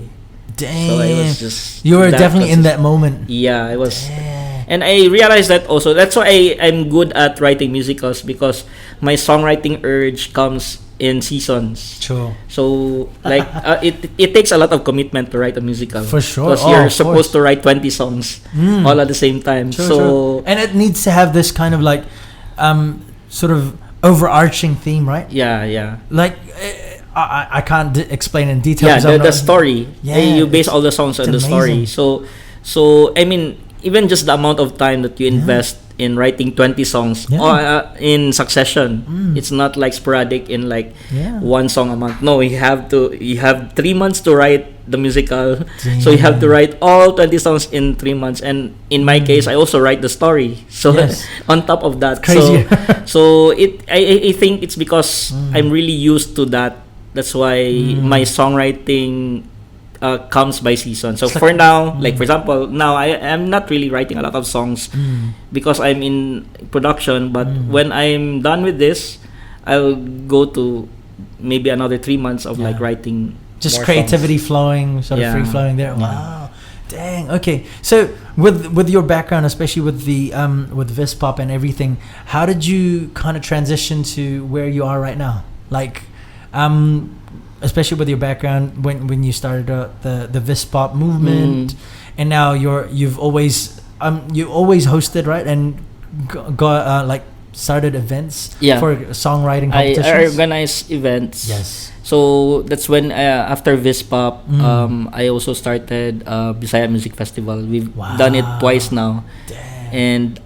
[SPEAKER 1] Damn.
[SPEAKER 2] So I was just
[SPEAKER 1] you were
[SPEAKER 2] that
[SPEAKER 1] definitely in
[SPEAKER 2] consistent.
[SPEAKER 1] that moment.
[SPEAKER 2] Yeah, I was.
[SPEAKER 1] Damn.
[SPEAKER 2] And I realized that also. That's why I'm good at writing musicals because my songwriting urge comes in seasons.
[SPEAKER 1] True.
[SPEAKER 2] So like it takes a lot of commitment to write a musical.
[SPEAKER 1] For sure.
[SPEAKER 2] Because
[SPEAKER 1] Oh,
[SPEAKER 2] you're
[SPEAKER 1] of
[SPEAKER 2] supposed
[SPEAKER 1] course.
[SPEAKER 2] to write 20 songs all at the same time.
[SPEAKER 1] True,
[SPEAKER 2] so
[SPEAKER 1] true. And it needs to have this kind of like sort of overarching theme, right?
[SPEAKER 2] yeah.
[SPEAKER 1] Like I can't explain in detail.
[SPEAKER 2] Yeah,
[SPEAKER 1] 'cause I'm
[SPEAKER 2] the
[SPEAKER 1] not-
[SPEAKER 2] story.
[SPEAKER 1] Yeah,
[SPEAKER 2] You base all the songs on the
[SPEAKER 1] it's
[SPEAKER 2] story.
[SPEAKER 1] amazing.
[SPEAKER 2] So I mean, even just the amount of time that you invest in writing 20 songs in succession, it's not like sporadic in like
[SPEAKER 1] Yeah.
[SPEAKER 2] 1 song a month. No, you have 3 months to write the musical. So you have to write all 20 songs in 3 months. And in my case, I also write the story. So
[SPEAKER 1] Yes.
[SPEAKER 2] on top of that,
[SPEAKER 1] Crazy.
[SPEAKER 2] so I think it's because I'm really used to that. That's why my songwriting comes by season. So
[SPEAKER 1] It's
[SPEAKER 2] for
[SPEAKER 1] like-
[SPEAKER 2] now, like for example, now I am not really writing a lot of songs because I'm in production. But when I'm done with this, I'll go to maybe another 3 months of like writing.
[SPEAKER 1] Just
[SPEAKER 2] more
[SPEAKER 1] creativity
[SPEAKER 2] songs.
[SPEAKER 1] flowing, sort of
[SPEAKER 2] Yeah.
[SPEAKER 1] free flowing there.
[SPEAKER 2] Yeah.
[SPEAKER 1] Wow, dang. Okay, so with your background, especially with the with Vispop and everything, how did you kind of transition to where you are right now? Like, especially with your background when you started the Vispop movement, and now you always hosted, right, and like started events
[SPEAKER 2] Yeah.
[SPEAKER 1] for songwriting
[SPEAKER 2] I
[SPEAKER 1] competitions?
[SPEAKER 2] organize events.
[SPEAKER 1] Yes.
[SPEAKER 2] So that's when after Vispop,
[SPEAKER 1] Mm.
[SPEAKER 2] I also started Bisaya Music Festival. We've
[SPEAKER 1] Wow.
[SPEAKER 2] done it twice now.
[SPEAKER 1] Damn.
[SPEAKER 2] And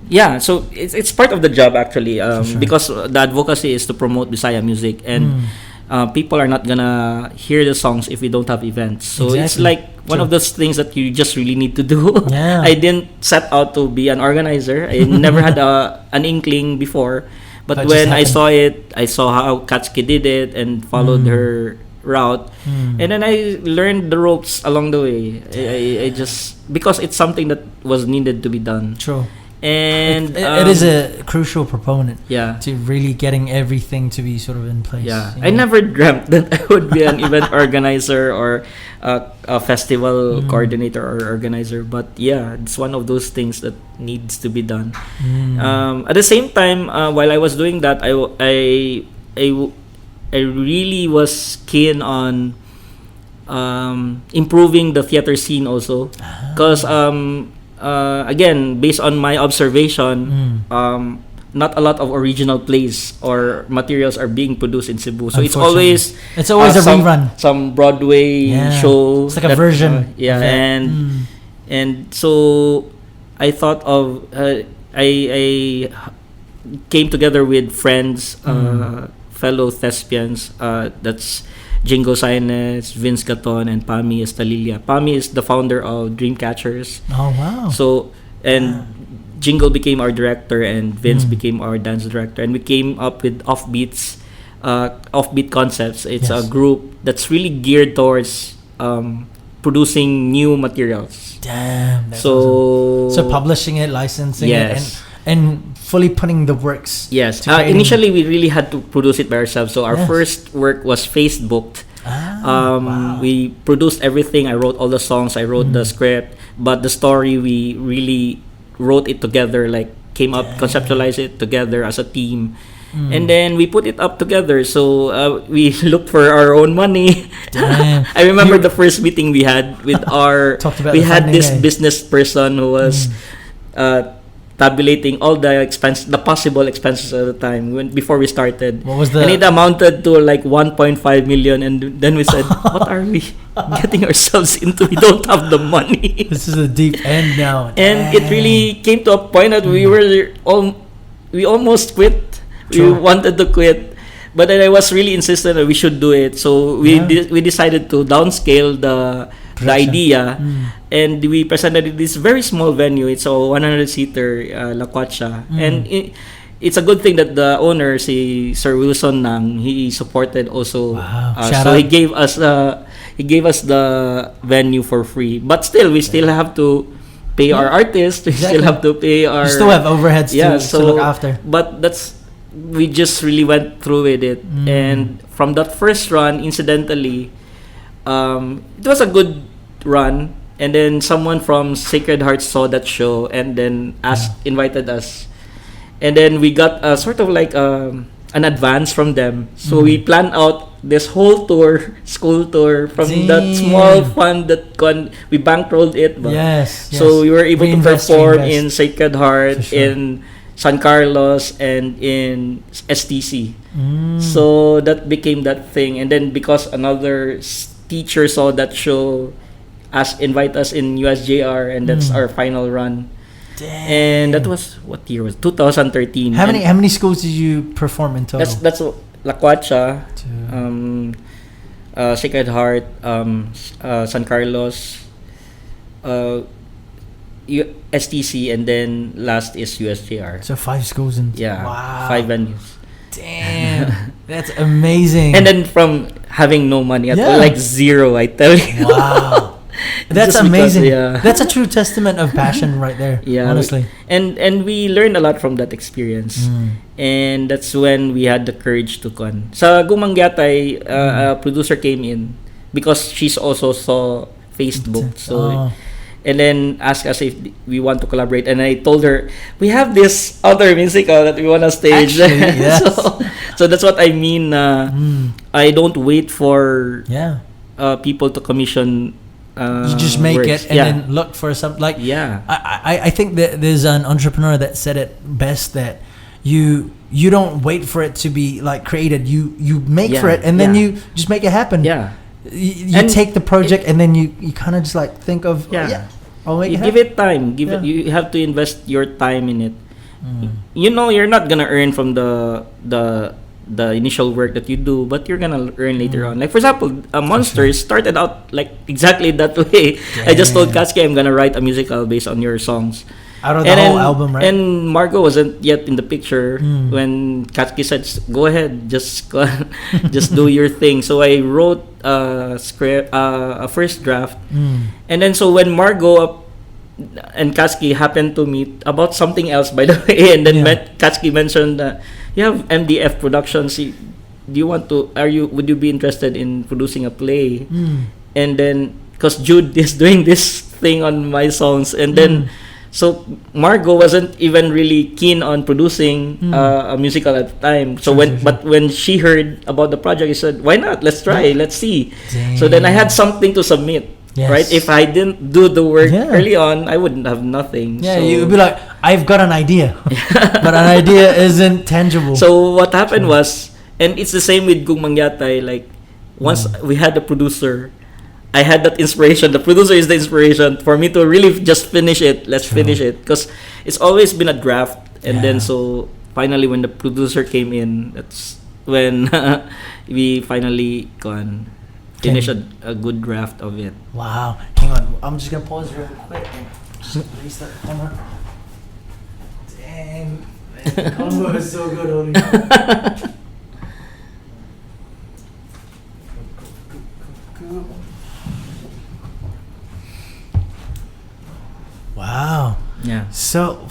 [SPEAKER 2] yeah, so it's part of the job actually,
[SPEAKER 1] sure.
[SPEAKER 2] because the advocacy is to promote Bisaya music, and people are not gonna hear the songs if we don't have events. So it's
[SPEAKER 1] Exactly.
[SPEAKER 2] like one
[SPEAKER 1] True.
[SPEAKER 2] of those things that you just really need to do.
[SPEAKER 1] Yeah.
[SPEAKER 2] I didn't set out to be an organizer. I never had an inkling before, but
[SPEAKER 1] That just
[SPEAKER 2] when I
[SPEAKER 1] happened.
[SPEAKER 2] saw it, I saw how Katsuki did it and followed her route. And then I learned the ropes along the way. I just, because it's something that was needed to be done.
[SPEAKER 1] True.
[SPEAKER 2] And
[SPEAKER 1] It is a crucial proponent
[SPEAKER 2] yeah.
[SPEAKER 1] to really getting everything to be sort of in place.
[SPEAKER 2] Yeah,
[SPEAKER 1] you
[SPEAKER 2] I
[SPEAKER 1] know?
[SPEAKER 2] never dreamt that I would be an event organizer or a festival coordinator or organizer. But yeah, it's one of those things that needs to be done. At the same time, while I was doing that, I really was keen on improving the theater scene also, because again, based on my observation, not a lot of original plays or materials are being produced in Cebu. So it's always
[SPEAKER 1] a rerun.
[SPEAKER 2] some Broadway show.
[SPEAKER 1] It's like a version.
[SPEAKER 2] Yeah,
[SPEAKER 1] of it.
[SPEAKER 2] and so I thought of I came together with friends, fellow thespians. That's Jingo Sainez, Vince Gaton, and Pami Estalilla. Pami is the founder of Dreamcatchers.
[SPEAKER 1] Oh wow.
[SPEAKER 2] So, and Jingle became our director, and Vince became our dance director, and we came up with offbeat concepts. It's a group that's really geared towards producing new materials.
[SPEAKER 1] Damn. That's awesome. So publishing it, licensing it, and fully putting the works.
[SPEAKER 2] Yes.
[SPEAKER 1] to creating-
[SPEAKER 2] Initially, we really had to produce it by ourselves. So our
[SPEAKER 1] Yes.
[SPEAKER 2] first work was Facebooked.
[SPEAKER 1] Wow.
[SPEAKER 2] We produced everything. I wrote all the songs. I wrote the script, but the story we really wrote it together. Like came up, conceptualized it together as a team, and then we put it up together. So we looked for our own money.
[SPEAKER 1] Damn.
[SPEAKER 2] I remember the first meeting we had with our.
[SPEAKER 1] Talked about
[SPEAKER 2] We
[SPEAKER 1] the
[SPEAKER 2] had
[SPEAKER 1] funding,
[SPEAKER 2] this
[SPEAKER 1] eh?
[SPEAKER 2] business person who was. Tabulating all the possible expenses at the time before we started.
[SPEAKER 1] What was the-
[SPEAKER 2] And it amounted to like 1.5 million, and then we said, "What are we getting ourselves into? We don't have the money."
[SPEAKER 1] This is a deep end now.
[SPEAKER 2] And it really came to a point that we almost quit.
[SPEAKER 1] True.
[SPEAKER 2] We wanted to quit, but then I was really insistent that we should do it. So we decided to downscale the idea, and we presented it this very small venue. It's a 100-seater La Quacha, and it's a good thing that the owner, si Sir Wilson Nang, he supported also.
[SPEAKER 1] Wow.
[SPEAKER 2] So he gave us the venue for free. But still, we still have to pay our artists. We still have to pay our.
[SPEAKER 1] You still have overheads to look after.
[SPEAKER 2] But we just really went through with it, and from that first run, incidentally. It was a good run, and then someone from Sacred Heart saw that show and then invited us, and then we got sort of like an advance from them. So we planned out this whole tour, school tour, from that small fund that we bankrolled it.
[SPEAKER 1] Yes.
[SPEAKER 2] So we were able to perform in
[SPEAKER 1] reinvest.
[SPEAKER 2] Sacred Heart, in San Carlos, and in STC. So that became that thing, and then because another teacher saw that show, invite us in USJR, and that's our final run.
[SPEAKER 1] Damn.
[SPEAKER 2] And that was, what year was 2013.
[SPEAKER 1] How many schools did you perform in total?
[SPEAKER 2] That's La Quacha, Sacred Heart, San Carlos, STC, and then last is USJR.
[SPEAKER 1] So 5 schools in. Wow.
[SPEAKER 2] 5 venues.
[SPEAKER 1] Damn. That's amazing.
[SPEAKER 2] And then from having no money at all, like zero, I tell you.
[SPEAKER 1] Wow. That's
[SPEAKER 2] Just because,
[SPEAKER 1] amazing. That's a true testament of passion right there. Honestly.
[SPEAKER 2] And we learned a lot from that experience. And that's when we had the courage to con. Sa Gumangyatay, a producer came in because she's also saw Facebook. So and then asked us if we want to collaborate, and I told her we have this other musical that we want to stage.
[SPEAKER 1] Actually, yes.
[SPEAKER 2] So that's what I mean. I don't wait for
[SPEAKER 1] Yeah.
[SPEAKER 2] people to commission
[SPEAKER 1] You just make
[SPEAKER 2] works.
[SPEAKER 1] it and then look for some like.
[SPEAKER 2] Yeah.
[SPEAKER 1] I think that there's an entrepreneur that said it best that you don't wait for it to be like created. You make for it and then you just make it happen.
[SPEAKER 2] Yeah.
[SPEAKER 1] You take the project and then you kind of just like think of I'll make it happen.
[SPEAKER 2] Give it time. You have to invest your time in it. You know, you're not gonna earn from the initial work that you do, but you're gonna earn later on. Like for example, Monsters started out like exactly that way. I just told Katsuki I'm gonna write a musical based on your songs.
[SPEAKER 1] Out of the whole album, right?
[SPEAKER 2] And Margot wasn't yet in the picture when Katsuki said, "Go ahead, just do your thing." So I wrote a script, a first draft, and then so when Margot and Katsuki happened to meet about something else, by the way, and then Katsuki mentioned that you have MDF Productions. Do you want to? Would you be interested in producing a play? And then because Jude is doing this thing on my songs, and then. So Margot wasn't even really keen on producing a musical at the time. So when she heard about the project, she said, "Why not? Let's try. Let's see." Dang. So then I had something to submit. Yes. Right? If I didn't do the work early on, I wouldn't have nothing.
[SPEAKER 1] Yeah,
[SPEAKER 2] so,
[SPEAKER 1] you'd be like, "I've got an idea," but an idea isn't tangible.
[SPEAKER 2] So what happened was, and it's the same with Kung Mangyatay. Like once we had the producer. I had that inspiration. The producer is the inspiration for me to really just finish it. Let's finish it because it's always been a draft, and then so finally when the producer came in, that's when we finally finish a good draft of it.
[SPEAKER 1] Wow! Hang on, I'm just gonna pause real quick and just release that camera. Dang, the combo is so good, holy. Wow.
[SPEAKER 2] Yeah.
[SPEAKER 1] So,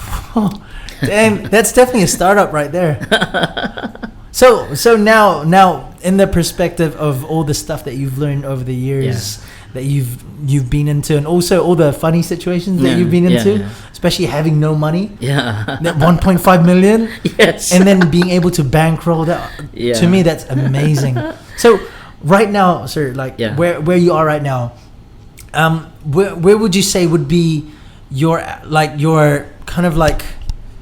[SPEAKER 1] damn, that's definitely a startup right there. So now in the perspective of all the stuff that you've learned over the years that you've been into, and also all the funny situations that you've been into, especially having no money.
[SPEAKER 2] Yeah.
[SPEAKER 1] That 1.5 million.
[SPEAKER 2] Yes.
[SPEAKER 1] And then being able to bankroll that. Yeah. To me, that's amazing. So right now, sir, like where you are right now, where would you say would be your kind of like,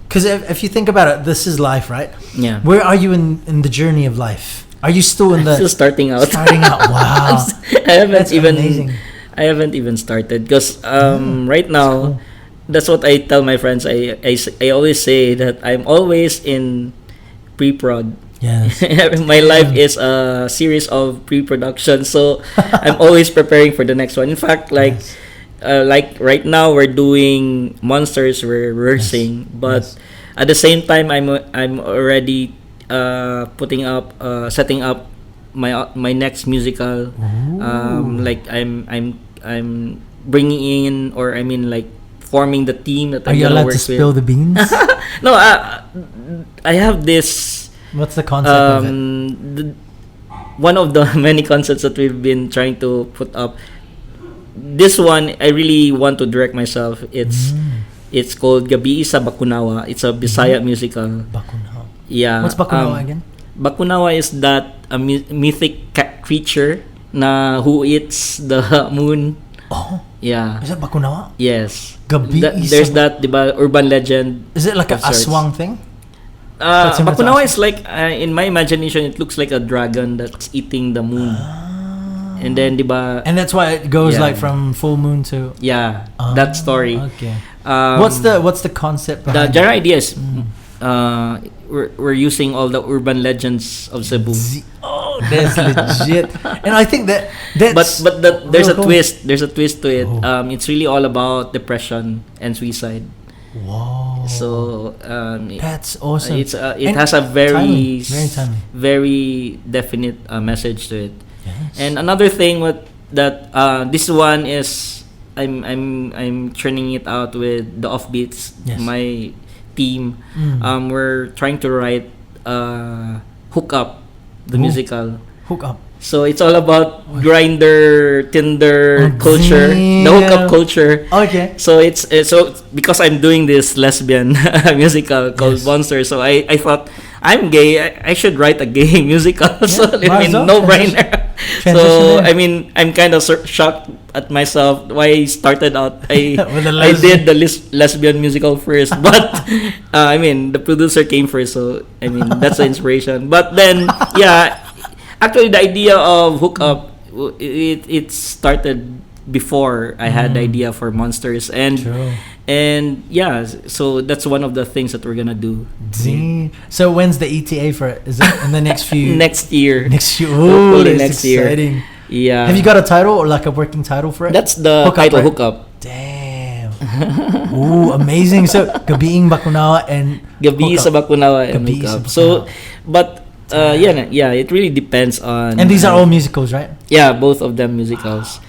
[SPEAKER 1] because if you think about it, this is life, right?
[SPEAKER 2] Yeah.
[SPEAKER 1] Where are you in the journey of life? Are you still in
[SPEAKER 2] still starting out?
[SPEAKER 1] Wow.
[SPEAKER 2] That's amazing. I haven't even started because right now cool. That's what I tell my friends. I always say that I'm always in pre-prod.
[SPEAKER 1] Yes.
[SPEAKER 2] My life is a series of pre-production, so I'm always preparing for the next one. In fact, like right now we're doing Monsters, we're rehearsing, but at the same time I'm already setting up my next musical. Like I'm bringing in, or I mean like forming the team that I'm gonna work with. Are you allowed to spill
[SPEAKER 1] the beans?
[SPEAKER 2] No, I have this.
[SPEAKER 1] What's the concept of it?
[SPEAKER 2] One of the many concepts that we've been trying to put up. This one I really want to direct myself. It's called Gabi sa Bakunawa. It's a Bisaya musical.
[SPEAKER 1] Bakunawa.
[SPEAKER 2] Yeah.
[SPEAKER 1] What's Bakunawa again?
[SPEAKER 2] Bakunawa is that a mythic creature who eats the moon.
[SPEAKER 1] Oh.
[SPEAKER 2] Yeah.
[SPEAKER 1] Is that Bakunawa?
[SPEAKER 2] Yes.
[SPEAKER 1] Gabi
[SPEAKER 2] there's that, diba, urban legend.
[SPEAKER 1] Is it like a aswang thing?
[SPEAKER 2] Bakunawa is like, in my imagination, it looks like a dragon that's eating the moon. And then, diba?
[SPEAKER 1] And that's why it goes like from full moon to...
[SPEAKER 2] Yeah, that story.
[SPEAKER 1] Okay. What's the concept behind
[SPEAKER 2] the general idea is we're using all the urban legends of Cebu.
[SPEAKER 1] Oh, that's legit. And I think that's...
[SPEAKER 2] But there's a twist. There's a twist to it. It's really all about depression and suicide.
[SPEAKER 1] Wow.
[SPEAKER 2] So
[SPEAKER 1] that's awesome.
[SPEAKER 2] It has a very
[SPEAKER 1] timely.
[SPEAKER 2] Very definite message to it.
[SPEAKER 1] Yes.
[SPEAKER 2] And another thing that this one is I'm churning it out with the Offbeats, my team. We're trying to write Hook Up, the musical.
[SPEAKER 1] Hook Up.
[SPEAKER 2] So it's all about grinder, Tinder culture, the hookup culture.
[SPEAKER 1] Okay.
[SPEAKER 2] So it's because I'm doing this lesbian musical called Monster. So I thought I'm gay. I should write a gay musical. So I mean, no brainer.
[SPEAKER 1] Transition
[SPEAKER 2] So
[SPEAKER 1] there.
[SPEAKER 2] I mean, I'm kind of shocked at myself why I started out.
[SPEAKER 1] With the
[SPEAKER 2] I did the lesbian musical first, but I mean, the producer came first, so I mean that's the inspiration. But then, yeah, actually, the idea of Hook Up, it started before I had the idea for Monsters,
[SPEAKER 1] True.
[SPEAKER 2] and yeah, so that's one of the things that we're gonna do
[SPEAKER 1] Dang. So when's the ETA for it? Is it in the next few?
[SPEAKER 2] next year.
[SPEAKER 1] Next year.
[SPEAKER 2] Hopefully
[SPEAKER 1] Oh,
[SPEAKER 2] next
[SPEAKER 1] that's
[SPEAKER 2] year.
[SPEAKER 1] exciting.
[SPEAKER 2] Yeah.
[SPEAKER 1] Have you got a title or like a working title for it?
[SPEAKER 2] That's the
[SPEAKER 1] Hook Up,
[SPEAKER 2] title,
[SPEAKER 1] right?
[SPEAKER 2] Hook Up.
[SPEAKER 1] Damn. Ooh, amazing. So Gabiing Bakunawa and
[SPEAKER 2] Gabi
[SPEAKER 1] Hook
[SPEAKER 2] sa
[SPEAKER 1] Up.
[SPEAKER 2] Bakunawa and
[SPEAKER 1] Gabi
[SPEAKER 2] Hook
[SPEAKER 1] sa
[SPEAKER 2] Up. So,
[SPEAKER 1] Bakunawa.
[SPEAKER 2] but yeah, it really depends on.
[SPEAKER 1] And these are all musicals, right?
[SPEAKER 2] Yeah, both of them musicals.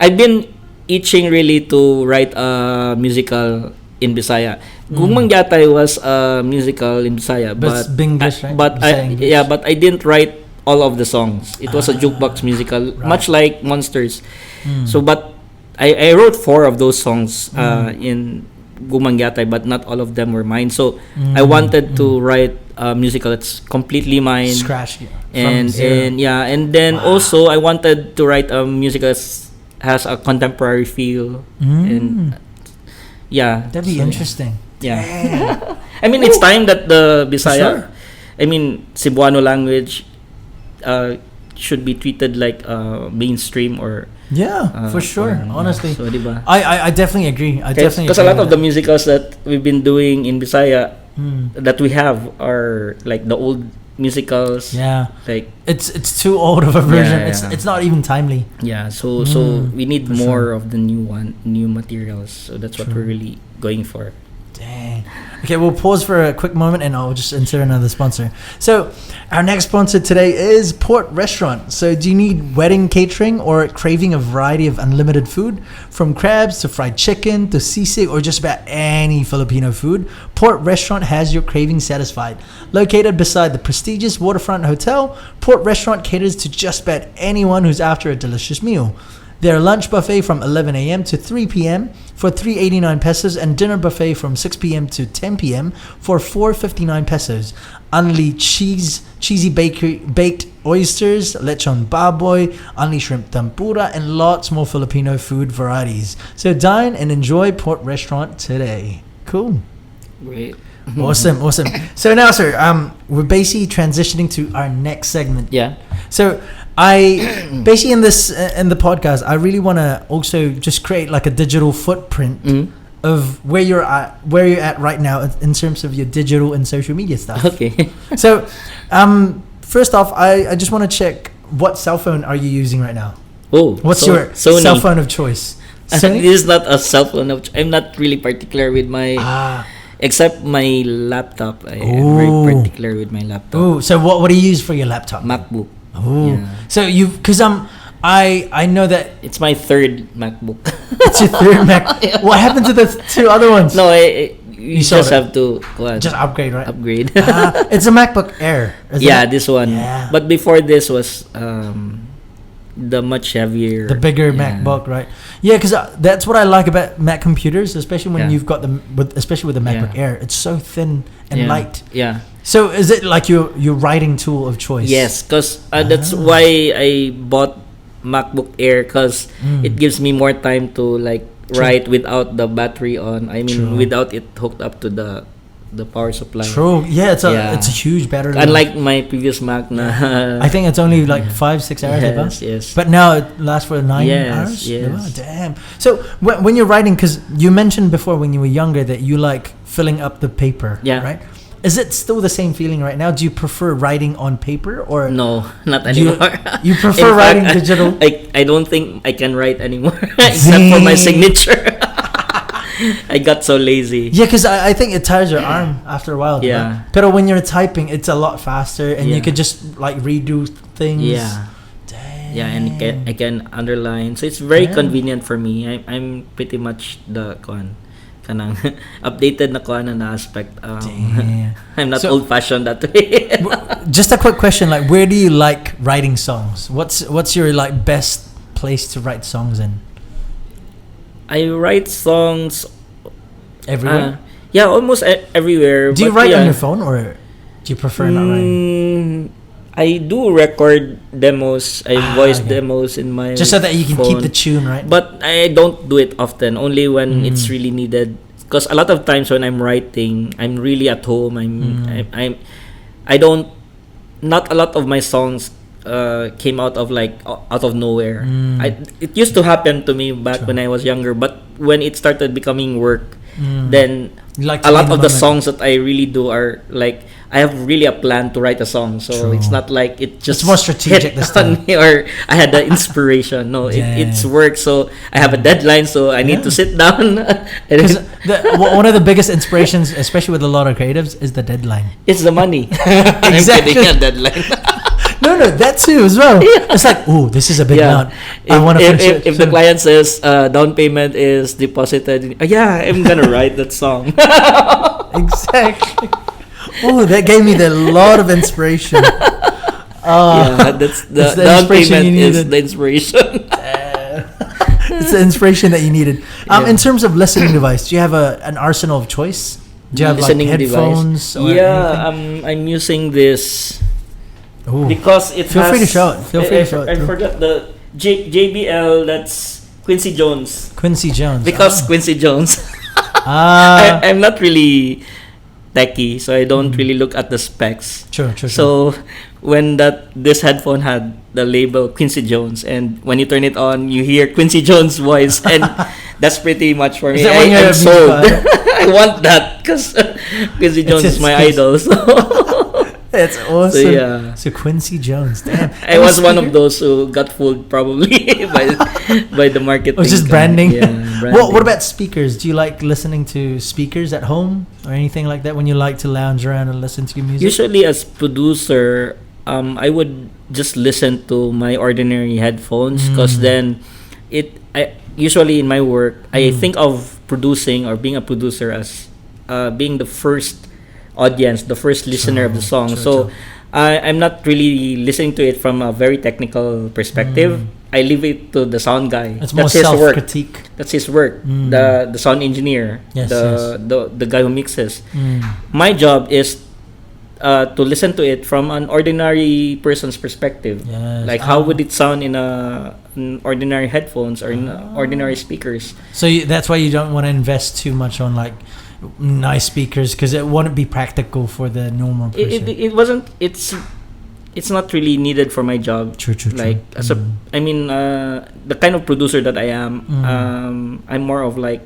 [SPEAKER 2] I've been itching really to write a musical in Bisaya. Gumang Yatay was a musical in Bisaya,
[SPEAKER 1] But it's Binglish, right?
[SPEAKER 2] But
[SPEAKER 1] Bisaya English.
[SPEAKER 2] yeah, but I didn't write all of the songs. It was a jukebox musical,
[SPEAKER 1] right.
[SPEAKER 2] much like Monsters. So, but I wrote 4 of those songs in Gumang Yatay, but not all of them were mine. So I wanted to write a musical that's completely mine.
[SPEAKER 1] Scratch. Yeah.
[SPEAKER 2] And
[SPEAKER 1] From zero.
[SPEAKER 2] and yeah, and then also I wanted to write a musical that has a contemporary feel, and yeah,
[SPEAKER 1] That'd be
[SPEAKER 2] so,
[SPEAKER 1] interesting.
[SPEAKER 2] Yeah.
[SPEAKER 1] Damn.
[SPEAKER 2] I mean, it's time that the Bisaya,
[SPEAKER 1] Sure.
[SPEAKER 2] I mean, Cebuano language should be treated like mainstream or
[SPEAKER 1] Yeah, for sure.
[SPEAKER 2] or,
[SPEAKER 1] Honestly,
[SPEAKER 2] so diba?
[SPEAKER 1] I definitely agree. I definitely
[SPEAKER 2] Because a
[SPEAKER 1] agree
[SPEAKER 2] lot of
[SPEAKER 1] with
[SPEAKER 2] the musicals that we've been doing in Bisaya
[SPEAKER 1] that.
[SPEAKER 2] that we have are like the old musicals.
[SPEAKER 1] Yeah,
[SPEAKER 2] Like
[SPEAKER 1] it's too old of a version.
[SPEAKER 2] Yeah.
[SPEAKER 1] It's not even timely.
[SPEAKER 2] yeah, so we need
[SPEAKER 1] for
[SPEAKER 2] more
[SPEAKER 1] sure.
[SPEAKER 2] of the new materials. So that's what
[SPEAKER 1] True.
[SPEAKER 2] we're really going for.
[SPEAKER 1] Dang. Okay, we'll pause for a quick moment and I'll just insert another sponsor. So, our next sponsor today is Port Restaurant. So, do you need wedding catering or craving a variety of unlimited food? From crabs to fried chicken to sisig or just about any Filipino food, Port Restaurant has your cravings satisfied. Located beside the prestigious Waterfront Hotel, Port Restaurant caters to just about anyone who's after a delicious meal. Their lunch buffet from 11 a.m. to 3 p.m. for 389 pesos and dinner buffet from 6 p.m. to 10 p.m. for 459 pesos. Only cheesy baked oysters, lechon baboy, only shrimp tempura, and lots more Filipino food varieties. So dine and enjoy Port Restaurant today. Cool.
[SPEAKER 2] Great.
[SPEAKER 1] Awesome. So now, sir, we're basically transitioning to our next segment.
[SPEAKER 2] Yeah.
[SPEAKER 1] So I basically in the podcast, I really want to also just create like a digital footprint of where you're at right now in terms of your digital and social media stuff.
[SPEAKER 2] Okay.
[SPEAKER 1] So, first off, I just want to check, what cell phone are you using right now?
[SPEAKER 2] Oh,
[SPEAKER 1] What's your
[SPEAKER 2] Sony.
[SPEAKER 1] cell phone of choice? Sony?
[SPEAKER 2] This is not a cell phone. I'm not really particular with my, except my laptop. I'm
[SPEAKER 1] Ooh.
[SPEAKER 2] very particular with my laptop.
[SPEAKER 1] Oh, so what do you use for your laptop?
[SPEAKER 2] MacBook.
[SPEAKER 1] Oh,
[SPEAKER 2] Yeah.
[SPEAKER 1] so because I know that
[SPEAKER 2] It's my third MacBook.
[SPEAKER 1] it's your third Mac. What happened to the 2 other ones?
[SPEAKER 2] No, you
[SPEAKER 1] sold
[SPEAKER 2] just
[SPEAKER 1] it.
[SPEAKER 2] have to
[SPEAKER 1] Just upgrade, right?
[SPEAKER 2] upgrade.
[SPEAKER 1] It's a MacBook Air. Isn't
[SPEAKER 2] Yeah,
[SPEAKER 1] it?
[SPEAKER 2] this one.
[SPEAKER 1] Yeah.
[SPEAKER 2] But before this was the much heavier,
[SPEAKER 1] The bigger
[SPEAKER 2] yeah.
[SPEAKER 1] MacBook, right? Yeah, because that's what I like about Mac computers, especially when
[SPEAKER 2] Yeah.
[SPEAKER 1] you've got especially with the MacBook
[SPEAKER 2] Yeah.
[SPEAKER 1] Air. It's so thin and
[SPEAKER 2] Yeah.
[SPEAKER 1] light.
[SPEAKER 2] Yeah.
[SPEAKER 1] So is it like your writing tool of choice?
[SPEAKER 2] Yes, because that's why I bought MacBook Air, because it gives me more time to like write without the battery on. I mean,
[SPEAKER 1] True.
[SPEAKER 2] without it hooked up to the power supply.
[SPEAKER 1] True. Yeah, it's a
[SPEAKER 2] Yeah.
[SPEAKER 1] huge battery. life.
[SPEAKER 2] Unlike my previous Mac, na
[SPEAKER 1] I think it's only like 5-6 hours.
[SPEAKER 2] yes,
[SPEAKER 1] diba?
[SPEAKER 2] yes.
[SPEAKER 1] But now it lasts for 9
[SPEAKER 2] Yes,
[SPEAKER 1] hours.
[SPEAKER 2] yes.
[SPEAKER 1] Oh, damn. So when you're writing, because you mentioned before when you were younger that you like filling up the paper.
[SPEAKER 2] Yeah.
[SPEAKER 1] Right. Is it still the same feeling right now? Do you prefer writing on paper or
[SPEAKER 2] No, not
[SPEAKER 1] You-
[SPEAKER 2] anymore.
[SPEAKER 1] you prefer
[SPEAKER 2] In
[SPEAKER 1] writing
[SPEAKER 2] fact,
[SPEAKER 1] digital?
[SPEAKER 2] I don't think I can write anymore except for my
[SPEAKER 1] Zing.
[SPEAKER 2] signature. I got so lazy.
[SPEAKER 1] Yeah, because I think it tires your arm after a while.
[SPEAKER 2] Yeah.
[SPEAKER 1] But when you're typing, it's a lot faster, and you
[SPEAKER 2] Yeah.
[SPEAKER 1] could just like redo things.
[SPEAKER 2] Yeah.
[SPEAKER 1] Damn.
[SPEAKER 2] Yeah, and I can underline. So it's very
[SPEAKER 1] Yeah.
[SPEAKER 2] convenient for me. I'm pretty much the kanang updated na na aspect.
[SPEAKER 1] Damn.
[SPEAKER 2] I'm not
[SPEAKER 1] So-
[SPEAKER 2] old-fashioned that way.
[SPEAKER 1] Just a quick question: like, where do you like writing songs? What's your like best place to write songs in?
[SPEAKER 2] I write songs
[SPEAKER 1] Everywhere.
[SPEAKER 2] yeah, almost everywhere.
[SPEAKER 1] Do you
[SPEAKER 2] but
[SPEAKER 1] write
[SPEAKER 2] yeah.
[SPEAKER 1] on your phone or do you prefer not writing?
[SPEAKER 2] I do record demos. I voice
[SPEAKER 1] Okay.
[SPEAKER 2] demos in my
[SPEAKER 1] Just so that you can keep
[SPEAKER 2] phone.
[SPEAKER 1] the tune, right?
[SPEAKER 2] But I don't do it often. Only when it's really needed. Because a lot of times when I'm writing, I'm really at home. I don't. Not a lot of my songs came out of out of nowhere. It used to happen to me back when I was younger. But when it started becoming work, then
[SPEAKER 1] You like to
[SPEAKER 2] a
[SPEAKER 1] be
[SPEAKER 2] lot
[SPEAKER 1] in the
[SPEAKER 2] of the
[SPEAKER 1] moment.
[SPEAKER 2] songs that I really do are like I have really a plan to write a song, so
[SPEAKER 1] True.
[SPEAKER 2] it's not like it just
[SPEAKER 1] It's more strategic
[SPEAKER 2] hit
[SPEAKER 1] this
[SPEAKER 2] on
[SPEAKER 1] time.
[SPEAKER 2] me or I had the inspiration. No,
[SPEAKER 1] Yeah.
[SPEAKER 2] it's work, so I have a deadline, so I need to
[SPEAKER 1] Yeah.
[SPEAKER 2] sit down. And
[SPEAKER 1] 'Cause one of the biggest inspirations, especially with a lot of creatives, is the deadline.
[SPEAKER 2] it's the money.
[SPEAKER 1] Exactly.
[SPEAKER 2] I'm kidding, a deadline.
[SPEAKER 1] No, that too as well. It's like, oh, this is a big amount. I want to finish it.
[SPEAKER 2] If the client says down payment is deposited, yeah, I'm gonna write that song.
[SPEAKER 1] Exactly. Oh, that gave me a lot of inspiration.
[SPEAKER 2] Yeah, that's the
[SPEAKER 1] It's the
[SPEAKER 2] down
[SPEAKER 1] inspiration
[SPEAKER 2] payment
[SPEAKER 1] you
[SPEAKER 2] is
[SPEAKER 1] needed.
[SPEAKER 2] the inspiration.
[SPEAKER 1] It's the inspiration that you needed. In terms of listening device, do you have an arsenal of choice? Do you have like
[SPEAKER 2] Listening
[SPEAKER 1] headphones? Or
[SPEAKER 2] Yeah,
[SPEAKER 1] anything?
[SPEAKER 2] I'm using this
[SPEAKER 1] Ooh.
[SPEAKER 2] because it
[SPEAKER 1] Feel
[SPEAKER 2] has.
[SPEAKER 1] free to show it. Feel free to show it
[SPEAKER 2] I
[SPEAKER 1] too.
[SPEAKER 2] forgot the JBL. That's Quincy Jones.
[SPEAKER 1] Quincy Jones.
[SPEAKER 2] Because Quincy Jones.
[SPEAKER 1] Ah,
[SPEAKER 2] I'm not really techie, so I don't really look at the specs.
[SPEAKER 1] true.
[SPEAKER 2] So when this headphone had the label Quincy Jones, and when you turn it on, you hear Quincy Jones' voice, and that's pretty much for me.
[SPEAKER 1] Is that when you're
[SPEAKER 2] I'm
[SPEAKER 1] a
[SPEAKER 2] sold.
[SPEAKER 1] music
[SPEAKER 2] I want that because Quincy Jones is my idol. So
[SPEAKER 1] That's awesome.
[SPEAKER 2] So, yeah.
[SPEAKER 1] So Quincy Jones, damn.
[SPEAKER 2] I was one of those who got fooled probably by the marketing.
[SPEAKER 1] It was just branding.
[SPEAKER 2] Yeah,
[SPEAKER 1] What about speakers? Do you like listening to speakers at home or anything like that when you like to lounge around and listen to your music?
[SPEAKER 2] Usually, as producer, I would just listen to my ordinary headphones because then usually in my work I think of producing or being a producer as being the first audience, the first listener of the song. So I'm not really listening to it from a very technical perspective. I leave it to the sound guy.
[SPEAKER 1] It's more
[SPEAKER 2] That's his work.
[SPEAKER 1] self-critique.
[SPEAKER 2] That's his work. The sound engineer,
[SPEAKER 1] Yes,
[SPEAKER 2] the guy who mixes. My job is to listen to it from an ordinary person's perspective.
[SPEAKER 1] Yes.
[SPEAKER 2] Like how would it sound in ordinary headphones or in ordinary speakers?
[SPEAKER 1] So that's why you don't want to invest too much on like nice speakers because it wouldn't be practical for the normal person.
[SPEAKER 2] It wasn't. It's not really needed for my job.
[SPEAKER 1] True.
[SPEAKER 2] Like the kind of producer that I am, I'm more of like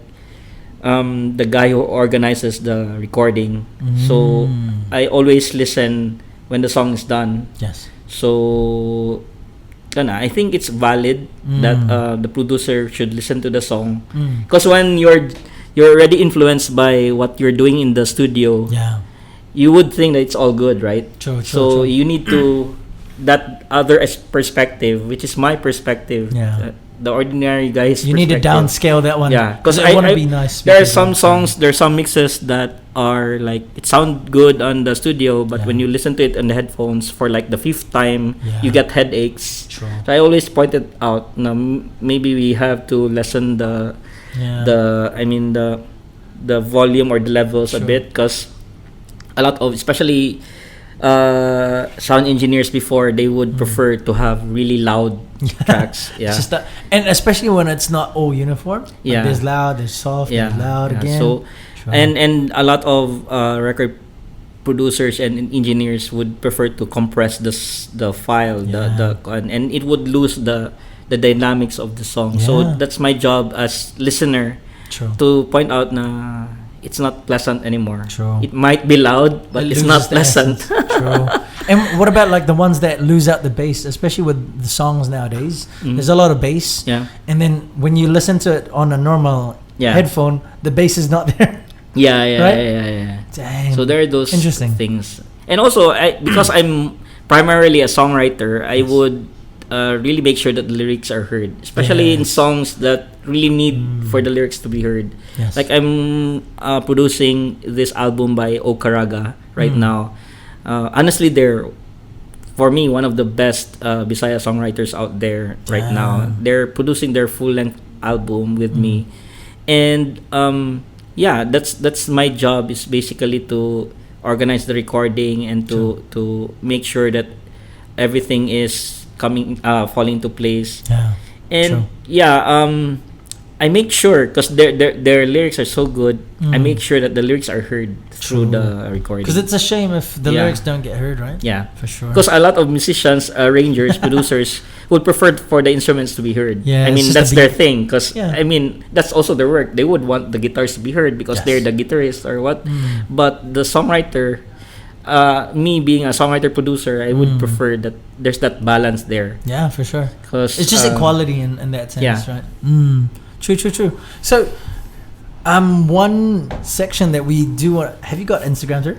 [SPEAKER 2] the guy who organizes the recording. So I always listen when the song is done.
[SPEAKER 1] Yes.
[SPEAKER 2] So I think it's valid that the producer should listen to the song because when you're already influenced by what you're doing in the studio, you would think that it's all good, right?
[SPEAKER 1] True.
[SPEAKER 2] So you need to that other perspective, which is my perspective. The ordinary guy's
[SPEAKER 1] you need to downscale that one.
[SPEAKER 2] Yeah, because
[SPEAKER 1] I want to be nice.
[SPEAKER 2] There are some songs, there are some mixes that are like it sound good on the studio, but when you listen to it on the headphones for like the fifth time, you get headaches.
[SPEAKER 1] True.
[SPEAKER 2] So I always point it out. Maybe we have to lessen the volume or the levels a bit because a lot of especially sound engineers before they would prefer to have really loud tracks.
[SPEAKER 1] It's just that, and especially when it's not all uniform. Like there's loud, there's soft, there's loud again.
[SPEAKER 2] So and a lot of record producers and engineers would prefer to compress the file and it would lose the dynamics of the song. So that's my job as listener to point out na it's not pleasant anymore. It might be loud, but it's not pleasant.
[SPEAKER 1] True. And what about like the ones that lose out the bass, especially with the songs nowadays? There's a lot of bass. And then when you listen to it on a normal headphone, the bass is not there.
[SPEAKER 2] Yeah.
[SPEAKER 1] Dang.
[SPEAKER 2] So there are those
[SPEAKER 1] interesting
[SPEAKER 2] things. And also, because I'm primarily a songwriter, I would really make sure that the lyrics are heard, especially in songs that really need for the lyrics to be heard. Like I'm producing this album by Okaraga right now. Honestly, they're for me one of the best Bisaya songwriters out there right now. They're producing their full-length album with me, and that's my job, is basically to organize the recording and to make sure that everything is coming falling into place.
[SPEAKER 1] Yeah.
[SPEAKER 2] And
[SPEAKER 1] True.
[SPEAKER 2] yeah, I make sure, because their lyrics are so good, I make sure that the lyrics are heard through the recording.
[SPEAKER 1] Because it's a shame if the
[SPEAKER 2] Yeah.
[SPEAKER 1] lyrics don't get heard, right?
[SPEAKER 2] Yeah,
[SPEAKER 1] For sure.
[SPEAKER 2] because a lot of musicians, arrangers, producers would prefer for the instruments to be heard.
[SPEAKER 1] Yeah,
[SPEAKER 2] I
[SPEAKER 1] it's
[SPEAKER 2] mean,
[SPEAKER 1] just
[SPEAKER 2] that's
[SPEAKER 1] the
[SPEAKER 2] their
[SPEAKER 1] beat.
[SPEAKER 2] thing. Because
[SPEAKER 1] Yeah.
[SPEAKER 2] I mean, that's also their work. They would want the guitars to be heard because
[SPEAKER 1] Yes.
[SPEAKER 2] they're the guitarist or what.
[SPEAKER 1] Mm.
[SPEAKER 2] But the songwriter, me being a songwriter producer, I would prefer that there's that balance there.
[SPEAKER 1] Yeah, for sure.
[SPEAKER 2] Cause
[SPEAKER 1] It's just equality in that sense,
[SPEAKER 2] yeah.
[SPEAKER 1] right? True. So, one section that we do. Have you got Instagram too?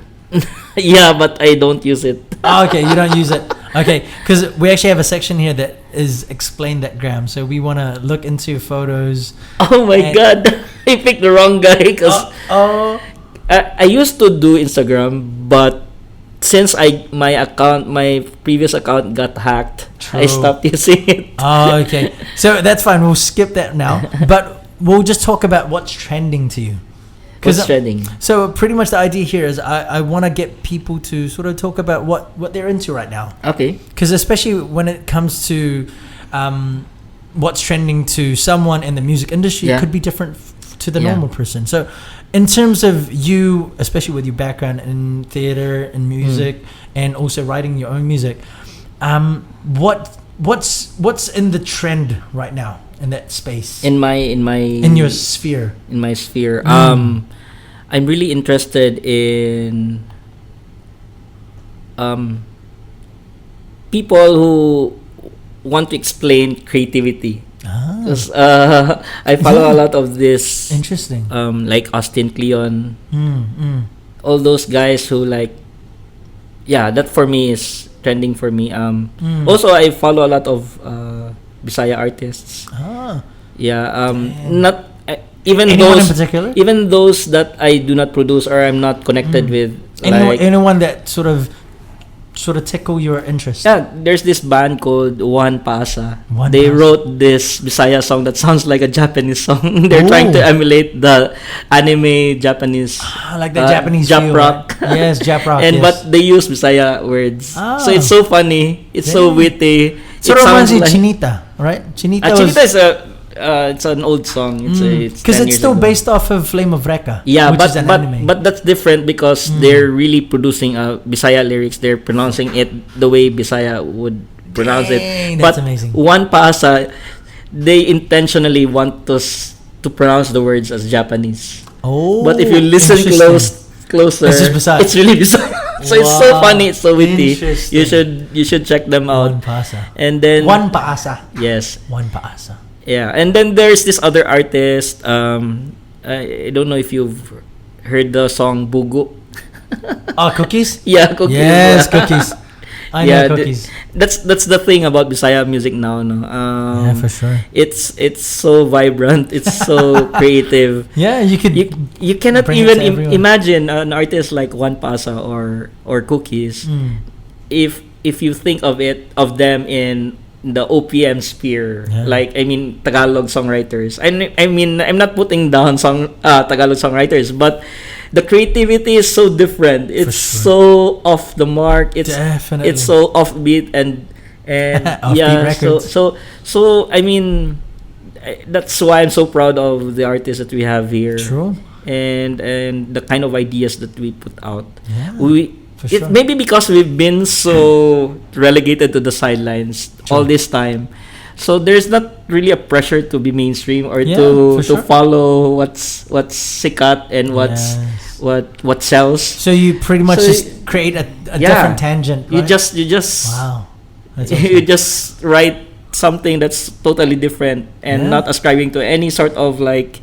[SPEAKER 2] yeah, but I don't use it.
[SPEAKER 1] Oh, okay, you don't use it. Okay, because we actually have a section here that is explain that gram. So we want to look into photos.
[SPEAKER 2] Oh my
[SPEAKER 1] And-
[SPEAKER 2] god, I picked the wrong guy because
[SPEAKER 1] Oh,
[SPEAKER 2] I used to do Instagram, but since my previous account got hacked, I
[SPEAKER 1] True.
[SPEAKER 2] stopped using it.
[SPEAKER 1] oh, okay. So that's fine. We'll skip that now. But we'll just talk about what's trending to you.
[SPEAKER 2] What's trending?
[SPEAKER 1] So pretty much the idea here is I want to get people to sort of talk about what they're into right now.
[SPEAKER 2] Okay.
[SPEAKER 1] Because especially when it comes to what's trending to someone in the music industry,
[SPEAKER 2] Yeah.
[SPEAKER 1] it could be different to the
[SPEAKER 2] Yeah.
[SPEAKER 1] normal person. So in terms of you, especially with your background in theater and music and also writing your own music, what's in the trend right now in that space?
[SPEAKER 2] In
[SPEAKER 1] your sphere.
[SPEAKER 2] in my sphere, I'm really interested in people who want to explain creativity.
[SPEAKER 1] Ah,
[SPEAKER 2] Because I follow a lot of this,
[SPEAKER 1] interesting.
[SPEAKER 2] like Austin Kleon,
[SPEAKER 1] Mm.
[SPEAKER 2] all those guys who like, yeah, that for me is trending for me. Also I follow a lot of Bisaya artists.
[SPEAKER 1] Ah,
[SPEAKER 2] Yeah,
[SPEAKER 1] Damn.
[SPEAKER 2] not even
[SPEAKER 1] anyone in
[SPEAKER 2] those
[SPEAKER 1] particular?
[SPEAKER 2] even those that I do not produce or I'm not connected with. Like,
[SPEAKER 1] Anyone that sort of tickle your interest?
[SPEAKER 2] yeah, there's this band called One Pasa.
[SPEAKER 1] One
[SPEAKER 2] They
[SPEAKER 1] Pasa.
[SPEAKER 2] wrote this Bisaya song that sounds like a Japanese song. They're trying to
[SPEAKER 1] Oh.
[SPEAKER 2] emulate the anime Japanese.
[SPEAKER 1] Ah, like the Japanese
[SPEAKER 2] Jap
[SPEAKER 1] feel,
[SPEAKER 2] rock.
[SPEAKER 1] right? Yes, Jap rock.
[SPEAKER 2] And
[SPEAKER 1] yes.
[SPEAKER 2] but they use Bisaya words.
[SPEAKER 1] Ah.
[SPEAKER 2] So it's so funny. It's so
[SPEAKER 1] Damn.
[SPEAKER 2] witty.
[SPEAKER 1] Sort of reminds
[SPEAKER 2] sounds
[SPEAKER 1] me of Chinita, right? Chinita was
[SPEAKER 2] Chinita is it's an old song. It's
[SPEAKER 1] because
[SPEAKER 2] 10
[SPEAKER 1] it's
[SPEAKER 2] years
[SPEAKER 1] still
[SPEAKER 2] ago.
[SPEAKER 1] based off of Flame of Recca.
[SPEAKER 2] Yeah,
[SPEAKER 1] which
[SPEAKER 2] but
[SPEAKER 1] is an
[SPEAKER 2] but
[SPEAKER 1] anime.
[SPEAKER 2] but that's different because they're really producing Bisaya lyrics. They're pronouncing it the way Bisaya would pronounce
[SPEAKER 1] Dang,
[SPEAKER 2] it.
[SPEAKER 1] that's
[SPEAKER 2] But
[SPEAKER 1] amazing.
[SPEAKER 2] One Pasa, they intentionally want us to pronounce the words as Japanese.
[SPEAKER 1] Oh,
[SPEAKER 2] But if you listen
[SPEAKER 1] interesting.
[SPEAKER 2] closer,
[SPEAKER 1] It's just Bisaya.
[SPEAKER 2] it's really Bisaya. So it's so
[SPEAKER 1] Wow,
[SPEAKER 2] funny. It's so witty.
[SPEAKER 1] interesting.
[SPEAKER 2] You should check them
[SPEAKER 1] One
[SPEAKER 2] out.
[SPEAKER 1] Pasa.
[SPEAKER 2] And then
[SPEAKER 1] One Paasa.
[SPEAKER 2] yes.
[SPEAKER 1] One Paasa.
[SPEAKER 2] Yeah, and then there's this other artist. I don't know if you've heard the song Bugo.
[SPEAKER 1] Oh, cookies?
[SPEAKER 2] Yeah, cookies.
[SPEAKER 1] Yes, cookies. I know
[SPEAKER 2] Yeah,
[SPEAKER 1] cookies.
[SPEAKER 2] That's the thing about Bisaya music now. No,
[SPEAKER 1] Yeah, for sure.
[SPEAKER 2] it's so vibrant. It's so creative.
[SPEAKER 1] Yeah, you could.
[SPEAKER 2] You cannot
[SPEAKER 1] Bring it
[SPEAKER 2] even
[SPEAKER 1] to everyone.
[SPEAKER 2] imagine an artist like One Pasa or Cookies if you think of them in the OPM sphere.
[SPEAKER 1] Yeah.
[SPEAKER 2] Like, I mean, Tagalog songwriters. I mean, I'm not putting down Tagalog songwriters, but the creativity is so different. It's
[SPEAKER 1] sure.
[SPEAKER 2] so off the mark.
[SPEAKER 1] Definitely.
[SPEAKER 2] It's so offbeat and
[SPEAKER 1] Offbeat
[SPEAKER 2] yeah.
[SPEAKER 1] records.
[SPEAKER 2] So I mean, that's why I'm so proud of the artists that we have here.
[SPEAKER 1] True.
[SPEAKER 2] And the kind of ideas that we put out.
[SPEAKER 1] Yeah. For sure.
[SPEAKER 2] Maybe because we've been so relegated to the sidelines all this time, so there's not really a pressure to be mainstream or
[SPEAKER 1] Yeah,
[SPEAKER 2] to
[SPEAKER 1] for sure.
[SPEAKER 2] follow what's sikat and
[SPEAKER 1] Yes.
[SPEAKER 2] what sells.
[SPEAKER 1] So you pretty much
[SPEAKER 2] So
[SPEAKER 1] just create a
[SPEAKER 2] yeah.
[SPEAKER 1] different tangent.
[SPEAKER 2] You
[SPEAKER 1] Right?
[SPEAKER 2] just
[SPEAKER 1] Wow. That's
[SPEAKER 2] you
[SPEAKER 1] awesome.
[SPEAKER 2] just write something that's totally different and
[SPEAKER 1] Yeah.
[SPEAKER 2] not ascribing to any sort of like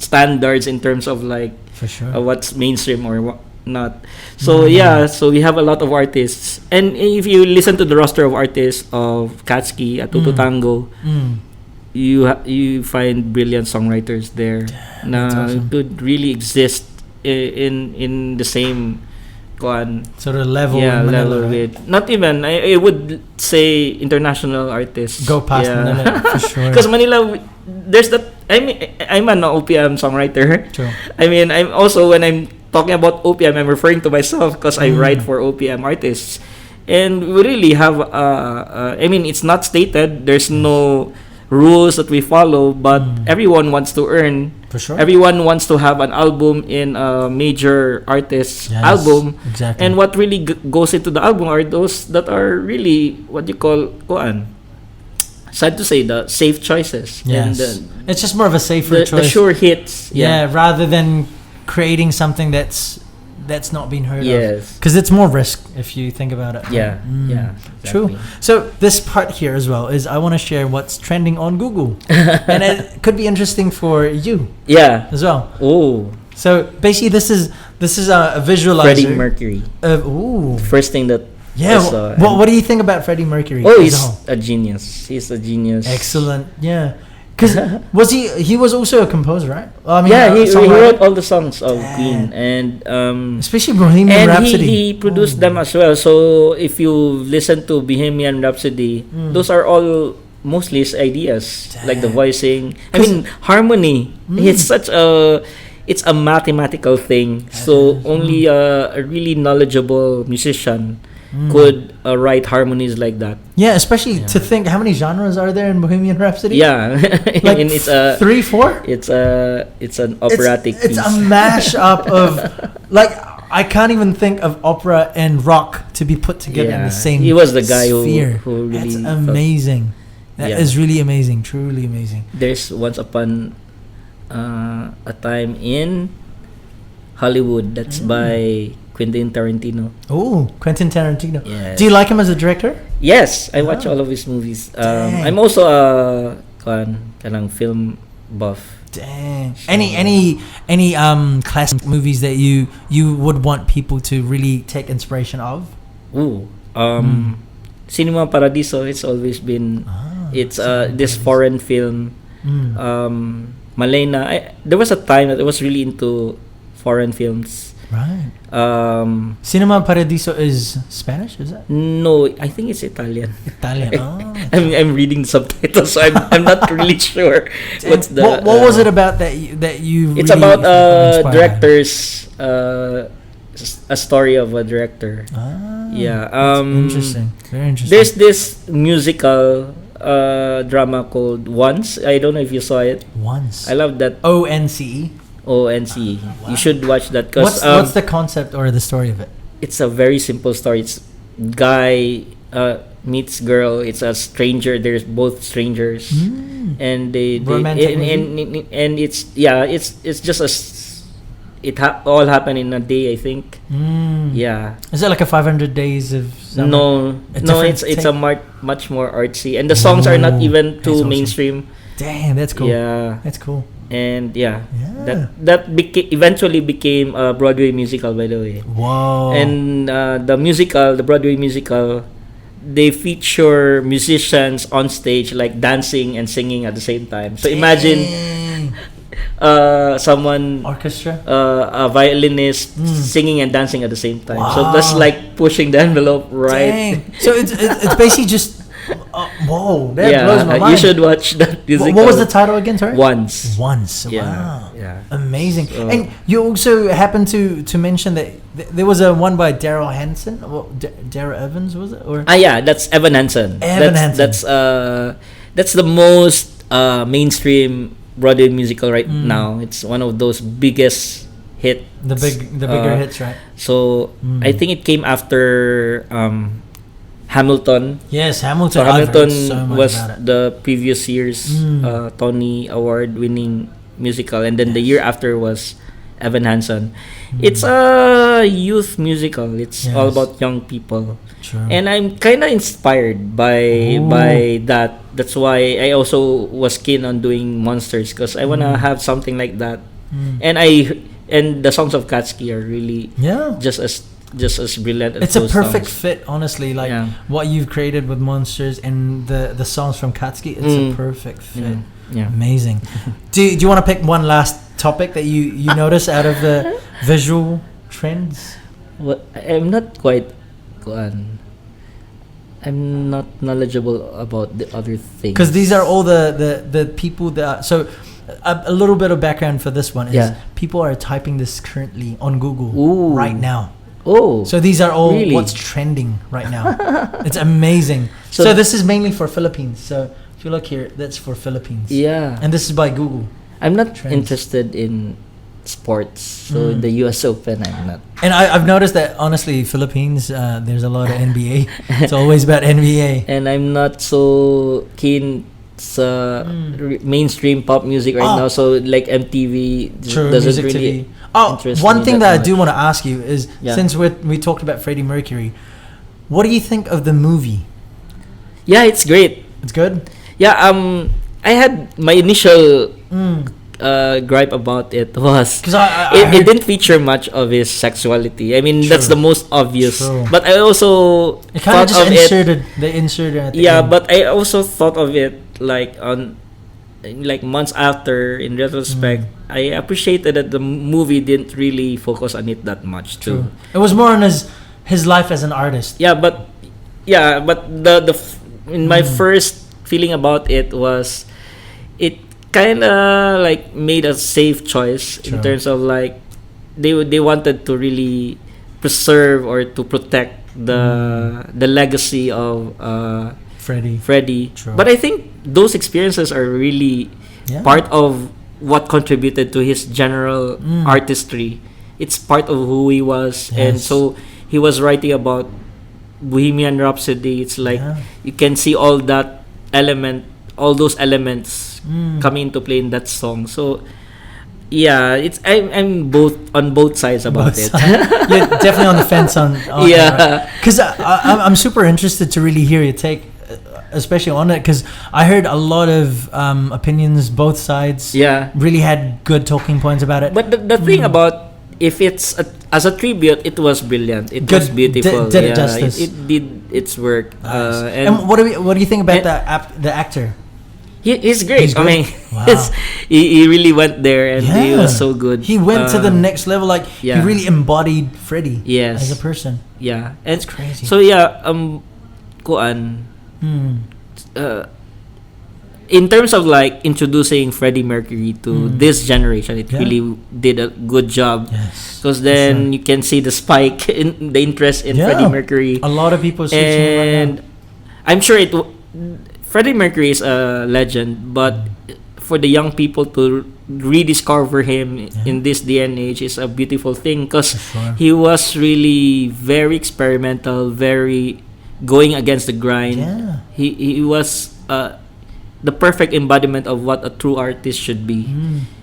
[SPEAKER 2] standards in terms of like
[SPEAKER 1] For sure.
[SPEAKER 2] what's mainstream or what not. So yeah, so we have a lot of artists, and if you listen to the roster of artists of Katsuki at Tutu Tango, you find brilliant songwriters there na
[SPEAKER 1] that's awesome.
[SPEAKER 2] could really exist in the same
[SPEAKER 1] Sort of level.
[SPEAKER 2] yeah,
[SPEAKER 1] in Manila,
[SPEAKER 2] level
[SPEAKER 1] right?
[SPEAKER 2] with not even I would say international artists
[SPEAKER 1] Go past Manila for sure.
[SPEAKER 2] because Manila there's that I'm an OPM songwriter.
[SPEAKER 1] True.
[SPEAKER 2] I mean, I'm also when I'm talking about OPM, I'm referring to myself because I write for OPM artists. And we really have, I mean, it's not stated, there's no rules that we follow, but everyone wants to earn.
[SPEAKER 1] For sure.
[SPEAKER 2] Everyone wants to have an album in a major artist's album.
[SPEAKER 1] Exactly.
[SPEAKER 2] And what really goes into the album are those that are really, what you call, sad to say, the safe choices.
[SPEAKER 1] Yes.
[SPEAKER 2] And
[SPEAKER 1] it's just more of a safer choice.
[SPEAKER 2] The sure hits.
[SPEAKER 1] Yeah, rather than creating something that's not been heard of.
[SPEAKER 2] Yes.
[SPEAKER 1] Because it's more risk if you think about it.
[SPEAKER 2] Yeah. Exactly.
[SPEAKER 1] True. So this part here as well is I want to share what's trending on Google. And it could be interesting for you.
[SPEAKER 2] Yeah.
[SPEAKER 1] As well.
[SPEAKER 2] Oh.
[SPEAKER 1] So basically this is a visualizer.
[SPEAKER 2] Freddie Mercury. First thing that
[SPEAKER 1] yeah.
[SPEAKER 2] I saw.
[SPEAKER 1] What do you think about Freddie Mercury?
[SPEAKER 2] Oh, he's a genius. He's a genius.
[SPEAKER 1] Excellent. Yeah. Because he was also a composer, right? Well, I mean,
[SPEAKER 2] he wrote all the songs of Queen, and
[SPEAKER 1] especially Bohemian Rhapsody.
[SPEAKER 2] He produced them as well. So if you listen to Bohemian Rhapsody, those are all mostly his ideas, like the voicing. I mean, harmony. It's it's a mathematical thing. So only a really knowledgeable musician could write harmonies like that.
[SPEAKER 1] Yeah, especially to think how many genres are there in Bohemian Rhapsody?
[SPEAKER 2] Yeah,
[SPEAKER 1] like
[SPEAKER 2] and it's a
[SPEAKER 1] 3-4.
[SPEAKER 2] It's an operatic.
[SPEAKER 1] It's a mashup of like I can't even think of opera and rock to be put together in the same.
[SPEAKER 2] He was the guy
[SPEAKER 1] sphere.
[SPEAKER 2] who really.
[SPEAKER 1] That's amazing. That is really amazing. Truly amazing.
[SPEAKER 2] There's once upon a time in Hollywood that's by Quentin Tarantino.
[SPEAKER 1] Oh, Quentin Tarantino.
[SPEAKER 2] Yes.
[SPEAKER 1] Do you like him as a director?
[SPEAKER 2] Yes, I watch all of his movies. I'm also a kanang film buff.
[SPEAKER 1] Dang. Any classic movies that you would want people to really take inspiration of?
[SPEAKER 2] Cinema Paradiso. It's always been. It's this foreign film. Malena. There was a time that I was really into foreign films.
[SPEAKER 1] Right. Cinema Paradiso is Spanish, is that?
[SPEAKER 2] No, I think it's Italian.
[SPEAKER 1] Italian.
[SPEAKER 2] I'm reading the subtitles, so I'm not really sure. What's the
[SPEAKER 1] what was it about that you
[SPEAKER 2] It's
[SPEAKER 1] really
[SPEAKER 2] about director's a story of a director.
[SPEAKER 1] Interesting. Very interesting.
[SPEAKER 2] There's this musical drama called Once. I don't know if you saw it.
[SPEAKER 1] Once.
[SPEAKER 2] I love that.
[SPEAKER 1] ONCE.
[SPEAKER 2] ONCE.
[SPEAKER 1] Wow.
[SPEAKER 2] You should watch that. Cause,
[SPEAKER 1] what's the concept or the story of it?
[SPEAKER 2] It's a very simple story. It's guy meets girl. It's a stranger. There's both strangers, and they and it's just all happened in a day, I think. Yeah.
[SPEAKER 1] Is it like a 500 days of summer?
[SPEAKER 2] No, it's a much more artsy, and the songs are not even too
[SPEAKER 1] awesome.
[SPEAKER 2] Mainstream.
[SPEAKER 1] Damn, that's cool.
[SPEAKER 2] Yeah,
[SPEAKER 1] that's cool.
[SPEAKER 2] And that eventually became a Broadway musical, by the way.
[SPEAKER 1] Whoa.
[SPEAKER 2] And the Broadway musical, they feature musicians on stage like dancing and singing at the same time. So imagine someone
[SPEAKER 1] orchestra,
[SPEAKER 2] a violinist singing and dancing at the same time.
[SPEAKER 1] Wow.
[SPEAKER 2] So that's like pushing the envelope, right?
[SPEAKER 1] Dang. So it's basically just whoa, that blows my mind.
[SPEAKER 2] You should watch that musical.
[SPEAKER 1] What was the title again? Sorry.
[SPEAKER 2] Once.
[SPEAKER 1] Wow.
[SPEAKER 2] Yeah.
[SPEAKER 1] Amazing. And you also happened to mention that there was a one by Daryl Hansen. Well, Daryl Evans, was it? Or
[SPEAKER 2] that's Evan Hansen. That's the most mainstream Broadway musical right now. It's one of those biggest hit.
[SPEAKER 1] The bigger hits, right?
[SPEAKER 2] So I think it came after Hamilton.
[SPEAKER 1] Yes, Hamilton.
[SPEAKER 2] So Hamilton
[SPEAKER 1] so
[SPEAKER 2] was the previous year's Tony Award winning musical, and then the year after was Evan Hansen. It's a youth musical. It's all about young people.
[SPEAKER 1] True.
[SPEAKER 2] And I'm kind of inspired by that. That's why I also was keen on doing Monsters, because I want to have something like that. And the songs of Katsuki are really just as brilliant as
[SPEAKER 1] it's a
[SPEAKER 2] those
[SPEAKER 1] perfect
[SPEAKER 2] songs.
[SPEAKER 1] fit, honestly. Like what you've created with Monsters and the songs from Katsuki, it's a perfect fit.
[SPEAKER 2] Yeah.
[SPEAKER 1] Amazing. Do you want to pick one last topic that you notice out of the visual trends?
[SPEAKER 2] Well, I'm not quite I'm not knowledgeable about the other things,
[SPEAKER 1] because these are all the people that so a little bit of background for this one is people are typing this currently on Google right now.
[SPEAKER 2] Oh,
[SPEAKER 1] So these are all
[SPEAKER 2] really?
[SPEAKER 1] what's trending right now. It's amazing.
[SPEAKER 2] So-
[SPEAKER 1] So this is mainly for Philippines. So if you look here, that's for Philippines.
[SPEAKER 2] yeah.
[SPEAKER 1] And this is by Google.
[SPEAKER 2] I'm not
[SPEAKER 1] Trends.
[SPEAKER 2] interested in sports, so in the US Open, I'm not.
[SPEAKER 1] And I've noticed that honestly, Philippines, there's a lot of NBA. It's always about NBA.
[SPEAKER 2] And I'm not so keen sa mainstream pop music right
[SPEAKER 1] Oh.
[SPEAKER 2] now. So like MTV
[SPEAKER 1] True,
[SPEAKER 2] doesn't
[SPEAKER 1] music
[SPEAKER 2] really.
[SPEAKER 1] TV. Oh,
[SPEAKER 2] interest
[SPEAKER 1] one
[SPEAKER 2] me
[SPEAKER 1] thing
[SPEAKER 2] that
[SPEAKER 1] that I do
[SPEAKER 2] much.
[SPEAKER 1] want to ask you is,
[SPEAKER 2] Yeah.
[SPEAKER 1] since we talked about Freddie Mercury, what do you think of the movie?
[SPEAKER 2] Yeah, it's great.
[SPEAKER 1] It's good.
[SPEAKER 2] Yeah, I had my initial
[SPEAKER 1] Mm.
[SPEAKER 2] gripe about it was
[SPEAKER 1] Because I
[SPEAKER 2] it
[SPEAKER 1] heard-
[SPEAKER 2] didn't feature much of his sexuality. I mean, that's
[SPEAKER 1] True.
[SPEAKER 2] the most obvious.
[SPEAKER 1] True.
[SPEAKER 2] But I also
[SPEAKER 1] It kind of
[SPEAKER 2] thought
[SPEAKER 1] just
[SPEAKER 2] of it.
[SPEAKER 1] inserted. They inserted at the
[SPEAKER 2] Yeah,
[SPEAKER 1] end.
[SPEAKER 2] but I also thought of it like on like months after. In retrospect, I appreciated that the movie didn't really focus on it that much too.
[SPEAKER 1] True. It was more on his life as an artist.
[SPEAKER 2] Yeah, but in my first feeling about it was it kind of like made a safe choice
[SPEAKER 1] True.
[SPEAKER 2] in terms of like they wanted to really preserve or to protect the legacy of Freddie.
[SPEAKER 1] True.
[SPEAKER 2] But I think those experiences are really
[SPEAKER 1] Yeah.
[SPEAKER 2] part of what contributed to his general artistry. It's part of who he was, and
[SPEAKER 1] Yes.
[SPEAKER 2] so he was writing about Bohemian Rhapsody. It's like
[SPEAKER 1] Yeah.
[SPEAKER 2] you can see all those elements
[SPEAKER 1] Mm.
[SPEAKER 2] coming into play in that song. So yeah, I'm both on both sides about
[SPEAKER 1] Both
[SPEAKER 2] it.
[SPEAKER 1] sides. You're definitely on the fence on
[SPEAKER 2] Yeah.
[SPEAKER 1] Because I'm super interested to really hear your take, especially on it, because I heard a lot of opinions, both sides.
[SPEAKER 2] Yeah.
[SPEAKER 1] Really had good talking points about it.
[SPEAKER 2] But the thing about if it's as a tribute, it was brilliant. It
[SPEAKER 1] Good.
[SPEAKER 2] was beautiful.
[SPEAKER 1] Did it
[SPEAKER 2] Yeah,
[SPEAKER 1] justice.
[SPEAKER 2] It did its work.
[SPEAKER 1] Nice.
[SPEAKER 2] And
[SPEAKER 1] And what do you think about
[SPEAKER 2] and-
[SPEAKER 1] the actor?
[SPEAKER 2] he's great.
[SPEAKER 1] He's
[SPEAKER 2] I
[SPEAKER 1] good?
[SPEAKER 2] mean,
[SPEAKER 1] Wow.
[SPEAKER 2] he really went there and he was so good.
[SPEAKER 1] He went to the
[SPEAKER 2] Um,
[SPEAKER 1] next level. Like
[SPEAKER 2] yeah.
[SPEAKER 1] he really embodied Freddie
[SPEAKER 2] Yes.
[SPEAKER 1] as a person.
[SPEAKER 2] Yeah, and
[SPEAKER 1] It's crazy.
[SPEAKER 2] so yeah, kuan.
[SPEAKER 1] Hmm.
[SPEAKER 2] In terms of like introducing Freddie Mercury to this generation, it
[SPEAKER 1] Yeah.
[SPEAKER 2] really did a good job.
[SPEAKER 1] Yes.
[SPEAKER 2] Because then you can see the spike in the interest in
[SPEAKER 1] Yeah.
[SPEAKER 2] Freddie Mercury.
[SPEAKER 1] A lot of people switching right
[SPEAKER 2] And I'm sure Freddie Mercury is a legend, but for the young people to rediscover him in this day and age is a beautiful thing because
[SPEAKER 1] For sure.
[SPEAKER 2] he was really very experimental, very going against the grind.
[SPEAKER 1] Yeah.
[SPEAKER 2] He was the perfect embodiment of what a true artist should be.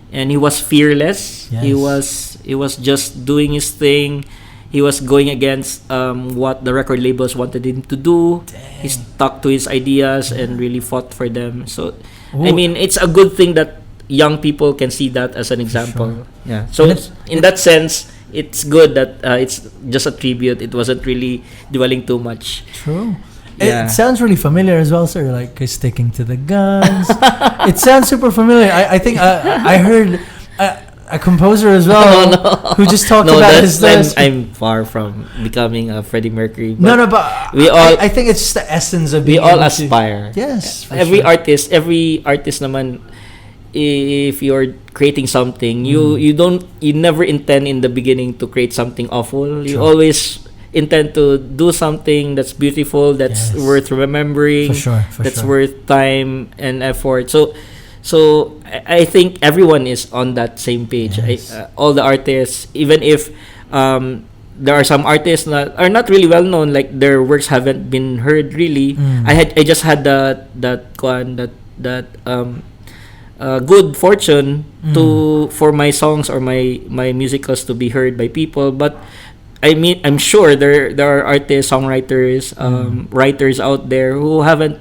[SPEAKER 2] And he was fearless. He
[SPEAKER 1] Yes.
[SPEAKER 2] was just doing his thing. He was going against what the record labels wanted him to do. He stuck to his ideas and really fought for them. So, I
[SPEAKER 1] Ooh.
[SPEAKER 2] mean, it's a good thing that young people can see that as an example. Yeah. So,
[SPEAKER 1] And
[SPEAKER 2] in that sense, it's good that it's just a tribute. It wasn't really dwelling too much.
[SPEAKER 1] True.
[SPEAKER 2] Yeah.
[SPEAKER 1] It sounds really familiar as well, sir. Like sticking to the guns. It sounds super familiar. I think I heard a composer as well who just talked about his.
[SPEAKER 2] I'm far from becoming a Freddie Mercury.
[SPEAKER 1] No,
[SPEAKER 2] but
[SPEAKER 1] but
[SPEAKER 2] we all-
[SPEAKER 1] I think it's just the essence of
[SPEAKER 2] we
[SPEAKER 1] being
[SPEAKER 2] all
[SPEAKER 1] able to-
[SPEAKER 2] aspire.
[SPEAKER 1] Yes, for
[SPEAKER 2] Every
[SPEAKER 1] sure.
[SPEAKER 2] artist naman, if you're creating something, you never intend in the beginning to create something awful. You
[SPEAKER 1] True.
[SPEAKER 2] always intend to do something that's beautiful, that's
[SPEAKER 1] Yes.
[SPEAKER 2] worth remembering,
[SPEAKER 1] For sure, for
[SPEAKER 2] that's
[SPEAKER 1] sure.
[SPEAKER 2] worth time and effort. So I think everyone is on that same page.
[SPEAKER 1] Yes.
[SPEAKER 2] All the artists, even if there are some artists that are not really well known, like their works haven't been heard really. I just had good fortune for my songs or my musicals to be heard by people. But I mean, I'm sure there are artists, songwriters, writers out there who haven't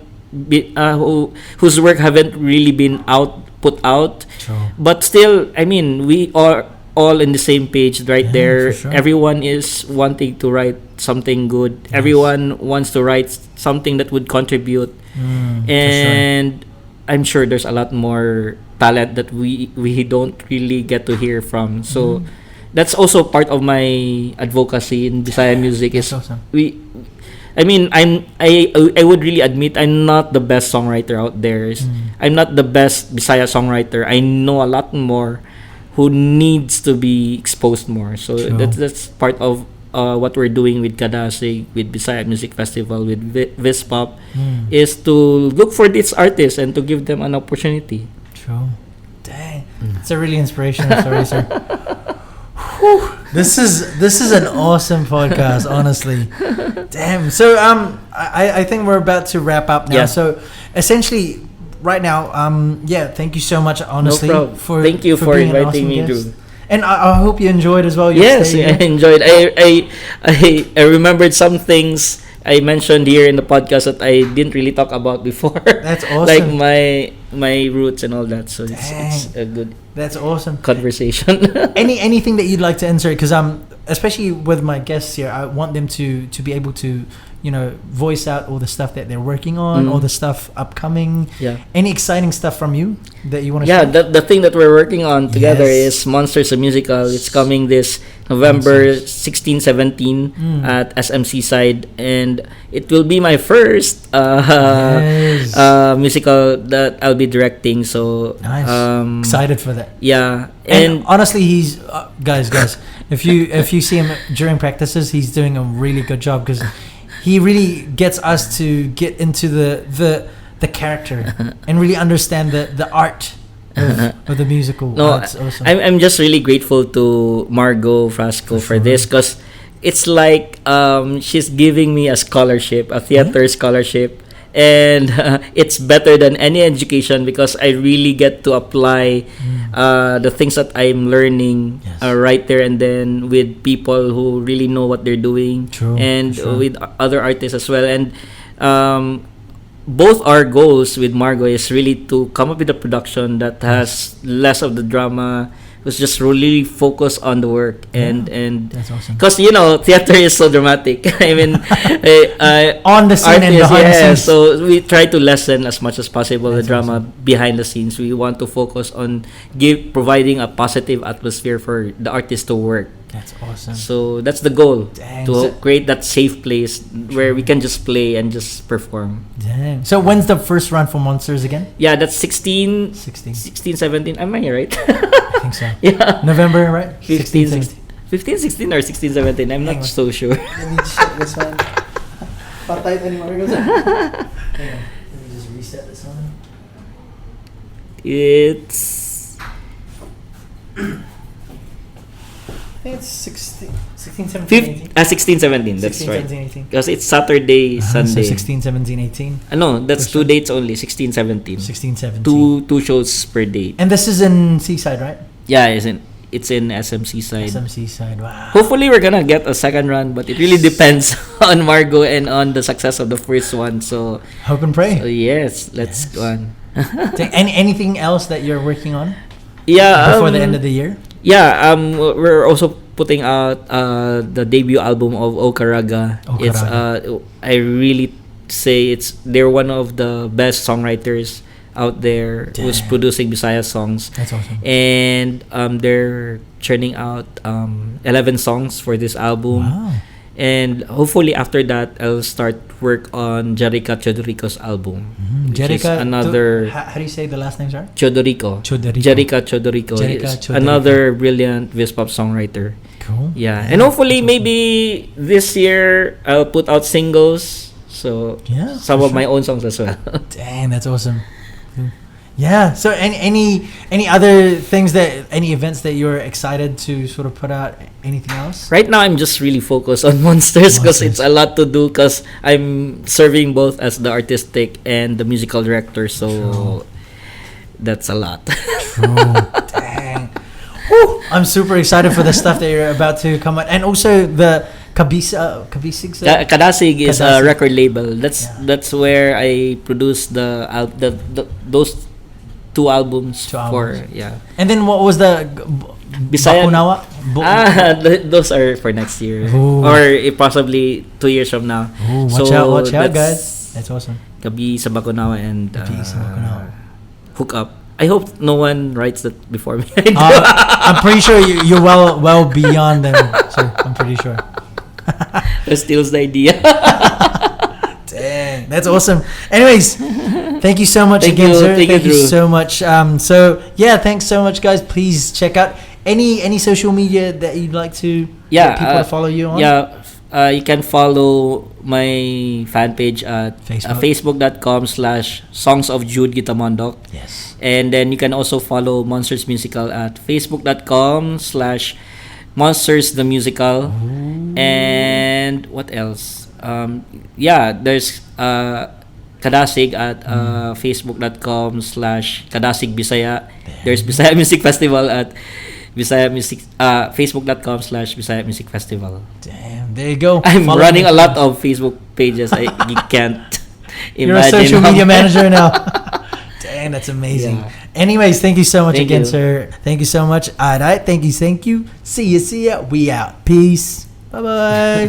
[SPEAKER 2] whose work haven't really been put out.
[SPEAKER 1] True.
[SPEAKER 2] But still, I mean, we are all in the same page right
[SPEAKER 1] Yeah,
[SPEAKER 2] there.
[SPEAKER 1] for sure.
[SPEAKER 2] Everyone is wanting to write something good. Everyone wants to write something that would contribute. And I'm sure there's a lot more talent that we don't really get to hear from. So that's also part of my advocacy in Bisaya music. Is
[SPEAKER 1] That's awesome.
[SPEAKER 2] I would really admit I'm not the best songwriter out there. I'm not the best Bisaya songwriter. I know a lot more who needs to be exposed more. So
[SPEAKER 1] True.
[SPEAKER 2] that's part of what we're doing with Kadasig, with Bisaya Music Festival, with Vispop, is to look for these artists and to give them an opportunity.
[SPEAKER 1] True. Dang, it's a really inspirational story, sir. Whew. This is an awesome podcast, honestly. Damn. So I think we're about to wrap up now.
[SPEAKER 2] Yeah.
[SPEAKER 1] So essentially, right now, thank you so much, honestly,
[SPEAKER 2] No problem.
[SPEAKER 1] for
[SPEAKER 2] Thank you for
[SPEAKER 1] being an
[SPEAKER 2] inviting
[SPEAKER 1] awesome
[SPEAKER 2] me,
[SPEAKER 1] guest.
[SPEAKER 2] Drew.
[SPEAKER 1] And I hope you enjoyed as well. Your
[SPEAKER 2] Yes,
[SPEAKER 1] stay
[SPEAKER 2] I
[SPEAKER 1] here.
[SPEAKER 2] enjoyed. I remembered some things I mentioned here in the podcast that I didn't really talk about before.
[SPEAKER 1] That's awesome.
[SPEAKER 2] Like my roots and all that. So it's a good
[SPEAKER 1] That's awesome.
[SPEAKER 2] conversation.
[SPEAKER 1] Anything that you'd like to insert? Because especially with my guests here, I want them to be able to, voice out all the stuff that they're working on, all the stuff upcoming.
[SPEAKER 2] Yeah.
[SPEAKER 1] Any exciting stuff from you that you want to
[SPEAKER 2] Yeah,
[SPEAKER 1] share?
[SPEAKER 2] the thing that we're working on together
[SPEAKER 1] Yes.
[SPEAKER 2] is Monsters, a musical. It's coming this November 16, 17 at SMC side, and it will be my first
[SPEAKER 1] Yes.
[SPEAKER 2] musical that I'll be directing. So
[SPEAKER 1] Nice. Excited for that.
[SPEAKER 2] yeah,
[SPEAKER 1] And honestly, he's guys. If you see him during practices, he's doing a really good job because he really gets us to get into the character and really understand the art of the musical.
[SPEAKER 2] No,
[SPEAKER 1] That's awesome.
[SPEAKER 2] I'm just really grateful to Margot Frasco for this, because it's like she's giving me a scholarship, a theater scholarship, and it's better than any education because I really get to apply the things that I'm learning right there and then with people who really know what they're doing.
[SPEAKER 1] True,
[SPEAKER 2] and
[SPEAKER 1] true.
[SPEAKER 2] with other artists as well. And both our goals with Margot is really to come up with a production that has less of the drama, was just really focused on the work and
[SPEAKER 1] That's awesome.
[SPEAKER 2] because theater is so dramatic. I mean,
[SPEAKER 1] On the scene and behind the scenes.
[SPEAKER 2] so we try to lessen as much as possible the drama behind the scenes. We want to focus on providing a positive atmosphere for the artist to work.
[SPEAKER 1] That's awesome.
[SPEAKER 2] So that's the goal,
[SPEAKER 1] Dang.
[SPEAKER 2] to
[SPEAKER 1] So-
[SPEAKER 2] create that safe place where we can just play and just perform.
[SPEAKER 1] Dang. So when's the first run for Monsters again?
[SPEAKER 2] Yeah, that's 16,
[SPEAKER 1] 16.
[SPEAKER 2] 17. Am I right?
[SPEAKER 1] I think so.
[SPEAKER 2] Yeah.
[SPEAKER 1] November, right?
[SPEAKER 2] 15,
[SPEAKER 1] 16.
[SPEAKER 2] 15, 16 or 16, 17. I'm
[SPEAKER 1] Hang
[SPEAKER 2] not
[SPEAKER 1] on.
[SPEAKER 2] so sure.
[SPEAKER 1] Let me check this one. Patay anymore. Hang on. Let me just reset this one.
[SPEAKER 2] It's
[SPEAKER 1] I think it's 16, 17, 18.
[SPEAKER 2] 16, 17. That's
[SPEAKER 1] 16,
[SPEAKER 2] right.
[SPEAKER 1] 17, 18.
[SPEAKER 2] Because it's Saturday, Sunday.
[SPEAKER 1] So 16, 17, 18.
[SPEAKER 2] No, that's
[SPEAKER 1] First
[SPEAKER 2] 2
[SPEAKER 1] one.
[SPEAKER 2] dates only. 16, 17.
[SPEAKER 1] 16, 17.
[SPEAKER 2] Two shows per date.
[SPEAKER 1] And this is in Seaside, right?
[SPEAKER 2] Yeah, it's in SMC side.
[SPEAKER 1] SMC side. Wow.
[SPEAKER 2] Hopefully, we're gonna get a second run, but it really depends on Margot and on the success of the first one. So,
[SPEAKER 1] Hope and pray.
[SPEAKER 2] yes, let's go on.
[SPEAKER 1] Anything else that you're working on
[SPEAKER 2] Yeah,
[SPEAKER 1] before the end of the year?
[SPEAKER 2] Yeah, we're also putting out the debut album of Okaraga.
[SPEAKER 1] Okaraga.
[SPEAKER 2] It's I really say they're one of the best songwriters out there who's
[SPEAKER 1] Damn.
[SPEAKER 2] producing Bisaya songs.
[SPEAKER 1] That's awesome.
[SPEAKER 2] And they're churning out 11 songs for this album.
[SPEAKER 1] Wow.
[SPEAKER 2] And hopefully after that I'll start work on Jerica Chodorico's album. Which is
[SPEAKER 1] Jerica,
[SPEAKER 2] another
[SPEAKER 1] how do you say the last name, sorry?
[SPEAKER 2] Chodorico.
[SPEAKER 1] Chodorico.
[SPEAKER 2] Jerica Chodorico
[SPEAKER 1] Jerica
[SPEAKER 2] is
[SPEAKER 1] Chodorico.
[SPEAKER 2] another brilliant Vispop songwriter.
[SPEAKER 1] Cool.
[SPEAKER 2] Yeah. And hopefully maybe this year I'll put out singles. So
[SPEAKER 1] Yeah,
[SPEAKER 2] some
[SPEAKER 1] for
[SPEAKER 2] of my own songs as well.
[SPEAKER 1] Dang, that's awesome. Yeah. So any other things any events that you're excited to sort of put out? Anything else?
[SPEAKER 2] Right now I'm just really focused on Monsters because
[SPEAKER 1] Monsters.
[SPEAKER 2] it's a lot to do because I'm serving both as the artistic and the musical director. So
[SPEAKER 1] True.
[SPEAKER 2] that's a lot.
[SPEAKER 1] True. Dang. Woo. I'm super excited for the stuff that you're about to come out, and also the Kabisig.
[SPEAKER 2] Kadasig is a
[SPEAKER 1] Kadasig.
[SPEAKER 2] record label. That's
[SPEAKER 1] Yeah.
[SPEAKER 2] that's where I produce those two albums
[SPEAKER 1] Two
[SPEAKER 2] for
[SPEAKER 1] albums.
[SPEAKER 2] yeah.
[SPEAKER 1] And then what was the
[SPEAKER 2] Bisayan-
[SPEAKER 1] Bakunawa?
[SPEAKER 2] Those are for next year
[SPEAKER 1] Ooh.
[SPEAKER 2] or2 years from now.
[SPEAKER 1] Ooh,
[SPEAKER 2] So
[SPEAKER 1] watch out,
[SPEAKER 2] that's
[SPEAKER 1] guys. That's awesome.
[SPEAKER 2] Gabi sa Bakunawa and
[SPEAKER 1] Gabi sa Bakunawa.
[SPEAKER 2] Hook Up. I hope no one writes that before me.
[SPEAKER 1] I'm pretty sure you're well beyond them, sir. I'm pretty sure.
[SPEAKER 2] That steals the idea.
[SPEAKER 1] Dang, that's awesome. Anyways, thank you so much
[SPEAKER 2] Thank
[SPEAKER 1] again,
[SPEAKER 2] you.
[SPEAKER 1] sir.
[SPEAKER 2] Thank you,
[SPEAKER 1] Thank you
[SPEAKER 2] Drew.
[SPEAKER 1] so much. So yeah, thanks so much, guys. Please check out Any social media that you'd like to
[SPEAKER 2] Yeah,
[SPEAKER 1] get people to follow you on?
[SPEAKER 2] Yeah, you can follow my fan page at facebook.com/Songs of Jude Gitamondoc.
[SPEAKER 1] Yes.
[SPEAKER 2] And then you can also follow Monsters Musical at facebook.com/Monsters the Musical. And what else? There's Kadasig at facebook.com/Kadasig Bisaya. There's Bisaya Music Festival at facebook.com/Bisaya Music Festival.
[SPEAKER 1] Damn, there you go.
[SPEAKER 2] I'm
[SPEAKER 1] Follow
[SPEAKER 2] running
[SPEAKER 1] me.
[SPEAKER 2] a lot of Facebook pages. You can't
[SPEAKER 1] You're a
[SPEAKER 2] imagine.
[SPEAKER 1] social
[SPEAKER 2] how
[SPEAKER 1] media
[SPEAKER 2] much-
[SPEAKER 1] manager now. Dang, that's amazing.
[SPEAKER 2] Yeah.
[SPEAKER 1] Anyways, thank you so much
[SPEAKER 2] Thank
[SPEAKER 1] again,
[SPEAKER 2] you.
[SPEAKER 1] sir. Thank you so much. All right, thank you. See ya. We out. Peace. Bye bye.